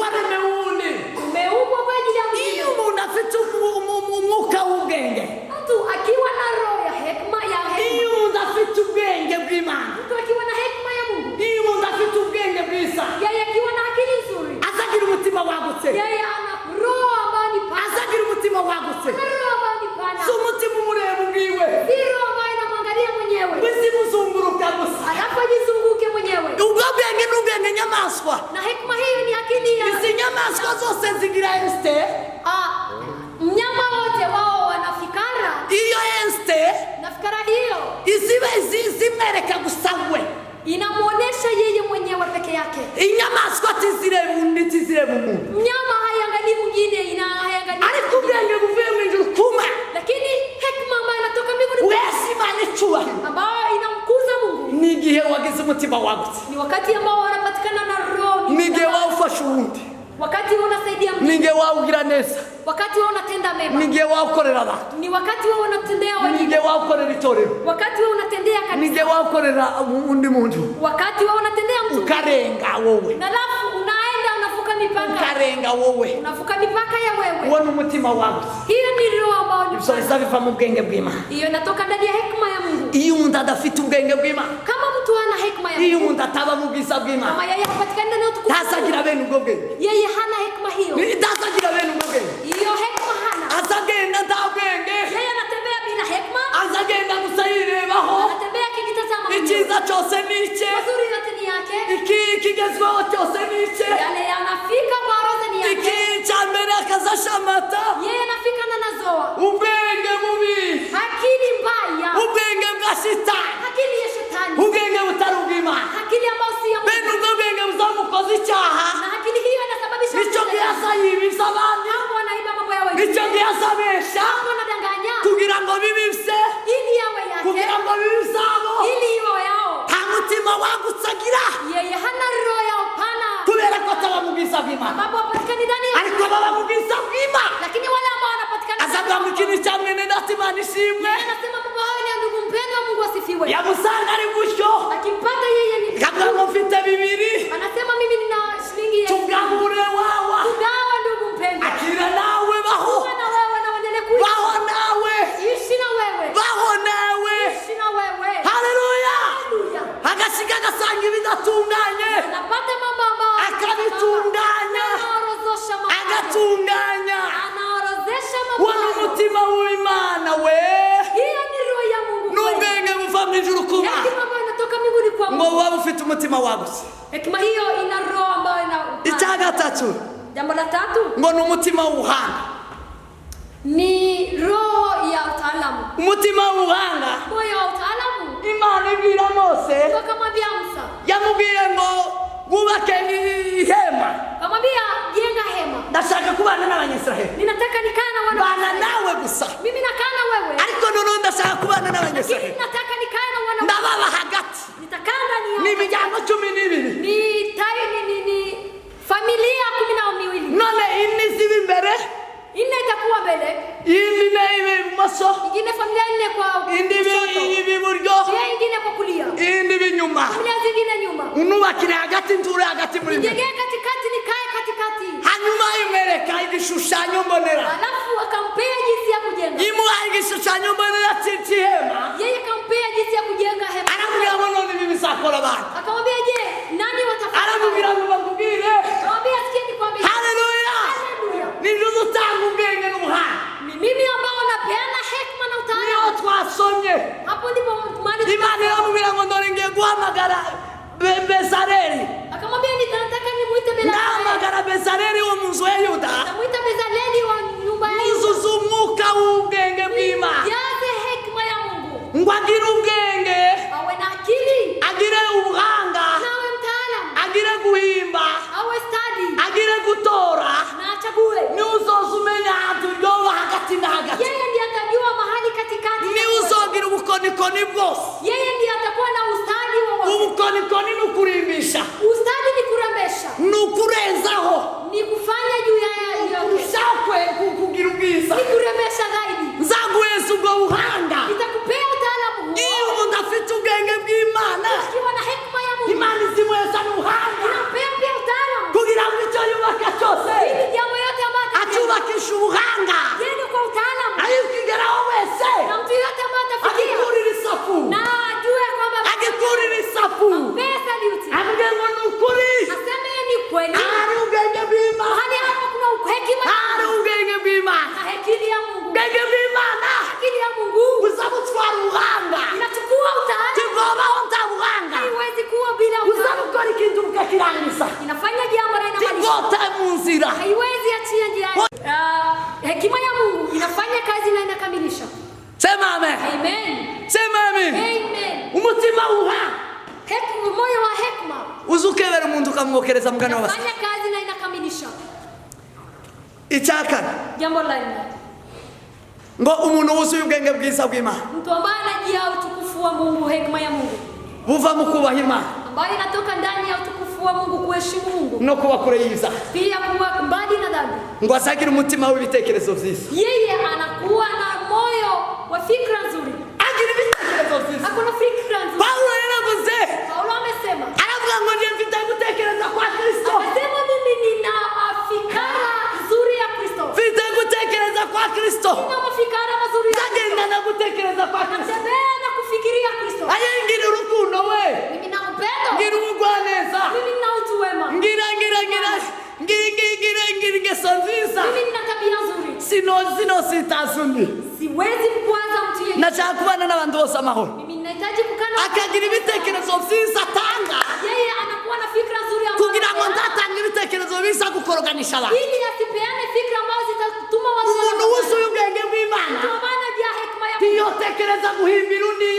[SPEAKER 4] Waremewe uwundi.
[SPEAKER 3] Umeumbwa kwa ajili ya mwingine.
[SPEAKER 4] Iyo umuntu afite umwuka w'ubwenge.
[SPEAKER 3] Mtu akiwa na roho ya hekima ya hekima.
[SPEAKER 4] Iyo umuntu afite ubwenge bw'Imana.
[SPEAKER 3] Mtu akiwa na hekima ya Mungu.
[SPEAKER 4] Iyo umuntu afite ubwenge bw'Isa.
[SPEAKER 3] Yeye akiwa na akili nzuri.
[SPEAKER 4] Azagira umutima wagutse.
[SPEAKER 3] Yeye ana roho ambayo ni pana.
[SPEAKER 4] Azagira umutima wagutse.
[SPEAKER 3] Roho ambayo ni pana.
[SPEAKER 4] Si umutima umureba ubwiwe.
[SPEAKER 3] Si roho ambayo inamwangalia mwenyewe.
[SPEAKER 4] Bizimuzunguruka gusa.
[SPEAKER 3] Alafu ajizunguke mwenyewe.
[SPEAKER 4] Ubwo bwenge ni ubwenge nyamaswa.
[SPEAKER 3] Na hekima hiyo ni akili ya.
[SPEAKER 4] Izi nyamaswa zose zigira instinct.
[SPEAKER 3] Mnyama wote wao wana fikara.
[SPEAKER 4] Iyo instinct.
[SPEAKER 3] Na fikara hiyo.
[SPEAKER 4] Izibe zimwereka gusa we.
[SPEAKER 3] Inamuonesha yeye mwenyewe peke yake.
[SPEAKER 4] Inyamaswa tizireba undi tizireba umuntu.
[SPEAKER 3] Mnyama haiangalii mwingine, haiangalii.
[SPEAKER 4] Ariko ubwenge buvuye mu ijuru kuma.
[SPEAKER 3] Lakini hekima ambayo inatoka mbinguni.
[SPEAKER 4] Wese Imana icuba.
[SPEAKER 3] Ambayo inamkuza Mungu.
[SPEAKER 4] Ni igihe wagize umutima wagutse.
[SPEAKER 3] Ni wakati ambao wanapatikana na roho.
[SPEAKER 4] Ni igihe wawufasha uwundi.
[SPEAKER 3] Wakati unasaidia mtu.
[SPEAKER 4] Ni igihe wawugira neza.
[SPEAKER 3] Wakati unatenda mema.
[SPEAKER 4] Ni igihe wawukorera abantu.
[SPEAKER 3] Ni wakati unatendea wengine.
[SPEAKER 4] Ni igihe wawukorera itorero.
[SPEAKER 3] Wakati unatendea kanisa.
[SPEAKER 4] Ni igihe wawukorera undi muntu.
[SPEAKER 3] Wakati unatendea mtu.
[SPEAKER 4] Ukarenga wowe.
[SPEAKER 3] Na alafu unaenda unavuka mipaka.
[SPEAKER 4] ukarenga wowe.
[SPEAKER 3] Unavuka mipaka ya wewe.
[SPEAKER 4] Uwo ni umutima wawe.
[SPEAKER 3] Hiyo ni roho ambayo ni
[SPEAKER 4] Ibyo biva mu bwenge bw'Imana.
[SPEAKER 3] hiyo inatoka ndani ya hekima ya Mungu.
[SPEAKER 4] Iyo umuntu adafite ubwenge bw'Imana,
[SPEAKER 3] Kama mtu hana hekima ya
[SPEAKER 4] iyo
[SPEAKER 3] Mungu,
[SPEAKER 4] umuntu ataba mu bwiza bw'Imana,
[SPEAKER 3] kama yeye hapatikani ndani ya utukufu,
[SPEAKER 4] ntazagira bene ubwo bwenge.
[SPEAKER 3] yeye hana hekima hiyo.
[SPEAKER 4] Ntazagira bene ubwo bwenge.
[SPEAKER 3] Hiyo hekima hana.
[SPEAKER 4] Azagenda nta bwenge.
[SPEAKER 3] Yeye anatembea bila hekima.
[SPEAKER 4] Azagenda gusa yirebaho.
[SPEAKER 3] Anatembea akijitazama mwenyewe.
[SPEAKER 4] Icyiza cyose ni icye.
[SPEAKER 3] Mazuri yote ni yake.
[SPEAKER 4] Ikigezweho cyose ni icye.
[SPEAKER 3] Yale yanafika kwa roho ni yake.
[SPEAKER 4] Icyambere akazashamata.
[SPEAKER 3] Yeye anafika na nazoa.
[SPEAKER 4] Ubwenge bubi.
[SPEAKER 3] Akili mbaya.
[SPEAKER 4] Ubwenge bwa shitani.
[SPEAKER 3] Akili ya shetani.
[SPEAKER 4] Ubwenge butari ubw'Imana.
[SPEAKER 3] Akili ambayo si ya Mungu.
[SPEAKER 4] Bene ubwo bwenge buzamukoza icyaha.
[SPEAKER 3] Na akili hiyo inasababisha
[SPEAKER 4] Nicyo gihaza yibiza abandi.
[SPEAKER 3] Hapo wanaiba mambo ya wengine.
[SPEAKER 4] Nicyo gihaza abesha.
[SPEAKER 3] Hapo wanadanganya.
[SPEAKER 4] Kugira ngo bibise.
[SPEAKER 3] Ili yawe yake.
[SPEAKER 4] Kugira ngo bibisabo.
[SPEAKER 3] Ili iwe yao.
[SPEAKER 4] Nta mutima wagutse agira.
[SPEAKER 3] Yeye hana roho ya upana.
[SPEAKER 4] Kubera ko ataba mu bwiza bw'Imana.
[SPEAKER 3] Ambapo hapatikani ndani ya
[SPEAKER 4] Ariko baba mu bwiza bw'Imana.
[SPEAKER 3] lakini wale ambao wanapatikana
[SPEAKER 4] Azavuga mu kintu cya mwene data Imana ishimwe.
[SPEAKER 3] anasema mambo hayo ni ya ndugu mpendwa, Mungu asifiwe.
[SPEAKER 4] Yamusanga ari gutyo.
[SPEAKER 3] Akimpata yeye ni
[SPEAKER 4] Kavuga ngo mfite bibiri.
[SPEAKER 3] anasema mimi nina shilingi ya
[SPEAKER 4] Tugabure wawa.
[SPEAKER 3] kugawa, ndugu mpendwa.
[SPEAKER 4] Akira nawe baho.
[SPEAKER 3] Kuwa na wewe na uendelee kuishi.
[SPEAKER 4] Baho nawe.
[SPEAKER 3] Ishi na wewe.
[SPEAKER 4] Baho nawe.
[SPEAKER 3] Ishi na wewe.
[SPEAKER 4] Haleluya.
[SPEAKER 3] Haleluya.
[SPEAKER 4] Agasiga agasanga ibidatunganye.
[SPEAKER 3] Anapata mambo ambayo
[SPEAKER 4] Akabitunganya.
[SPEAKER 3] anaorozesha mambo.
[SPEAKER 4] Agatunganya.
[SPEAKER 3] Anaorozesha mambo.
[SPEAKER 4] Uwo ni umutima w'Imana we.
[SPEAKER 3] Hiyo ni roho ya Mungu.
[SPEAKER 4] N'ubwenge buva mu ijuru kuba.
[SPEAKER 3] Hekima ambayo inatoka mbinguni kwa
[SPEAKER 4] Ngo
[SPEAKER 3] Mungu.
[SPEAKER 4] waba ufite umutima wagutse.
[SPEAKER 3] Hekima hiyo ina roho ambayo ina
[SPEAKER 4] Icya gatatu
[SPEAKER 3] jambo la tatu
[SPEAKER 4] ngo ni umutima w'ubuhanga.
[SPEAKER 3] ni roho ya utaalamu.
[SPEAKER 4] Umutima w'ubuhanga.
[SPEAKER 3] Moyo wa utaalamu.
[SPEAKER 4] Imana ibwira Mose,
[SPEAKER 3] Akamwambia Musa,
[SPEAKER 4] yamubwiye ngo wubake ihema.
[SPEAKER 3] akamwambia jenga hema.
[SPEAKER 4] Ndashaka kubana n'Abanyisiraheli.
[SPEAKER 3] Ninataka nikaa na wana.
[SPEAKER 4] Bana nawe gusa.
[SPEAKER 3] Mimi nakaa na wewe.
[SPEAKER 4] Ariko noneho ndashaka kubana
[SPEAKER 3] Lakini
[SPEAKER 4] n'Abanyisiraheli.
[SPEAKER 3] nataka nikaa na wana.
[SPEAKER 4] Ndababa hagati.
[SPEAKER 3] Nitakaa ndani yao.
[SPEAKER 4] N'imiryango 12.
[SPEAKER 3] Ni familia 12.
[SPEAKER 4] None ine ziba imbere.
[SPEAKER 3] Nne itakuwa mbele.
[SPEAKER 4] Indi ibe ibumoso.
[SPEAKER 3] Ingine familia nne kwa
[SPEAKER 4] Indi ibe iburyo.
[SPEAKER 3] Familia ingine kwa kulia.
[SPEAKER 4] Indi ibe inyuma.
[SPEAKER 3] Familia zingine nyuma.
[SPEAKER 4] Unubakire hagati, nture hagati muri mwe.
[SPEAKER 3] Nijengee katikati, nikae katikati.
[SPEAKER 4] Hanyuma imwereka igishushanyo mbonera.
[SPEAKER 3] Alafu akampea jinsi ya kujenga.
[SPEAKER 4] Imuha igishushanyo mbonera cy'ihema.
[SPEAKER 3] Yeye akampea jinsi ya kujenga hema.
[SPEAKER 4] Aramubwira ngo none ibi bizakora abantu.
[SPEAKER 3] Akamwambia, je, nani watafanya?
[SPEAKER 4] Aramubwira ngo bakubwire.
[SPEAKER 3] Akamwambia, sikieni kwambie.
[SPEAKER 4] Haleluya.
[SPEAKER 3] Haleluya.
[SPEAKER 4] Nibyo dutanga ubwenge n'ubuhanga.
[SPEAKER 3] Ni mimi ambao napeana hekima na
[SPEAKER 4] Niyo
[SPEAKER 3] utaalamu.
[SPEAKER 4] twasomye.
[SPEAKER 3] Hapo ndipo mahali
[SPEAKER 4] Imana iramubwira ngo ndore ngiye guhamagara Bezaleli.
[SPEAKER 3] akamwambia, nitataka nimuite Bezaleli.
[SPEAKER 4] Nahamagara Bezaleli wo mu nzu ya Yuda.
[SPEAKER 3] Namuita Bezaleli wa nyumba ya Yuda.
[SPEAKER 4] Yuzuza umwuka w'ubwenge bw'Imana.
[SPEAKER 3] Jaze hekima ya Mungu.
[SPEAKER 4] Ngo agire ubwenge.
[SPEAKER 3] Awe na akili.
[SPEAKER 4] Agire ubuhanga.
[SPEAKER 3] Na awe mtaalamu.
[SPEAKER 4] Agire guhimba.
[SPEAKER 3] Awe stadi.
[SPEAKER 4] Agire gutora.
[SPEAKER 3] Na achague.
[SPEAKER 4] Ni uzoza umenya ahantu yoba hagati na hagati.
[SPEAKER 3] Yeye ndiye atajua mahali katikati.
[SPEAKER 4] Ni uzogira ubukonikoni bwose.
[SPEAKER 3] Yeye ndiye atakuwa na ustadi wa
[SPEAKER 4] Ubukonikoni ni ukurimbisha.
[SPEAKER 3] ustadi ni kurembesha.
[SPEAKER 4] Ni ukurenzaho.
[SPEAKER 3] Ni kufanya juu ya yote.
[SPEAKER 4] Ushakwe kugira ubwiza.
[SPEAKER 3] Ni kurembesha zaidi.
[SPEAKER 4] Nzaguheza ubwo buhanga.
[SPEAKER 3] Nitakupea utaalamu huo.
[SPEAKER 4] Iyo umuntu afite ubwenge bw'Imana,
[SPEAKER 3] Ukiwa na hekima ya Mungu.
[SPEAKER 4] Imana izimuheza n'ubuhanga.
[SPEAKER 3] Ninampea pia utaalamu.
[SPEAKER 4] Kugira ngo icyo yubaka cyose
[SPEAKER 3] Ili jambo yote ambayo
[SPEAKER 4] acyubakisha ubuhanga.
[SPEAKER 3] yeye kwa utaalamu.
[SPEAKER 4] Ayo ukigeraho wese
[SPEAKER 3] Na mtu yote ambaye atafikia.
[SPEAKER 4] agikurira isafu.
[SPEAKER 3] Na ajue kwamba
[SPEAKER 4] Agikurira isafu.
[SPEAKER 3] pesa duty.
[SPEAKER 4] Avuge ngo ni ukuri.
[SPEAKER 3] Aseme ni kweli.
[SPEAKER 4] Hari ubwenge bw'Imana.
[SPEAKER 3] Mahali hapa kuna hekima.
[SPEAKER 4] Hari ubwenge bw'Imana.
[SPEAKER 3] Na hekima ya Mungu.
[SPEAKER 4] Ubwenge bw'Imana
[SPEAKER 3] Akili ya Mungu.
[SPEAKER 4] buzabutwara ubuhanga.
[SPEAKER 3] Inachukua utaalamu.
[SPEAKER 4] Tivobaho nta buhanga.
[SPEAKER 3] Haiwezi kuwa bila utaalamu.
[SPEAKER 4] Uzabukora ikintu ukakirangiza.
[SPEAKER 3] Inafanya jambo na inamaanisha.
[SPEAKER 4] Tivota mu nzira.
[SPEAKER 3] Haiwezi achia njiani. Hekima ya Mungu inafanya kazi na inakamilisha.
[SPEAKER 4] Sema amen.
[SPEAKER 3] Amen.
[SPEAKER 4] Sema amen.
[SPEAKER 3] Amen.
[SPEAKER 4] Umutima w'ubuhanga.
[SPEAKER 3] Hekima, moyo wa hekima
[SPEAKER 4] Uzukebera umuntu ukamwokereza mu kanwa basa.
[SPEAKER 3] inafanya kazi na inakamilisha.
[SPEAKER 4] Icyakane
[SPEAKER 3] Jambo la nne.
[SPEAKER 4] ngo umuntu wuzuye ubwenge bwiza bw'Imana
[SPEAKER 3] Mtu ambaye anajia utukufu wa Mungu, hekima ya Mungu
[SPEAKER 4] buva mu kubaha Imana
[SPEAKER 3] ambayo inatoka ndani ya utukufu wa Mungu, kuheshimu Mungu,
[SPEAKER 4] no kuba kure y'ibyaha,
[SPEAKER 3] pia kuwa mbali na dhambi.
[SPEAKER 4] ngo asagire umutima w'ibitekerezo byiza.
[SPEAKER 3] Yeye anakuwa na moyo wa fikra nzuri.
[SPEAKER 4] Agira ibitekerezo byiza.
[SPEAKER 3] Hakuna fikra nzuri.
[SPEAKER 4] Paulo yaravuze,
[SPEAKER 3] Paulo amesema,
[SPEAKER 4] aravuga ngo njye mfite gutekereza kwa Kristo.
[SPEAKER 3] amesema mimi nina
[SPEAKER 4] na gutekereza kwa Kristo.
[SPEAKER 3] Natembea na kufikiria Kristo.
[SPEAKER 4] Aye ngira urukundo we.
[SPEAKER 3] Mimi na upendo.
[SPEAKER 4] Ngira ubugwaneza.
[SPEAKER 3] Mimi na utu wema.
[SPEAKER 4] Ngira ingeso nziza.
[SPEAKER 3] Mimi nina tabia nzuri.
[SPEAKER 4] Sino sitasundi.
[SPEAKER 3] Siwezi kukwaza mtu yeyote.
[SPEAKER 4] Nashaka kubana n'abantu bose amahoro.
[SPEAKER 3] Mimi ninahitaji kukana.
[SPEAKER 4] Akagira ibitekerezo vyiza atanga.
[SPEAKER 3] Yeye anakuwa na fikra nzuri ambazo
[SPEAKER 4] kugira ngo ndatanga ibitekerezo bisa gukoroganisha abantu.
[SPEAKER 3] ili asipeane fikra ambazo zitatuma watu.
[SPEAKER 4] Umuntu wese ubwenge bw'Imana.
[SPEAKER 3] Kwa maana ya hekima ya
[SPEAKER 4] Mungu. Tiyotekereza guhimbira undi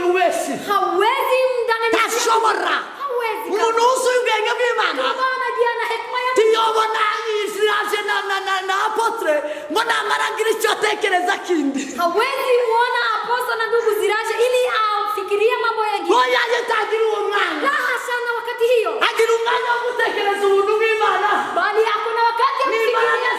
[SPEAKER 4] ubesi.
[SPEAKER 3] Hawezi mdanganya.
[SPEAKER 4] Tashobora.
[SPEAKER 3] Hawezi.
[SPEAKER 4] Umuntu wese ubwenge bw'Imana.
[SPEAKER 3] Kwa maana ya hekima ya Mungu.
[SPEAKER 4] Tiyobona Israje na apotre mbona maragira icyo atekereza kindi.
[SPEAKER 3] Hawezi muona aposto na ndugu Ziraje ili afikirie mambo yengine.
[SPEAKER 4] Oya yetagira uwo mwanya.
[SPEAKER 3] La hasha, na wakati hiyo.
[SPEAKER 4] Agira umwanya wo gutekereza ubuntu bw'Imana.
[SPEAKER 3] Bali hakuna wakati wa kufikiria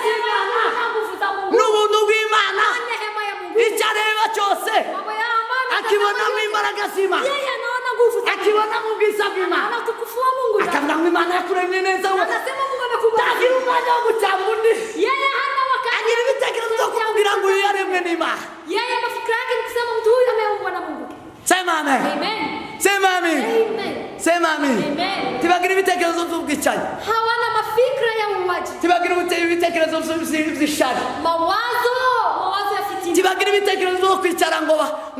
[SPEAKER 3] nguvu za Mungu.
[SPEAKER 4] N'ubuntu bw'Imana.
[SPEAKER 3] Neema ya Mungu.
[SPEAKER 4] Icyo areba cyose.
[SPEAKER 3] Mambo ya amani.
[SPEAKER 4] Akibonamo imbaraga z'Imana.
[SPEAKER 3] Yeye anaona nguvu za Mungu.
[SPEAKER 4] Akibonamo ubwiza bw'Imana.
[SPEAKER 3] Anaona utukufu wa Mungu.
[SPEAKER 4] Akavuga ngo Imana yakuremye neza we.
[SPEAKER 3] Anasema Mungu amekubariki.
[SPEAKER 4] Agira umwanya wo gucanga undi.
[SPEAKER 3] Yeye hana wakati.
[SPEAKER 4] Agira ibitekerezo byo kumubwira ngo uyu yaremwe n'Imana.
[SPEAKER 3] Yeye mafikira yake ni kusema mtu huyu ameumbwa na Mungu.
[SPEAKER 4] Sema amen.
[SPEAKER 3] Amen.
[SPEAKER 4] Sema amen.
[SPEAKER 3] Amen.
[SPEAKER 4] Sema amen.
[SPEAKER 3] Amen.
[SPEAKER 4] Tibagira ibitekerezo by'ubwicanyi.
[SPEAKER 3] Hawana mafikra ya uuaji.
[SPEAKER 4] Tibagira ibitekerezo by'ishari.
[SPEAKER 3] Mawazo ya fitina.
[SPEAKER 4] Tibagira ibitekerezo byo kwicara ngo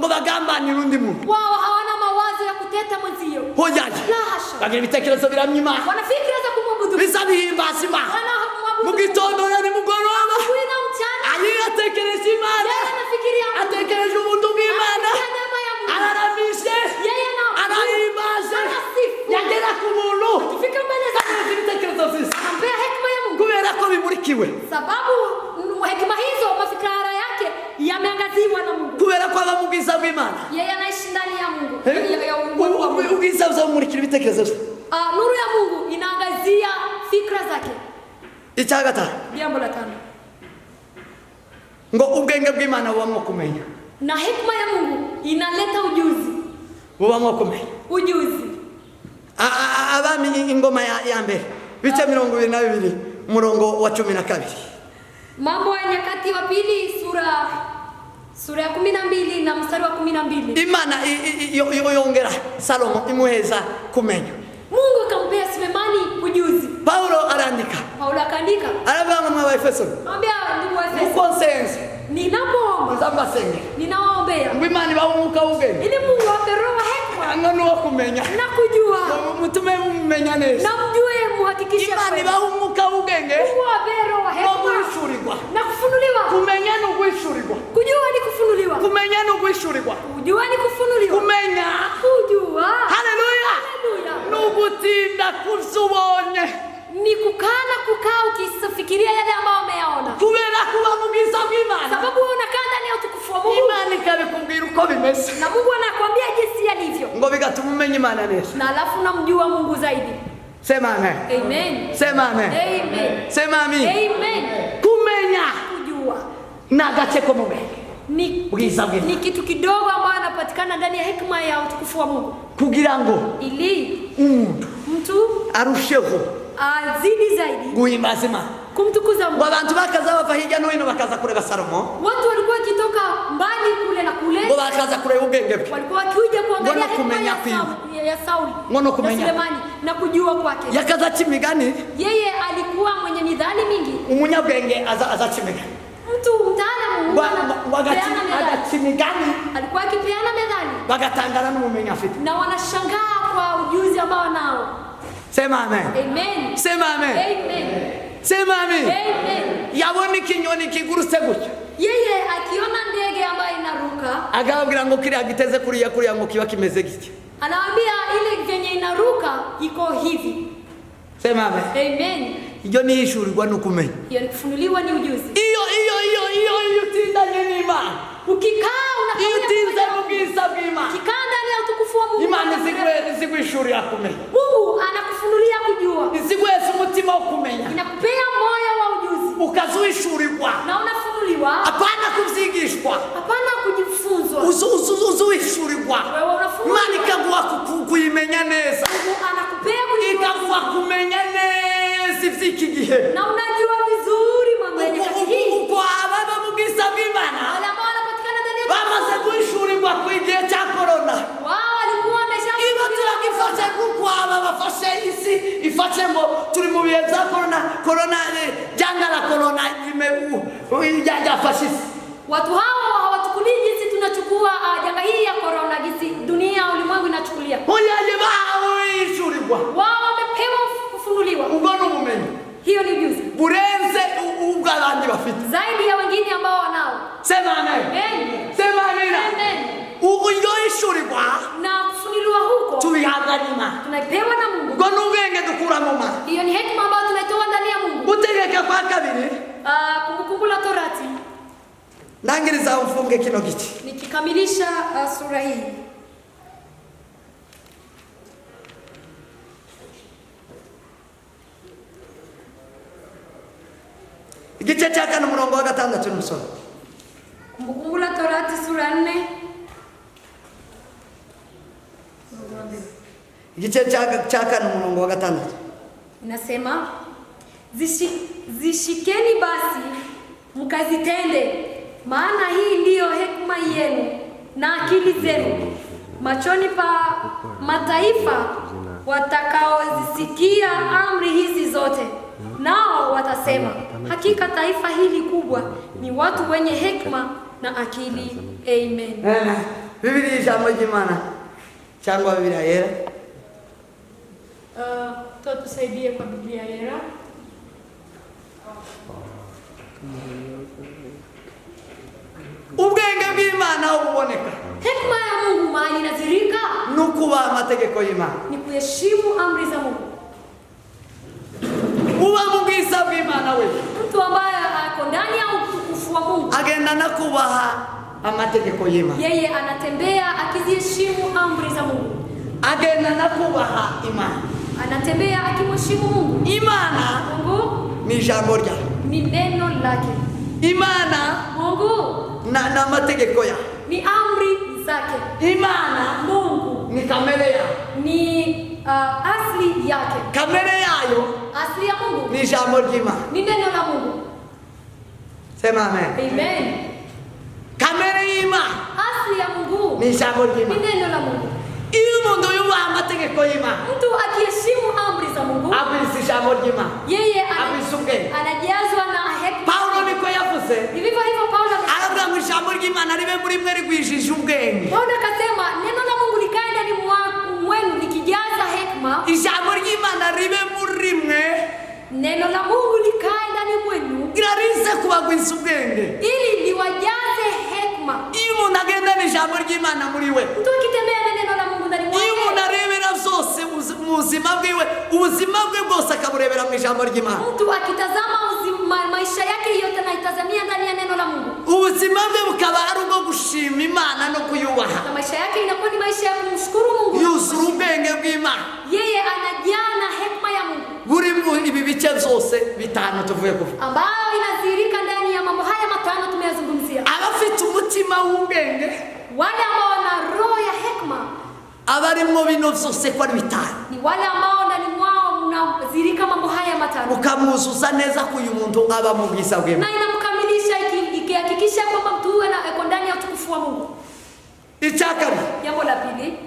[SPEAKER 4] bagambanire undi muntu.
[SPEAKER 3] Wao hawana mawazo ya kuteta mwenzio.
[SPEAKER 4] Hoyaje.
[SPEAKER 3] La hasha.
[SPEAKER 4] Bagira ibitekerezo biramya Imana.
[SPEAKER 3] Wana fikra za kumwabudu.
[SPEAKER 4] Bisa bihimbaza Imana.
[SPEAKER 3] Wanamwabudu.
[SPEAKER 4] Mu gitondo na nimugoroba.
[SPEAKER 3] Kuna mchana.
[SPEAKER 4] Atekereza Imana.
[SPEAKER 3] Yeye anafikiria Mungu.
[SPEAKER 4] Atekereza ubuntu bw'Imana.
[SPEAKER 3] Neema ya Mungu.
[SPEAKER 4] Araramishe.
[SPEAKER 3] Yeye na
[SPEAKER 4] Arahimbaza.
[SPEAKER 3] anasifu.
[SPEAKER 4] Yagera ku muntu.
[SPEAKER 3] Fika mbele za
[SPEAKER 4] Agira ibitekerezo vyiza.
[SPEAKER 3] Ampea hekima ya Mungu.
[SPEAKER 4] Kubera ko bimurikiwe.
[SPEAKER 3] Sababu hekima hizo mafikra yake yameangaziwa na Mungu.
[SPEAKER 4] Kubera ko aba mu bwiza bw'Imana.
[SPEAKER 3] Yeye anaishi ndani ya Mungu. Ya Mungu wa Mungu.
[SPEAKER 4] Ubwiza buzamurikira ibitekerezo vye.
[SPEAKER 3] Nuru ya Mungu inaangazia fikra zake.
[SPEAKER 4] Icya gatanu.
[SPEAKER 3] Jambo la tano.
[SPEAKER 4] Ngo ubwenge bw'Imana bubamwo kumenya.
[SPEAKER 3] Na hekima ya Mungu inaleta ujuzi.
[SPEAKER 4] Bubamwo kumenya.
[SPEAKER 3] Ujuzi.
[SPEAKER 4] Abami ingoma ya mbere. Bice 22 umurongo wa 12.
[SPEAKER 3] Mambo ya Nyakati wa Pili sura ya 12 na mstari wa 12.
[SPEAKER 4] Imana yongera Salomo imuheza kumenya.
[SPEAKER 3] Mungu akampea Sulemani ujuzi.
[SPEAKER 4] Paulo arandika.
[SPEAKER 3] Paulo akaandika.
[SPEAKER 4] Arabanga mwa Efeso.
[SPEAKER 3] Mwambia ndugu wa Efeso.
[SPEAKER 4] Mukonsense.
[SPEAKER 3] Ninapoomba.
[SPEAKER 4] Nzamba senge.
[SPEAKER 3] Ninawaombea.
[SPEAKER 4] Ngwimani baumuka ubwenge.
[SPEAKER 3] Ili Mungu ape roho hekima.
[SPEAKER 4] Ngano wo kumenya.
[SPEAKER 3] Na kujua.
[SPEAKER 4] Mutume mumenya neza.
[SPEAKER 3] Na mjue muhakikishe.
[SPEAKER 4] Imani baumuka ubwenge.
[SPEAKER 3] Mungu ape roho hekima.
[SPEAKER 4] Guhishurirwa.
[SPEAKER 3] Na kufunuliwa.
[SPEAKER 4] Kumenya no guhishurirwa.
[SPEAKER 3] Kujua ni kufunuliwa.
[SPEAKER 4] Kumenya no guhishurirwa.
[SPEAKER 3] Kujua ni kufunuliwa.
[SPEAKER 4] Kumenya.
[SPEAKER 3] Kujua.
[SPEAKER 4] Haleluya.
[SPEAKER 3] Haleluya.
[SPEAKER 4] Nugutinda kuzubonye.
[SPEAKER 3] Ni kukaa ukifikiria yale ambayo umeyaona.
[SPEAKER 4] Kubera kuba mu bwiza bw'Imana.
[SPEAKER 3] Sababu unakaa ndani ya utukufu wa Mungu.
[SPEAKER 4] Imana ikabikubwira uko bimeze.
[SPEAKER 3] Na Mungu anakuambia jinsi yalivyo.
[SPEAKER 4] Ngo bigatuma umenya Imana neza.
[SPEAKER 3] Na alafu namjua Mungu zaidi.
[SPEAKER 4] Sema amen.
[SPEAKER 3] Amen.
[SPEAKER 4] Sema amen.
[SPEAKER 3] Amen.
[SPEAKER 4] Sema amen.
[SPEAKER 3] Amen.
[SPEAKER 4] Kumenya.
[SPEAKER 3] Kujua.
[SPEAKER 4] Na gacheko mu bwenge.
[SPEAKER 3] Ni kitu kidogo ambayo anapatikana ndani ya hekima ya utukufu wa Mungu.
[SPEAKER 4] Kugira ngo
[SPEAKER 3] ili mtu
[SPEAKER 4] arusheho
[SPEAKER 3] azidi zaidi
[SPEAKER 4] guhimbaza Imana,
[SPEAKER 3] kumtukuza Mungu.
[SPEAKER 4] Abantu bakaza bava hirya no hino bakaza kureba Salomo.
[SPEAKER 3] Watu walikuwa wakitoka mbali kule na kule.
[SPEAKER 4] Ngo bakaza kureba ubwenge bwe.
[SPEAKER 3] Walikuwa wakija kuangalia
[SPEAKER 4] hekima
[SPEAKER 3] ya Sauli.
[SPEAKER 4] Ngono kumenya.
[SPEAKER 3] Sulemani na kujua kwake.
[SPEAKER 4] Yakaza chimigani.
[SPEAKER 3] Yeye alikuwa mwenye midhani mingi.
[SPEAKER 4] Umunyabwenge aza chimigani.
[SPEAKER 3] Mtu mtaalamu
[SPEAKER 4] agachimigani.
[SPEAKER 3] Alikuwa akipeana medhali.
[SPEAKER 4] Bagatangana n'umumenyi afite.
[SPEAKER 3] Na wanashangaa kwa ujuzi ambao nao.
[SPEAKER 4] Sema amen.
[SPEAKER 3] Amen.
[SPEAKER 4] Sema amen.
[SPEAKER 3] Amen.
[SPEAKER 4] Sema amen.
[SPEAKER 3] Amen.
[SPEAKER 4] Yabona ikinyoni kigurutse gutyo.
[SPEAKER 3] Yeye akiona ndege ambayo inaruka,
[SPEAKER 4] agabwira ngo kiriya giteze kuriya ngo kiba kimeze gityo.
[SPEAKER 3] Anawaambia ile venye inaruka iko hivi.
[SPEAKER 4] Sema amen.
[SPEAKER 3] Amen.
[SPEAKER 4] Iyo ni ishurirwa n'ukumenya.
[SPEAKER 3] Iyo kufunuliwa ni ujuzi.
[SPEAKER 4] Iyo utindanye n'Imana.
[SPEAKER 3] Ukikaa unafanya
[SPEAKER 4] utinze mu bwiza bw'Imana.
[SPEAKER 3] Ukikaa ndani ya utukufu wa Mungu.
[SPEAKER 4] Imana iziguhishurira kumenya.
[SPEAKER 3] Mungu anakufunulia kujua.
[SPEAKER 4] Iziguheza umutima wo kumenya.
[SPEAKER 3] Inakupea moyo wa ujuzi.
[SPEAKER 4] Ukazuhishurirwa.
[SPEAKER 3] Na unafunuliwa.
[SPEAKER 4] Hapana kuvyigishwa.
[SPEAKER 3] Hapana kujifunzwa.
[SPEAKER 4] Uzuhishurirwa.
[SPEAKER 3] Wewe unafunuliwa.
[SPEAKER 4] Imana ikaguha kuyimenya neza.
[SPEAKER 3] Mungu anakupea kujua.
[SPEAKER 4] Ikaguha kumenya neza ivy'iki gihe.
[SPEAKER 3] Na unajua vizuri mambo ya nyakati hii.
[SPEAKER 4] Uko ababa mu bwiza bw'Imana.
[SPEAKER 3] Wale ambao wanapatikana ndani ya
[SPEAKER 4] bamaze bavuze ngo turi mu bihe bya corona janga la corona yafashe isi.
[SPEAKER 3] Watu hao hawachukulii jinsi tunachukua janga hii ya corona, jinsi dunia ulimwengu inachukulia.
[SPEAKER 4] Oyaje bawishurirwa.
[SPEAKER 3] Wao wamepewa kufunuliwa.
[SPEAKER 4] Ubwo n'ubumenyi.
[SPEAKER 3] Hiyo ni ujuzi.
[SPEAKER 4] Burenze ubw'abandi bafite.
[SPEAKER 3] Zaidi ya wengine ambao wanao.
[SPEAKER 4] Sema amen. Sema amen. Uyoishurirwa.
[SPEAKER 3] Na kufunuliwa huko.
[SPEAKER 4] Tubihagarima.
[SPEAKER 3] Tunaipewa na Mungu.
[SPEAKER 4] Ubwo n'ubwenge dukura mu ma.
[SPEAKER 3] Hiyo ni hekima ambayo tunaitoa ndani ya Mungu.
[SPEAKER 4] Utegeka kwa kabiri.
[SPEAKER 3] Kumbukumbu la Torati.
[SPEAKER 4] Nangiriza ufunge kino gice.
[SPEAKER 3] Nikikamilisha sura hii.
[SPEAKER 4] Igice cha 4 umurongo wa 6 n'umusoro.
[SPEAKER 3] Kumbukumbu la Torati sura 4.
[SPEAKER 4] Igice cha 4 umurongo wa 6.
[SPEAKER 3] Inasema zishikeni basi mkazitende, maana hii ndiyo hekima yenu na akili zenu machoni pa mataifa watakaozisikia amri hizi zote. Nao watasema, hakika taifa hili kubwa ni watu wenye hekima na akili. Amen.
[SPEAKER 4] Biblia ijambo ry'Imana cyangwa Biblia yera.
[SPEAKER 3] Tusaidie kwa Biblia yera.
[SPEAKER 4] Ubwenge bw'Imana uboneka.
[SPEAKER 3] Hekima ya Mungu mahali inadhihirika
[SPEAKER 4] nukuba amategeko y'Imana.
[SPEAKER 3] Ni kuheshimu amri za Mungu.
[SPEAKER 4] Uba mu bwiza bw'Imana we.
[SPEAKER 3] Mtu ambaye ako ndani ya utukufu wa Mungu
[SPEAKER 4] agenda na kubaha amategeko y'Imana.
[SPEAKER 3] Yeye anatembea akiziheshimu amri za Mungu.
[SPEAKER 4] Agenda na kubaha Imana.
[SPEAKER 3] Anatembea akimheshimu Mungu.
[SPEAKER 4] Imana
[SPEAKER 3] Mungu
[SPEAKER 4] ni jambo rya.
[SPEAKER 3] Ni neno lake.
[SPEAKER 4] Imana
[SPEAKER 3] Mungu
[SPEAKER 4] na mategeko ya.
[SPEAKER 3] Ni amri zake.
[SPEAKER 4] Imana
[SPEAKER 3] Mungu
[SPEAKER 4] ni kamere ya.
[SPEAKER 3] Ni asili yake.
[SPEAKER 4] Kamere yayo.
[SPEAKER 3] Asili ya Mungu
[SPEAKER 4] ni jambo ry'Imana.
[SPEAKER 3] Ni neno la Mungu.
[SPEAKER 4] Sema amen.
[SPEAKER 3] Amen.
[SPEAKER 4] Kamere y'Imana.
[SPEAKER 3] Asili ya Mungu
[SPEAKER 4] ni jambo ry'Imana.
[SPEAKER 3] Ni neno la Mungu.
[SPEAKER 4] Iyo umuntu yubaha amategeko y'Imana,
[SPEAKER 3] mtu akiheshimu amri za Mungu,
[SPEAKER 4] abisi jambo ry'Imana,
[SPEAKER 3] yeye
[SPEAKER 4] anajazwa
[SPEAKER 3] na hekima.
[SPEAKER 4] Paulo niko yavuze.
[SPEAKER 3] Hivyo Paulo
[SPEAKER 4] aravuga ngo ijambo ry'Imana ribe muri mwe rigwijije ubwenge.
[SPEAKER 3] Paulo akasema neno la Mungu likae ndani mwenu likijaza hekima.
[SPEAKER 4] Ijambo ry'Imana ribe muri mwe.
[SPEAKER 3] Neno la Mungu likae ndani mwenu.
[SPEAKER 4] Irarize kubagwiza ubwenge.
[SPEAKER 3] Ili liwajaze hekima.
[SPEAKER 4] Iyo umuntu agenda n'ijambo ry'Imana muri we.
[SPEAKER 3] Mtu akitembea na neno la Mungu ndani mwake.
[SPEAKER 4] Iyo umuntu arebera byose mu buzima bwiwe, ubuzima bwe bwose akaburebera mu ijambo ry'Imana.
[SPEAKER 3] Mtu akitazama maisha yake yote anaitazamia ndani ya neno la Mungu.
[SPEAKER 4] Ubuzima bwe bukaba ari ubwo gushima Imana no kuyubaha.
[SPEAKER 3] Na maisha yake inakuwa ni maisha ya kumshukuru Mungu.
[SPEAKER 4] Yuzura ubwenge bw'Imana.
[SPEAKER 3] Yeye anajana hekima ya Mungu.
[SPEAKER 4] Buri mu ibi bice byose bitanu tuvuye kuvuga.
[SPEAKER 3] Ambayo inadhihirika ndani ya mambo haya matano tumeyazungumzia.
[SPEAKER 4] Abafite umutima w'ubwenge,
[SPEAKER 3] wale ambao wana roho ya hekima,
[SPEAKER 4] abarimo bino byose kwa bitanu.
[SPEAKER 3] Ni wale ambao ndani mwao mnadhihirika mambo haya matano.
[SPEAKER 4] Ukamuzuza neza ko uyu muntu aba mu bwiza bwe.
[SPEAKER 3] Na inamkamilisha ikihakikisha kwamba mtu yuko ndani ya utukufu wa Mungu.
[SPEAKER 4] Icyakari.
[SPEAKER 3] Jambo la pili.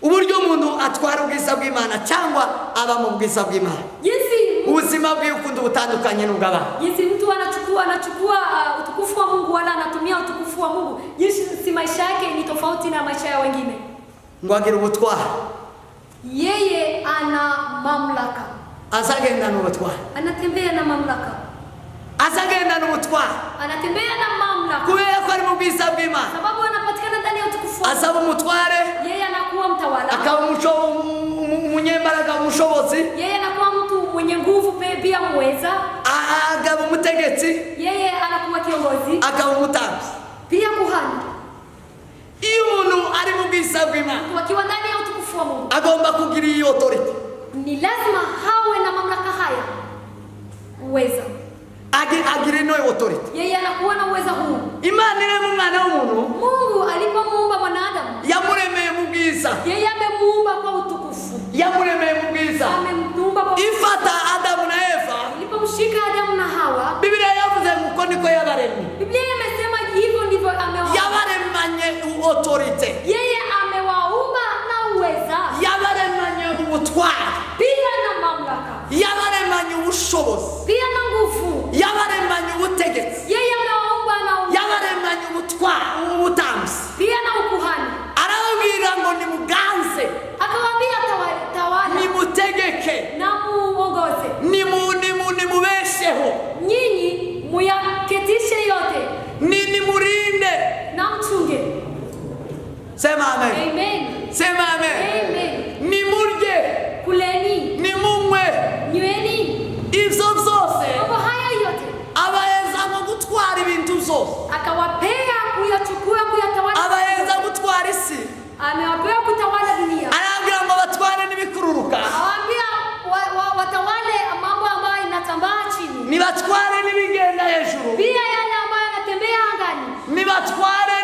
[SPEAKER 4] Uburyo umuntu atwara ubwiza bw'Imana cyangwa aba mu bwiza bw'Imana.
[SPEAKER 3] Jinsi
[SPEAKER 4] ubuzima bwe ukundi butandukanye n'ubw'aba.
[SPEAKER 3] Jinsi mtu anachukua utukufu wa Mungu wala anatumia utukufu wa Mungu. Jinsi maisha yake ni tofauti na maisha ya wengine.
[SPEAKER 4] Ngo agira ubutwara.
[SPEAKER 3] Yeye ana mamlaka.
[SPEAKER 4] Azagenda n'ubutwara.
[SPEAKER 3] Anatembea na mamlaka.
[SPEAKER 4] Azagenda n'ubutwara.
[SPEAKER 3] Anatembea na mamlaka.
[SPEAKER 4] Kubera ko ari mu bwiza bw'Imana.
[SPEAKER 3] Sababu anapatikana ndani ya utukufu.
[SPEAKER 4] Azaba umutware.
[SPEAKER 3] Yeye anakuwa mtawala.
[SPEAKER 4] Akaba umunyembaraga umushobozi.
[SPEAKER 3] Yeye anakuwa mtu mwenye nguvu pia muweza.
[SPEAKER 4] Agaba umutegetsi.
[SPEAKER 3] Yeye anakuwa kiongozi.
[SPEAKER 4] Akaba umutambyi.
[SPEAKER 3] Pia kuhani.
[SPEAKER 4] Iyo umuntu ari mu bwiza bw'Imana,
[SPEAKER 3] wakiwa ndani ya utukufu wa Mungu,
[SPEAKER 4] agomba kugira iyo authority.
[SPEAKER 3] Ni lazima hawe na mamlaka haya. Uweza.
[SPEAKER 4] Agire no authority.
[SPEAKER 3] Yeye anakuwa na uweza huu.
[SPEAKER 4] Imana ile mwana w'umuntu.
[SPEAKER 3] Mungu alipomuumba mwanadamu,
[SPEAKER 4] yamuremeye mu bwiza.
[SPEAKER 3] Yeye amemuumba kwa utukufu.
[SPEAKER 4] Yamuremeye mu bwiza.
[SPEAKER 3] Amemuumba kwa
[SPEAKER 4] ifata Adamu na Eva.
[SPEAKER 3] Ilipomshika Adamu na Hawa,
[SPEAKER 4] Biblia yavuze ngo niko yabaremye.
[SPEAKER 3] Biblia imesema hivyo ndivyo amewaumba.
[SPEAKER 4] Yabaremanye authority.
[SPEAKER 3] Yeye amewaumba na uweza.
[SPEAKER 4] Yabaremanye ubutwari. nibatware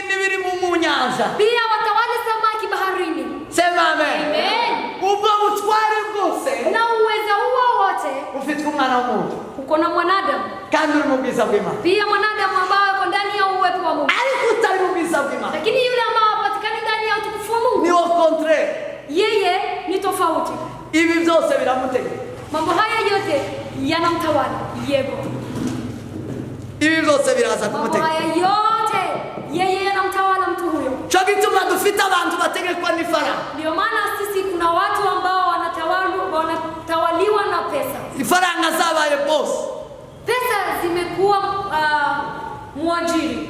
[SPEAKER 4] n'ibiri mu nyanja.
[SPEAKER 3] pia watawale samaki baharini.
[SPEAKER 4] Sema amen.
[SPEAKER 3] Amen.
[SPEAKER 4] Ubwo butware bwose
[SPEAKER 3] Na uweza huo wote
[SPEAKER 4] ufite umwana w'umuntu
[SPEAKER 3] uko na mwanadamu,
[SPEAKER 4] kandi uri mu bwiza bw'Imana.
[SPEAKER 3] pia mwanadamu ambaye yuko ndani ya uwepo wa Mungu,
[SPEAKER 4] Ariko utari mu bwiza bw'Imana
[SPEAKER 3] lakini yule ambaye hapatikani ndani ya utukufu wa Mungu,
[SPEAKER 4] ni au contraire.
[SPEAKER 3] yeye ni tofauti.
[SPEAKER 4] Ibi byose biramutega.
[SPEAKER 3] Mambo haya yote yanamtawala yego.
[SPEAKER 4] Ibi byose biraza
[SPEAKER 3] Mambo
[SPEAKER 4] kumutega.
[SPEAKER 3] haya yote yeye yanamtawala mtu huyo.
[SPEAKER 4] Cyo gituma dufite abantu bategekwa n'ifaranga.
[SPEAKER 3] Ndio maana sisi kuna watu ambao wanatawaliwa na pesa.
[SPEAKER 4] Ifaranga zabaye boss.
[SPEAKER 3] Pesa zimekuwa mwajiri.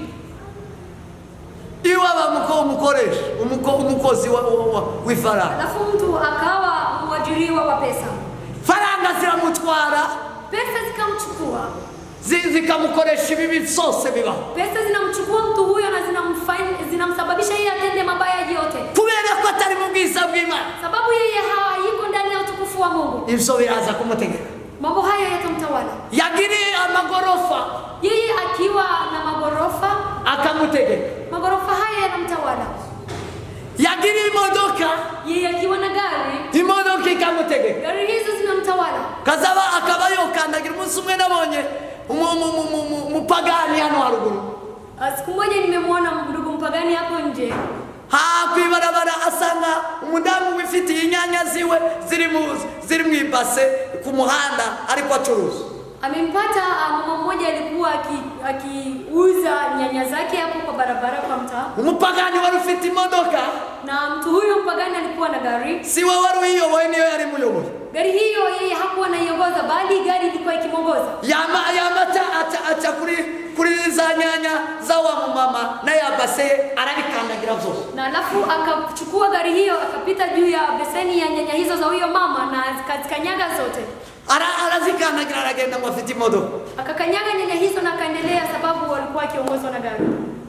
[SPEAKER 4] Iwaba umukoresha, umukozi w'ifaranga.
[SPEAKER 3] Alafu mtu akawa mwajiriwa wa pesa.
[SPEAKER 4] Faranga ziramutwara,
[SPEAKER 3] Pesa zikamchukua.
[SPEAKER 4] zikamukoresha ibibi byose biba.
[SPEAKER 3] Pesa zinamchukua mtu huyo na zinamsababisha yeye atende mabaya yote.
[SPEAKER 4] Kubera ko atari mu bwiza bw'Imana.
[SPEAKER 3] Sababu yeye hayuko ndani ya utukufu wa Mungu.
[SPEAKER 4] Ibyo biraza kumutegeka.
[SPEAKER 3] Mambo haya yatamtawala.
[SPEAKER 4] Yagiriye amagorofa,
[SPEAKER 3] Yeye akiwa na magorofa,
[SPEAKER 4] akamutegeka.
[SPEAKER 3] magorofa haya yanamtawala.
[SPEAKER 4] Yagiriye imodoka,
[SPEAKER 3] Yeye akiwa na gari,
[SPEAKER 4] imodoka ikamutegeka.
[SPEAKER 3] gari hizo zinamtawala.
[SPEAKER 4] Kazaba akaba yokandagira umunsi umwe nabonye umupagani hano haruguru.
[SPEAKER 3] Siku moja nimemwona ndugu mpagani hapo nje.
[SPEAKER 4] Kwibarabara asanga umudamu wifitiye inyanya ziwe ziri mu ibase ku muhanda ariko acuruza.
[SPEAKER 3] Amempata mama mmoja alikuwa akiuza nyanya zake hapo kwa barabara kwa mtaa.
[SPEAKER 4] Umupagani wari ufite imodoka,
[SPEAKER 3] Na mtu huyo mpagani alikuwa na gari.
[SPEAKER 4] si we wari uyiyoboye, niyo yari muyoboye.
[SPEAKER 3] Gari hiyo yeye hakuwa anaiongoza, bali gari ilikuwa ikimwongoza.
[SPEAKER 4] Yamata acha kuri za nyanya za wa mama na ya base arabikandagira byose.
[SPEAKER 3] Na alafu akachukua gari hiyo akapita juu ya beseni ya nyanya hizo za huyo mama na akazikanyaga zote.
[SPEAKER 4] Arazikandagira aragenda ngo afite imodoka.
[SPEAKER 3] Akakanyaga nyanya hizo na akaendelea, sababu walikuwa akiongozwa na gari.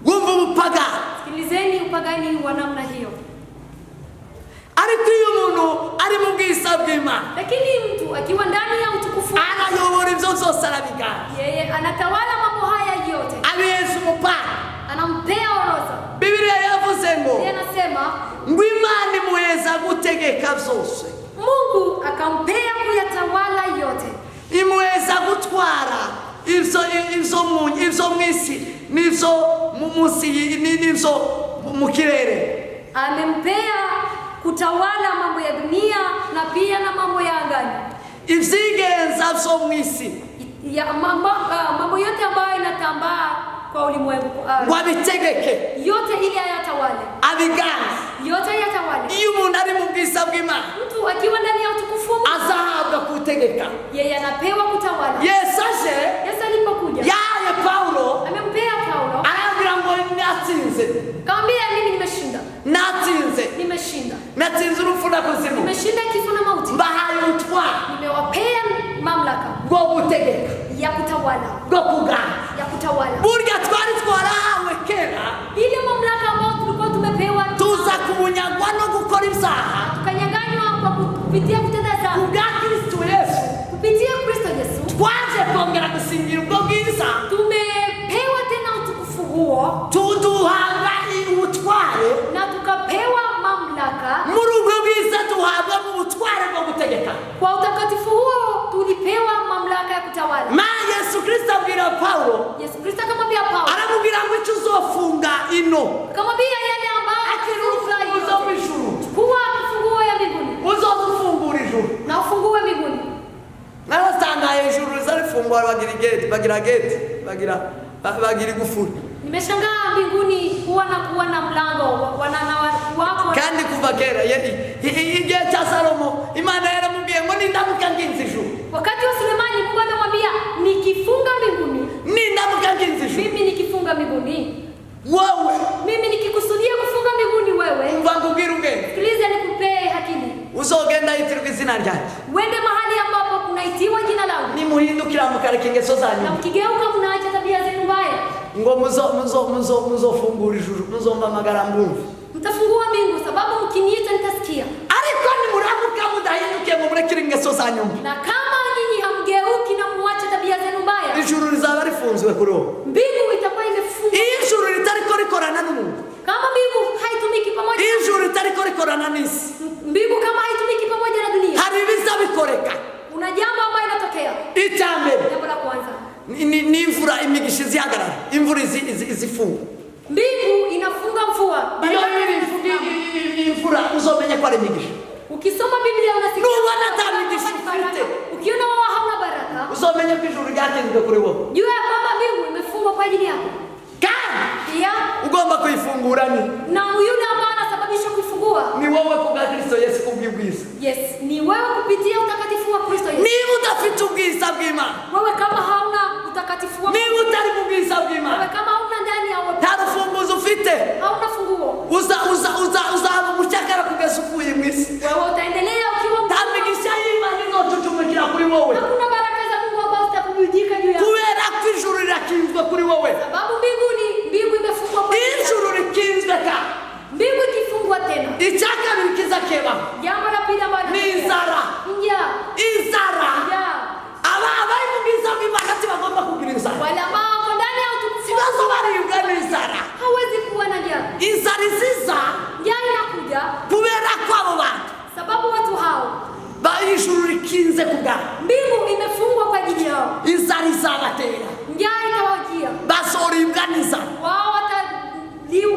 [SPEAKER 4] Wumva umupagani.
[SPEAKER 3] Sikilizeni upagani wa namna hiyo.
[SPEAKER 4] Ariko iyo umuntu ari mu bwiza bw'Imana,
[SPEAKER 3] Lakini mtu akiwa ndani ya utukufu,
[SPEAKER 4] anayobora ibyo byose arabigana.
[SPEAKER 3] yeye anatawala mambo haya yote.
[SPEAKER 4] Abiyeza umupaka.
[SPEAKER 3] Anampea orodha.
[SPEAKER 4] Bibiliya yavuze ngo
[SPEAKER 3] Yeye anasema
[SPEAKER 4] ngo Imana imuheza gutegeka byose,
[SPEAKER 3] Mungu akampea kuyatawala yote.
[SPEAKER 4] imuheza gutwara ibyo mu isi n'ibyo munsi n'ibyo mu kirere.
[SPEAKER 3] Amempea kutawala mambo ya dunia na pia na mambo ya angani.
[SPEAKER 4] Ibyigenza byo mu isi
[SPEAKER 3] Ya mambo yote ambayo inatambaa kwa ulimwengu.
[SPEAKER 4] ngo abitegeke,
[SPEAKER 3] Yote ili ayatawale.
[SPEAKER 4] abiganze.
[SPEAKER 3] Yote ayatawale.
[SPEAKER 4] Iyo umuntu ari mu bwiza bw'Imana,
[SPEAKER 3] Mtu akiwa ndani ya utukufu,
[SPEAKER 4] azahabwa kutegeka.
[SPEAKER 3] yeye anapewa kutawala.
[SPEAKER 4] Yesu aje
[SPEAKER 3] Yesu alipokuja,
[SPEAKER 4] yaye Paulo
[SPEAKER 3] amempea Paulo.
[SPEAKER 4] arambwira ngo natsinze,
[SPEAKER 3] Akamwambia mimi nimeshinda.
[SPEAKER 4] natsinze urupfu na kuzimu,
[SPEAKER 3] Nimeshinda kifo na mauti.
[SPEAKER 4] mbahaye ubutwari
[SPEAKER 3] Nimewapea mamlaka
[SPEAKER 4] bwo gutegeka,
[SPEAKER 3] ya kutawala,
[SPEAKER 4] bwo kuganza.
[SPEAKER 3] ya kutawala.
[SPEAKER 4] Burya twari twarahawe kera
[SPEAKER 3] Ile mamlaka ambayo tulikuwa tumepewa
[SPEAKER 4] tuza kubunyagwa no gukora ibyaha
[SPEAKER 3] tukanyanganywa kwa kupitia kutenda dhambi.
[SPEAKER 4] kubwa Kristo Yesu.
[SPEAKER 3] Kupitia Kristo Yesu
[SPEAKER 4] Twaje kongera gusingira ubwo bwiza,
[SPEAKER 3] tumepewa tena utukufu huo
[SPEAKER 4] tuduhabwa ubutware.
[SPEAKER 3] na tukapewa mamlaka.
[SPEAKER 4] Muri ubwo bwiza duhabwa mu butware bwo gutegeka.
[SPEAKER 3] Kwa utakatifu huo tulipewa mamlaka ya kutawala.
[SPEAKER 4] Ma Yesu Kristo abwira Paulo,
[SPEAKER 3] Yesu Kristo akamwambia Paulo,
[SPEAKER 4] aramubwira ngo icyo uzofunga ino
[SPEAKER 3] akamwambia yale ambayo
[SPEAKER 4] akiri urufunguzo rw'ijuru,
[SPEAKER 3] kuwa funguo ya mbinguni
[SPEAKER 4] uzofungura ijuru.
[SPEAKER 3] na ufungue mbinguni.
[SPEAKER 4] Naratangaye ijuru rizarifungura, bagira gate, bagira igufuri.
[SPEAKER 3] Nimeshangaa mbinguni kuwa na mlango wanana wako.
[SPEAKER 4] Kandi kuva kera igihe cya Salomo Imana yaramubwiye ngo nindamuka nginze ijuru,
[SPEAKER 3] Wakati wa Sulemani Mungu anamwambia nikifunga mbinguni,
[SPEAKER 4] nindamuka nginze ijuru,
[SPEAKER 3] mimi nikifunga mbinguni,
[SPEAKER 4] wowe
[SPEAKER 3] mimi nikikusudia kufunga mbinguni, wewe
[SPEAKER 4] umva ngubwira ubwenge,
[SPEAKER 3] sikiliza, nikupee akili,
[SPEAKER 4] uzogenda yitirwa izina ryanjye,
[SPEAKER 3] uende mahali ambapo kunaitiwa jina langu,
[SPEAKER 4] nimuhindukira mukareka ingeso
[SPEAKER 3] na
[SPEAKER 4] zanyu,
[SPEAKER 3] mkigeuka mnaacha tabia zenu mbaya,
[SPEAKER 4] ngo muzofungura ijuru, muzomba amagara mbumve.
[SPEAKER 3] mtafungua mbingu, sababu mkiniita nitasikia.
[SPEAKER 4] Ariko nimuramuka mudahindukiye ngo murekere ingeso zanyu,
[SPEAKER 3] Na kama nyinyi hamgeuki na muache tabia zenu mbaya,
[SPEAKER 4] ijuru rizaba rifunzwe kuri wowe.
[SPEAKER 3] mbingu itakuwa imefungwa.
[SPEAKER 4] Iyo ijuru izifunga.
[SPEAKER 3] Mbingu inafunga mvua.
[SPEAKER 4] Iyo imvura uzomenya ko ari imigisha.
[SPEAKER 3] Ukisoma Biblia unasikia
[SPEAKER 4] Nubona atamigisha ufite.
[SPEAKER 3] Ukiona wao hauna baraka,
[SPEAKER 4] Uzomenya ko ijuru ryatinzwe kuri wowe.
[SPEAKER 3] jua ya kwamba mbingu imefungwa kwa ajili yako.
[SPEAKER 4] Kandi
[SPEAKER 3] Pia
[SPEAKER 4] ugomba kuyifungura ni
[SPEAKER 3] yule ambaye anasababisha kuifungua
[SPEAKER 4] ni wowe kubwa Kristo Yesu kubwibwiza.
[SPEAKER 3] yes, ni wewe kupitia utakatifu wa Kristo Yesu.
[SPEAKER 4] Niba udafite ubwiza bw'Imana,
[SPEAKER 3] Wewe kama hauna utakatifu wa
[SPEAKER 4] niba utari mu bwiza
[SPEAKER 3] wewe
[SPEAKER 4] bw'Imana,
[SPEAKER 3] kama hauna ndani ya wewe,
[SPEAKER 4] nta rufunguzo ufite,
[SPEAKER 3] hauna funguo.
[SPEAKER 4] uzaba umucakara kugeza uvuye mu isi.
[SPEAKER 3] Wewe utaendelea ukiwa
[SPEAKER 4] Nta migisha y'Imana izotutumikira kuri wowe,
[SPEAKER 3] hakuna baraka za Mungu ambazo zitakujika juu yako.
[SPEAKER 4] kubera ko ijuru rirakinzwe kuri wowe.
[SPEAKER 3] Sababu mbingu imefungwa kwa ajili yako.
[SPEAKER 4] Ijuru rikinzwe ka
[SPEAKER 3] Mbingu ikifungwa tena,
[SPEAKER 4] icya kabiri kizakeba
[SPEAKER 3] jambo la pili ambalo
[SPEAKER 4] ni inzara. Inzara abari mu bwiza bw'Imana bagomba kugira inzara.
[SPEAKER 3] wale ambao wako ndani ya utukufu
[SPEAKER 4] Ikibazo baribwa n'inzara.
[SPEAKER 3] hawezi kuwa na njaa.
[SPEAKER 4] Inzara iziza
[SPEAKER 3] Njaa inakuja
[SPEAKER 4] kubera ko abo bantu
[SPEAKER 3] sababu watu hao,
[SPEAKER 4] ijuru rikinze kugana,
[SPEAKER 3] mbingu imefungwa kwa ajili yao.
[SPEAKER 4] inzara izabatera,
[SPEAKER 3] Njaa itawajia,
[SPEAKER 4] bazoribwa n'inzara.
[SPEAKER 3] wao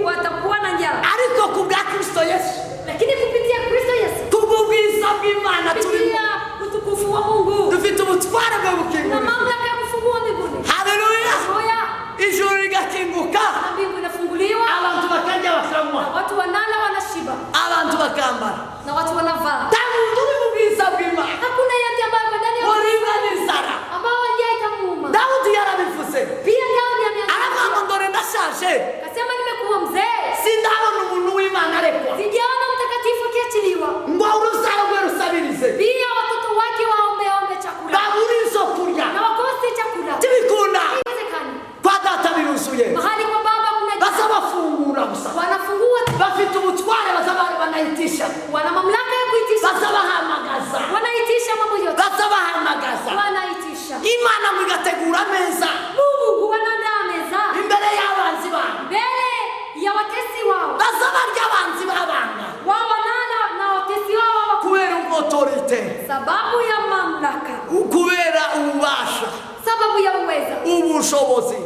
[SPEAKER 3] watakuwa na njaa,
[SPEAKER 4] Ariko kubwa Kristo Yesu,
[SPEAKER 3] lakini kupitia Kristo Yesu,
[SPEAKER 4] kubw'ubwiza bw'Imana turimo,
[SPEAKER 3] kupitia utukufu wa Mungu
[SPEAKER 4] dufite ubutware bwo
[SPEAKER 3] na
[SPEAKER 4] gukingura.
[SPEAKER 3] mamlaka ya kufungua mbinguni.
[SPEAKER 4] Haleluya!
[SPEAKER 3] Haleluya!
[SPEAKER 4] Ijuru rigakinguka,
[SPEAKER 3] Na mbingu inafunguliwa,
[SPEAKER 4] abantu bakarya bakanywa,
[SPEAKER 3] watu wanala wanashiba,
[SPEAKER 4] abantu bakambara.
[SPEAKER 3] na watu wanavaa.
[SPEAKER 4] Muntu uri mu bwiza bw'Imana
[SPEAKER 3] Hakuna yeye ambaye kwa ndani ya
[SPEAKER 4] uribwa n'inzara.
[SPEAKER 3] ambao njaa itamuuma.
[SPEAKER 4] Dawudi yarabivuze,
[SPEAKER 3] Pia Daudi ameandika,
[SPEAKER 4] aravuga ngo dore ndashaje,
[SPEAKER 3] akasema nimekuwa mzee,
[SPEAKER 4] sindabona umuntu w'Imana arekwa
[SPEAKER 3] sijaona mtakatifu akiachiliwa.
[SPEAKER 4] ngo urubyaro rwe rusabirize,
[SPEAKER 3] Pia watoto wake waombe chakula
[SPEAKER 4] babura izo kurya.
[SPEAKER 3] na wakose chakula.
[SPEAKER 4] Tibikunda
[SPEAKER 3] Haiwezekani.
[SPEAKER 4] kwa data biruzuye,
[SPEAKER 3] Mahali kwa baba kuna
[SPEAKER 4] baza bafungura gusa,
[SPEAKER 3] wanafungua,
[SPEAKER 4] bafite ubutware, baza banayitisha,
[SPEAKER 3] wana mamlaka ya kuitisha,
[SPEAKER 4] baza bahamagaza,
[SPEAKER 3] wanaitisha mambo yote,
[SPEAKER 4] baza bahamagaza.
[SPEAKER 3] wanaitisha.
[SPEAKER 4] Imana ngo igategura ameza
[SPEAKER 3] Mungu huandaa meza
[SPEAKER 4] imbere y'abanzi babo,
[SPEAKER 3] mbele ya watesi wao,
[SPEAKER 4] baza barya abanzi b'abanga
[SPEAKER 3] wao wanala na watesi wao
[SPEAKER 4] kubera autorite,
[SPEAKER 3] sababu ya mamlaka,
[SPEAKER 4] kubera ububasha,
[SPEAKER 3] sababu ya uweza,
[SPEAKER 4] ubushobozi,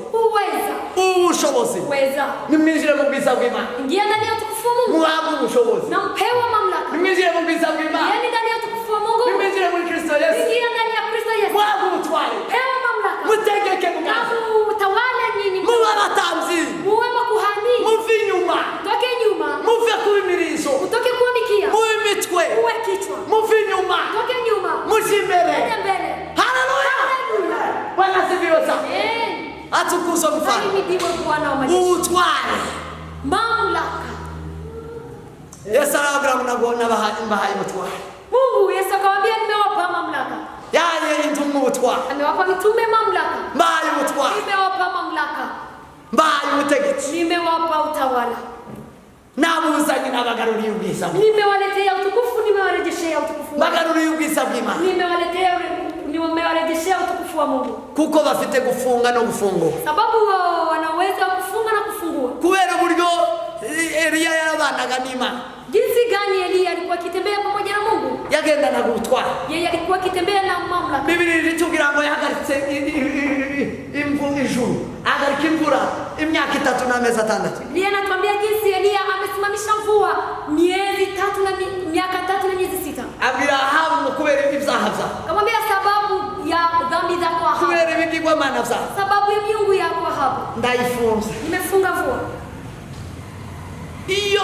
[SPEAKER 4] ubushobozi.
[SPEAKER 3] uweza.
[SPEAKER 4] Nimwinjire mu bwiza bw'Imana,
[SPEAKER 3] Ingia ndani ya utukufu wa Mungu
[SPEAKER 4] muhabwe ubushobozi.
[SPEAKER 3] na mpewa mamlaka.
[SPEAKER 4] Nimwinjire mu bwiza bw'Imana,
[SPEAKER 3] Ingia ndani ya utukufu wa Mungu,
[SPEAKER 4] nimwinjire muri Kristo Yesu,
[SPEAKER 3] ingia ndani ya Kristo Yesu,
[SPEAKER 4] muhabwe ubutware,
[SPEAKER 3] pewa mamlaka
[SPEAKER 4] mutegeke mu
[SPEAKER 3] na
[SPEAKER 4] mazi,
[SPEAKER 3] utawale nyinyi,
[SPEAKER 4] muba abatambyi,
[SPEAKER 3] muwe makuhani,
[SPEAKER 4] muve inyuma,
[SPEAKER 3] utoke nyuma,
[SPEAKER 4] muve kuba imirizo,
[SPEAKER 3] utoke kuwa mikia,
[SPEAKER 4] muve imitwe,
[SPEAKER 3] uwe kichwa,
[SPEAKER 4] muve inyuma,
[SPEAKER 3] utoke nyuma,
[SPEAKER 4] muje imbere.
[SPEAKER 3] ende mbele.
[SPEAKER 4] Haleluya! Bwana asifiwe sana.
[SPEAKER 3] Amen.
[SPEAKER 4] Atukuzwe mfalme.
[SPEAKER 3] Ahimidiwe Bwana wa majeshi.
[SPEAKER 4] Ubutware.
[SPEAKER 3] Mamlaka.
[SPEAKER 4] Yesu arababwira ngo nabwo mbahaye ubutware.
[SPEAKER 3] Mungu Yesu akamwambia nimewapa mamlaka.
[SPEAKER 4] Yaye intumwa ubutware.
[SPEAKER 3] Amewapa mitume mamlaka.
[SPEAKER 4] Mbahaye ubutware.
[SPEAKER 3] Nimewapa mamlaka.
[SPEAKER 4] Mbahaye ubutegetsi.
[SPEAKER 3] Nimewapa utawala.
[SPEAKER 4] Nabuzanye nabagaruriye ubwiza bwe.
[SPEAKER 3] Nimewaletea utukufu, nimewarejeshea utukufu.
[SPEAKER 4] Bagaruriye ubwiza bw'Imana.
[SPEAKER 3] Nimewarejeshea utukufu wa Mungu.
[SPEAKER 4] Kuko bafite gufunga no gufungura.
[SPEAKER 3] Sababu wao wanaweza kufunga na kufungua.
[SPEAKER 4] Kubera uburyo Eliya yarabanaga n'Imana.
[SPEAKER 3] Jinsi gani Eliya alikuwa akitembea pamoja na Mungu?
[SPEAKER 4] Yagendanaga ubutware.
[SPEAKER 3] Yeye alikuwa akitembea na mamlaka.
[SPEAKER 4] Biblia ilitubwira ngo yahagaritse ijuru, ahagarika imvura imyaka 3 n'amezi 6.
[SPEAKER 3] Biblia inatuambia jinsi Eliya amesimamisha mvua miezi 3 na miaka 3 na miezi 6.
[SPEAKER 4] Abwira Ahabu ngo kubera ibyaha byawe,
[SPEAKER 3] Akamwambia sababu ya dhambi zako Ahabu,
[SPEAKER 4] kubera ibigirwamana byawe,
[SPEAKER 3] sababu ya miungu yako Ahabu,
[SPEAKER 4] ndayifunze.
[SPEAKER 3] nimefunga mvua.
[SPEAKER 4] Iyo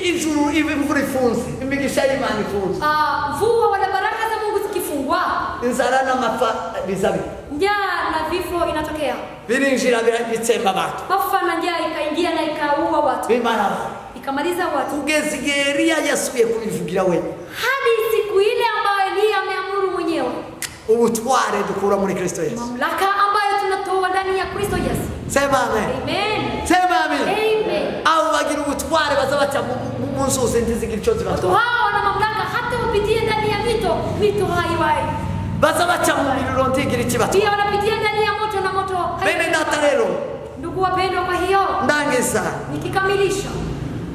[SPEAKER 4] ijuru imvura ifunze, imigisha y'Imana ifunze,
[SPEAKER 3] Mvua wala baraka za Mungu zikifungwa,
[SPEAKER 4] inzara n'amapfa bizabi,
[SPEAKER 3] njaa na vifo inatokea.
[SPEAKER 4] birinjira bitsemba abantu,
[SPEAKER 3] Mafa na njaa ikaingia na ikaua watu,
[SPEAKER 4] bimara abantu,
[SPEAKER 3] ikamaliza watu,
[SPEAKER 4] kugeza igihe Eliya yasubiye kubivugira wenyine.
[SPEAKER 3] hadi siku ile ambayo Eliya ameamuru mwenyewe.
[SPEAKER 4] Ubutware dukura muri Kristo Yesu.
[SPEAKER 3] Mamlaka ambayo tunatoa ndani ya Kristo Yesu.
[SPEAKER 4] Sema amen.
[SPEAKER 3] Amen.
[SPEAKER 4] Sema amen.
[SPEAKER 3] Amen.
[SPEAKER 4] Abo bagira ubutware bazabaca mu nzuzi ntizigira icyo
[SPEAKER 3] Watu
[SPEAKER 4] zibatwara,
[SPEAKER 3] hao wana mamlaka hata wapitie ndani ya mito haiwai.
[SPEAKER 4] bazabaca mu miriro ntigira ikibatwara.
[SPEAKER 3] Pia wanapitia ndani ya moto na moto
[SPEAKER 4] Bene
[SPEAKER 3] haiwai.
[SPEAKER 4] data rero
[SPEAKER 3] Ndugu wapendwa, kwa hiyo
[SPEAKER 4] ndangiza
[SPEAKER 3] nikikamilisha,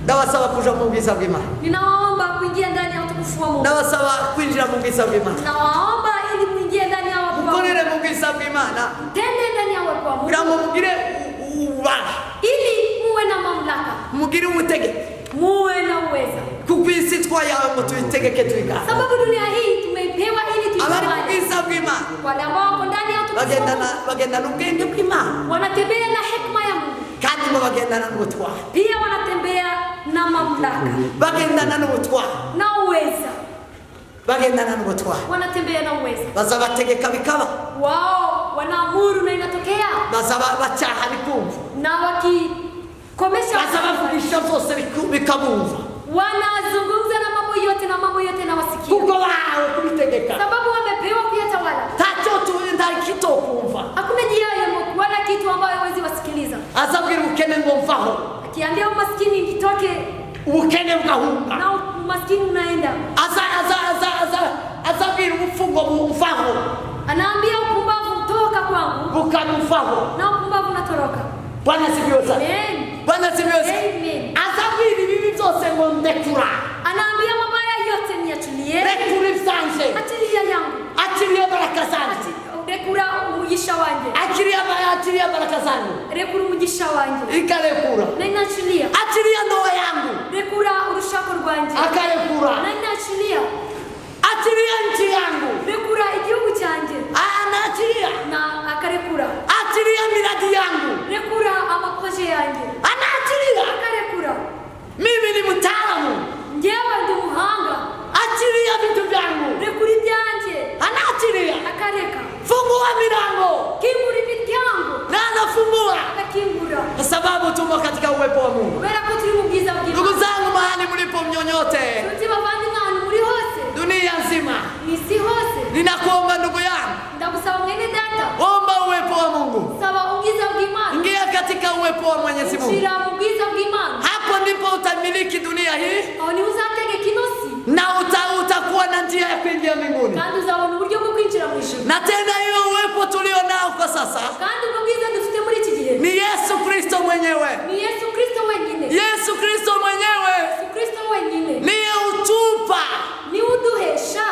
[SPEAKER 4] ndabasaba kuja mu bwiza bw'Imana,
[SPEAKER 3] ninawaomba kuingia ndani ya utukufu wa Mungu.
[SPEAKER 4] ndabasaba kwinjira mu bwiza bw'Imana,
[SPEAKER 3] Ninawaomba ili muingie ndani ya uwepo wa Mungu.
[SPEAKER 4] mukorere mu bwiza bw'Imana
[SPEAKER 3] Tende ndani ya uwepo wa Mungu
[SPEAKER 4] kugira ngo mugire ububasha
[SPEAKER 3] ili
[SPEAKER 4] mugire umutege
[SPEAKER 3] muwe na uweza,
[SPEAKER 4] kukwisi twayawe ngo tuyitegeke tuigane.
[SPEAKER 3] sababu dunia hii tumeipewa ili
[SPEAKER 4] Abari
[SPEAKER 3] tuifanye.
[SPEAKER 4] kubwisa bw'Imana
[SPEAKER 3] Wale ambao wako ndani ya
[SPEAKER 4] bagendana ubwenge bw'Imana
[SPEAKER 3] wanatembea na hekima ya Mungu,
[SPEAKER 4] kandi ngo bagendana n'ubutware,
[SPEAKER 3] pia wanatembea na mamlaka
[SPEAKER 4] bagendana n'ubutware,
[SPEAKER 3] na uweza,
[SPEAKER 4] bagendana n'ubutware.
[SPEAKER 3] wanatembea na uweza.
[SPEAKER 4] Baza bategeka bikaba,
[SPEAKER 3] Wao wanaamuru na inatokea,
[SPEAKER 4] baza bacyaha bikumva,
[SPEAKER 3] na wakikomesha
[SPEAKER 4] baza bavugisha byose bikabumva,
[SPEAKER 3] wanazungumza na mambo yote na mambo yote na wasikia,
[SPEAKER 4] kuko bawe kubitegeka
[SPEAKER 3] sababu wamepewa kuyatawala.
[SPEAKER 4] tacyo ndakitokumva.
[SPEAKER 3] Hakuna njia wala kitu ambayo hawezi wasikiliza.
[SPEAKER 4] Azabwira ubukene ngo mvaho,
[SPEAKER 3] Akiambia umaskini nitoke,
[SPEAKER 4] ubukene bugahunga.
[SPEAKER 3] na umaskini unaenda.
[SPEAKER 4] Azabwira ubupfungo bumvaho,
[SPEAKER 3] Anaambia upumbavu toka kwangu,
[SPEAKER 4] bukamvaho.
[SPEAKER 3] na upumbavu unatoroka.
[SPEAKER 4] Bwana sifiwe sana.
[SPEAKER 3] Amen.
[SPEAKER 4] Bwana sifiwe sana.
[SPEAKER 3] Amen.
[SPEAKER 4] Azabwira ibibi byose ngo ndekura,
[SPEAKER 3] Anaambia mabaya yote niachilie,
[SPEAKER 4] rekura ibisanje,
[SPEAKER 3] achilia yangu,
[SPEAKER 4] achilia baraka zanjye,
[SPEAKER 3] rekura umugisha wanje,
[SPEAKER 4] achilia baraka zanjye,
[SPEAKER 3] rekura umugisha wanje,
[SPEAKER 4] ikarekura,
[SPEAKER 3] na inachilia,
[SPEAKER 4] achilia ndoa yangu,
[SPEAKER 3] rekura urushako rwanje,
[SPEAKER 4] akarekura,
[SPEAKER 3] na inachilia,
[SPEAKER 4] achilia nchi yangu,
[SPEAKER 3] rekura igihugu cyanje,
[SPEAKER 4] anaachilia,
[SPEAKER 3] na akarekura,
[SPEAKER 4] achilia miradi yangu,
[SPEAKER 3] rekura amaproje yanjye,
[SPEAKER 4] anaachilia.
[SPEAKER 3] akarekura.
[SPEAKER 4] Mimi ni mtaalamu,
[SPEAKER 3] Njyewe ndi umuhanga,
[SPEAKER 4] achilia vitu vyangu,
[SPEAKER 3] rekura ibyanjye,
[SPEAKER 4] anaachilia.
[SPEAKER 3] akareka,
[SPEAKER 4] Fungua milango,
[SPEAKER 3] kingura imiryango,
[SPEAKER 4] na anafungua,
[SPEAKER 3] akakingura,
[SPEAKER 4] kwa sababu tumo katika uwepo wa Mungu.
[SPEAKER 3] kubera ko turi mu bwiza
[SPEAKER 4] Ndugu
[SPEAKER 3] bw'Imana.
[SPEAKER 4] zangu, mahali mlipo mnyonyote,
[SPEAKER 3] Nshuti bavandimwe, ahantu muri hose,
[SPEAKER 4] dunia nzima,
[SPEAKER 3] mw'isi hose,
[SPEAKER 4] ninakuomba ndugu yangu,
[SPEAKER 3] ndagusaba mwene data,
[SPEAKER 4] omba uwepo wa Mungu,
[SPEAKER 3] saba ubwiza bw'Imana,
[SPEAKER 4] ingia katika uwepo wa Mwenyezi Mungu.
[SPEAKER 3] injira mu bwiza bw'Imana.
[SPEAKER 4] Hapo ndipo utamiliki dunia hii
[SPEAKER 3] Aho niho uzategeka ino si,
[SPEAKER 4] na utakuwa na njia ya kuingia mbinguni.
[SPEAKER 3] kandi uzabona uburyo bwo kwinjira mu ijuru.
[SPEAKER 4] Na tena hiyo uwepo tulio nao kwa sasa
[SPEAKER 3] Kandi ubwo bwiza dufite muri iki gihe
[SPEAKER 4] ni Yesu Kristo mwenyewe.
[SPEAKER 3] ni Yesu Kristo wenyine.
[SPEAKER 4] Yesu Kristo mwenyewe
[SPEAKER 3] Yesu Kristo wenyine
[SPEAKER 4] niye utupa
[SPEAKER 3] niwe uduhesha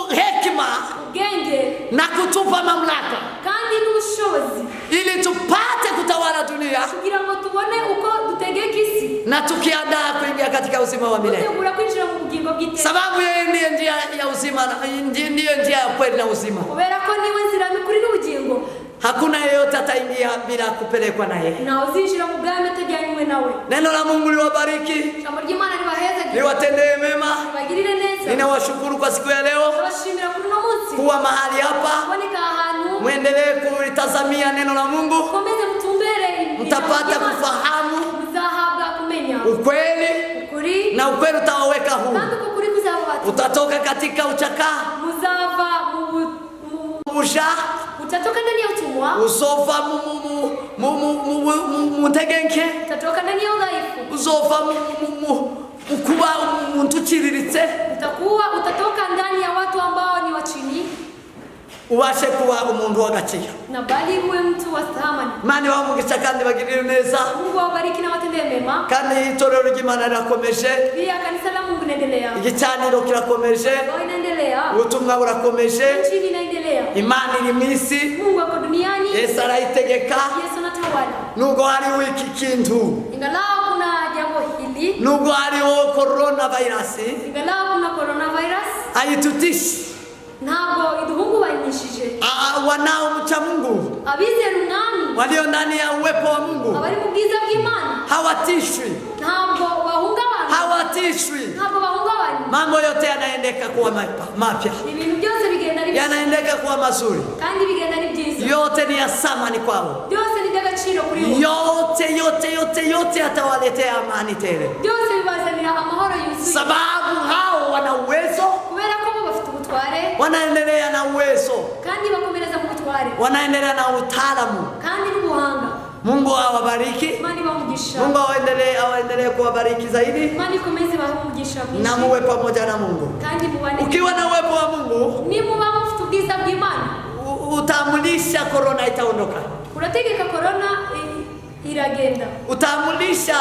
[SPEAKER 4] hekima
[SPEAKER 3] ubwenge
[SPEAKER 4] na kutupa mamlaka
[SPEAKER 3] kandi n'ubushobozi,
[SPEAKER 4] ili tupate kutawala dunia
[SPEAKER 3] kugira ngo tubone uko dutegeka isi,
[SPEAKER 4] na tukiandaa kuingia katika uzima wa milele,
[SPEAKER 3] dutegura kwinjira mu bugingo bw'iteka,
[SPEAKER 4] sababu yeye ndiye njia ya uzima, ndiye njia ya kweli na uzima.
[SPEAKER 3] kubera ko niwe nzira n'ukuri n'ubugingo.
[SPEAKER 4] Hakuna yeyote ataingia bila kupelekwa na yeye.
[SPEAKER 3] Ntawe uzinjira mu bwami atajyanywe nawe.
[SPEAKER 4] Neno la Mungu liwabariki,
[SPEAKER 3] Ijambo ry'Imana ribahezagire,
[SPEAKER 4] liwatendee mema.
[SPEAKER 3] ribagirire neza.
[SPEAKER 4] Ninawashukuru kwa siku ya leo
[SPEAKER 3] Ndabashimira kuri uno munsi
[SPEAKER 4] kuwa mahali hapa.
[SPEAKER 3] kuboneka ahantu,
[SPEAKER 4] Mwendelee kulitazamia neno la Mungu,
[SPEAKER 3] mukomeze mutumbere ijambo
[SPEAKER 4] mtapata
[SPEAKER 3] ry'Imana.
[SPEAKER 4] kufahamu
[SPEAKER 3] Muzahabwa kumenya
[SPEAKER 4] ukweli
[SPEAKER 3] ukuri,
[SPEAKER 4] na ukweli utawaweka huru.
[SPEAKER 3] kandi uko kuri kuzababata.
[SPEAKER 4] Utatoka katika uchakaa,
[SPEAKER 3] Muzava
[SPEAKER 4] ubusha,
[SPEAKER 3] utatoka ndani ya utumwa,
[SPEAKER 4] uzova muntegenke,
[SPEAKER 3] utatoka ndani ya udhaifu,
[SPEAKER 4] uzova kuba umuntu uciriritse,
[SPEAKER 3] utatoka ndani ya watu ambao ni wa chini,
[SPEAKER 4] ubashe kuba umuntu w'agaciro.
[SPEAKER 3] na bali uwe mtu wa thamani.
[SPEAKER 4] Imana ibamugisha kandi bagirire neza,
[SPEAKER 3] Mungu awabariki na watendee mema.
[SPEAKER 4] kandi itorero ry'Imana rirakomeje,
[SPEAKER 3] Pia kanisa la Mungu inaendelea,
[SPEAKER 4] igicaniro kirakomeje,
[SPEAKER 3] ndoa inaendelea,
[SPEAKER 4] ubutumwa burakomeje,
[SPEAKER 3] injili inaendelea.
[SPEAKER 4] Imana iri mu isi,
[SPEAKER 3] Mungu ako duniani,
[SPEAKER 4] Yesu arayitegeka.
[SPEAKER 3] Yesu anatawala.
[SPEAKER 4] Nubwo hariho iki kintu,
[SPEAKER 3] Ingalau kuna jambo hili,
[SPEAKER 4] nubwo hariho coronavirus
[SPEAKER 3] ingalau kuna coronavirus,
[SPEAKER 4] ayitutishi,
[SPEAKER 3] ntabwo iduhungabanyishije.
[SPEAKER 4] wanaomcha Mungu,
[SPEAKER 3] Abizera umwami,
[SPEAKER 4] walio ndani ya uwepo wa Mungu
[SPEAKER 3] abari mu bwiza bw'Imana,
[SPEAKER 4] hawatishwi,
[SPEAKER 3] ntabwo bahungabana,
[SPEAKER 4] hawatishwi.
[SPEAKER 3] ntabwo bahungabana.
[SPEAKER 4] Mambo yote yanaendeka kuwa mapya,
[SPEAKER 3] Ibintu byose bigenda ari byiza,
[SPEAKER 4] yanaendeka kuwa mazuri,
[SPEAKER 3] kandi bigenda ari byiza.
[SPEAKER 4] yote ni ya thamani kwao,
[SPEAKER 3] Byose ni iby'agaciro kuri bo,
[SPEAKER 4] yote atawaletea amani tele,
[SPEAKER 3] byose bibazanira amahoro yuzuye,
[SPEAKER 4] sababu hao wana uwezo,
[SPEAKER 3] kubera ko bo bafite ubutware,
[SPEAKER 4] wanaendelea na uwezo,
[SPEAKER 3] kandi bakomereza mu butware,
[SPEAKER 4] wanaendelea na utaalamu.
[SPEAKER 3] kandi n'ubuhanga.
[SPEAKER 4] Mungu awabariki,
[SPEAKER 3] Imana ibamugisha,
[SPEAKER 4] Mungu awaendelee kuwabariki zaidi,
[SPEAKER 3] Imana ikomeze ibahe umugisha mwinshi,
[SPEAKER 4] na muwe pamoja na Mungu.
[SPEAKER 3] kandi mubane.
[SPEAKER 4] Ukiwa na uwepo wa Mungu,
[SPEAKER 3] Nimuba mufite ubwiza bw'Imana,
[SPEAKER 4] utamulisha korona itaondoka,
[SPEAKER 3] urategeka korona iragenda,
[SPEAKER 4] utamulisha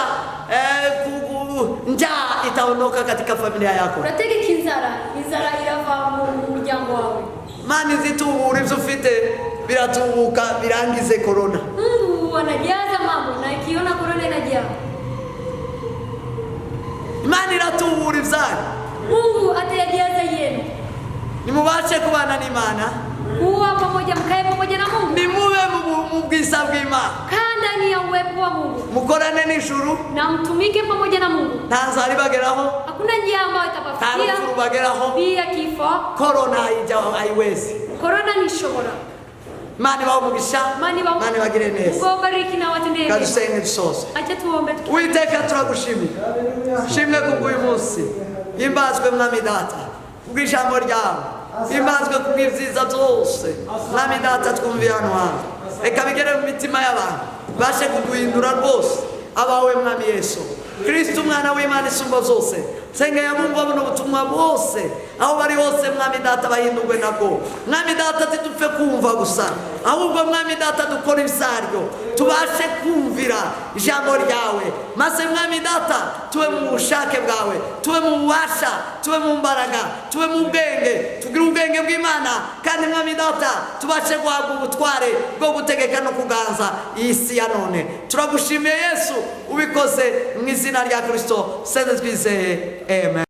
[SPEAKER 4] njaa itaondoka katika familia yako,
[SPEAKER 3] urategeka inzara irava mu muryango wawe.
[SPEAKER 4] mani zitubura ibyo ufite biratubuka birangize korona.
[SPEAKER 3] Mungu anajaza mambo, na ikiona korona inajaa,
[SPEAKER 4] nimubashe kubana n'Imana,
[SPEAKER 3] kuwa pamoja, mkae pamoja na Mungu,
[SPEAKER 4] nimube mu bwiza bw'Imana,
[SPEAKER 3] kaa ndani ya uwepo wa Mungu,
[SPEAKER 4] mukorane n'ijuru,
[SPEAKER 3] na mtumike pamoja na Mungu.
[SPEAKER 4] nta nzara ibageraho,
[SPEAKER 3] Hakuna njia ambayo
[SPEAKER 4] nta
[SPEAKER 3] itapafikia,
[SPEAKER 4] rupfu rubageraho,
[SPEAKER 3] pia kifo.
[SPEAKER 4] korona haijyaho haiwezi.
[SPEAKER 3] Korona ni shobora.
[SPEAKER 4] Imana ibahe umugisha, Imana ibagire neza.
[SPEAKER 3] Mungu awabariki na watendee mema.
[SPEAKER 4] Kadusenge dusoze.
[SPEAKER 3] Acha tuombe.
[SPEAKER 4] Uwiteka turagushimira, shimwe kubw'uyu munsi, himbazwe mwami data kubw'ijambo ryawe, himbazwe kubw'ibyiza byose mwami data twumviye hano hantu, reka bigere mu mitima y'abantu, bashe kuguhindura rwose abawe mwami Yesu Kristo, umwana w'Imana isumba byose. Sengeye abumva buno butumwa bose aho bari hose mwami data bahindurwe nabwo, mwami data tidupfe kumva gusa, ahubwo mwami data dukora ibisaryo, tubashe kumvira ijambo ryawe, maze mwami data tube mu bushake bwawe, tube mu bubasha, tube mu mbaraga, tube mu bwenge, tugire ubwenge bw'Imana, kandi mwami data tubashe guhabwa ubutware bwo gutegeka no kuganza iyi si ya none. Turagushimiye Yesu, ubikoze mu izina rya Kristo senze twizeye, amen.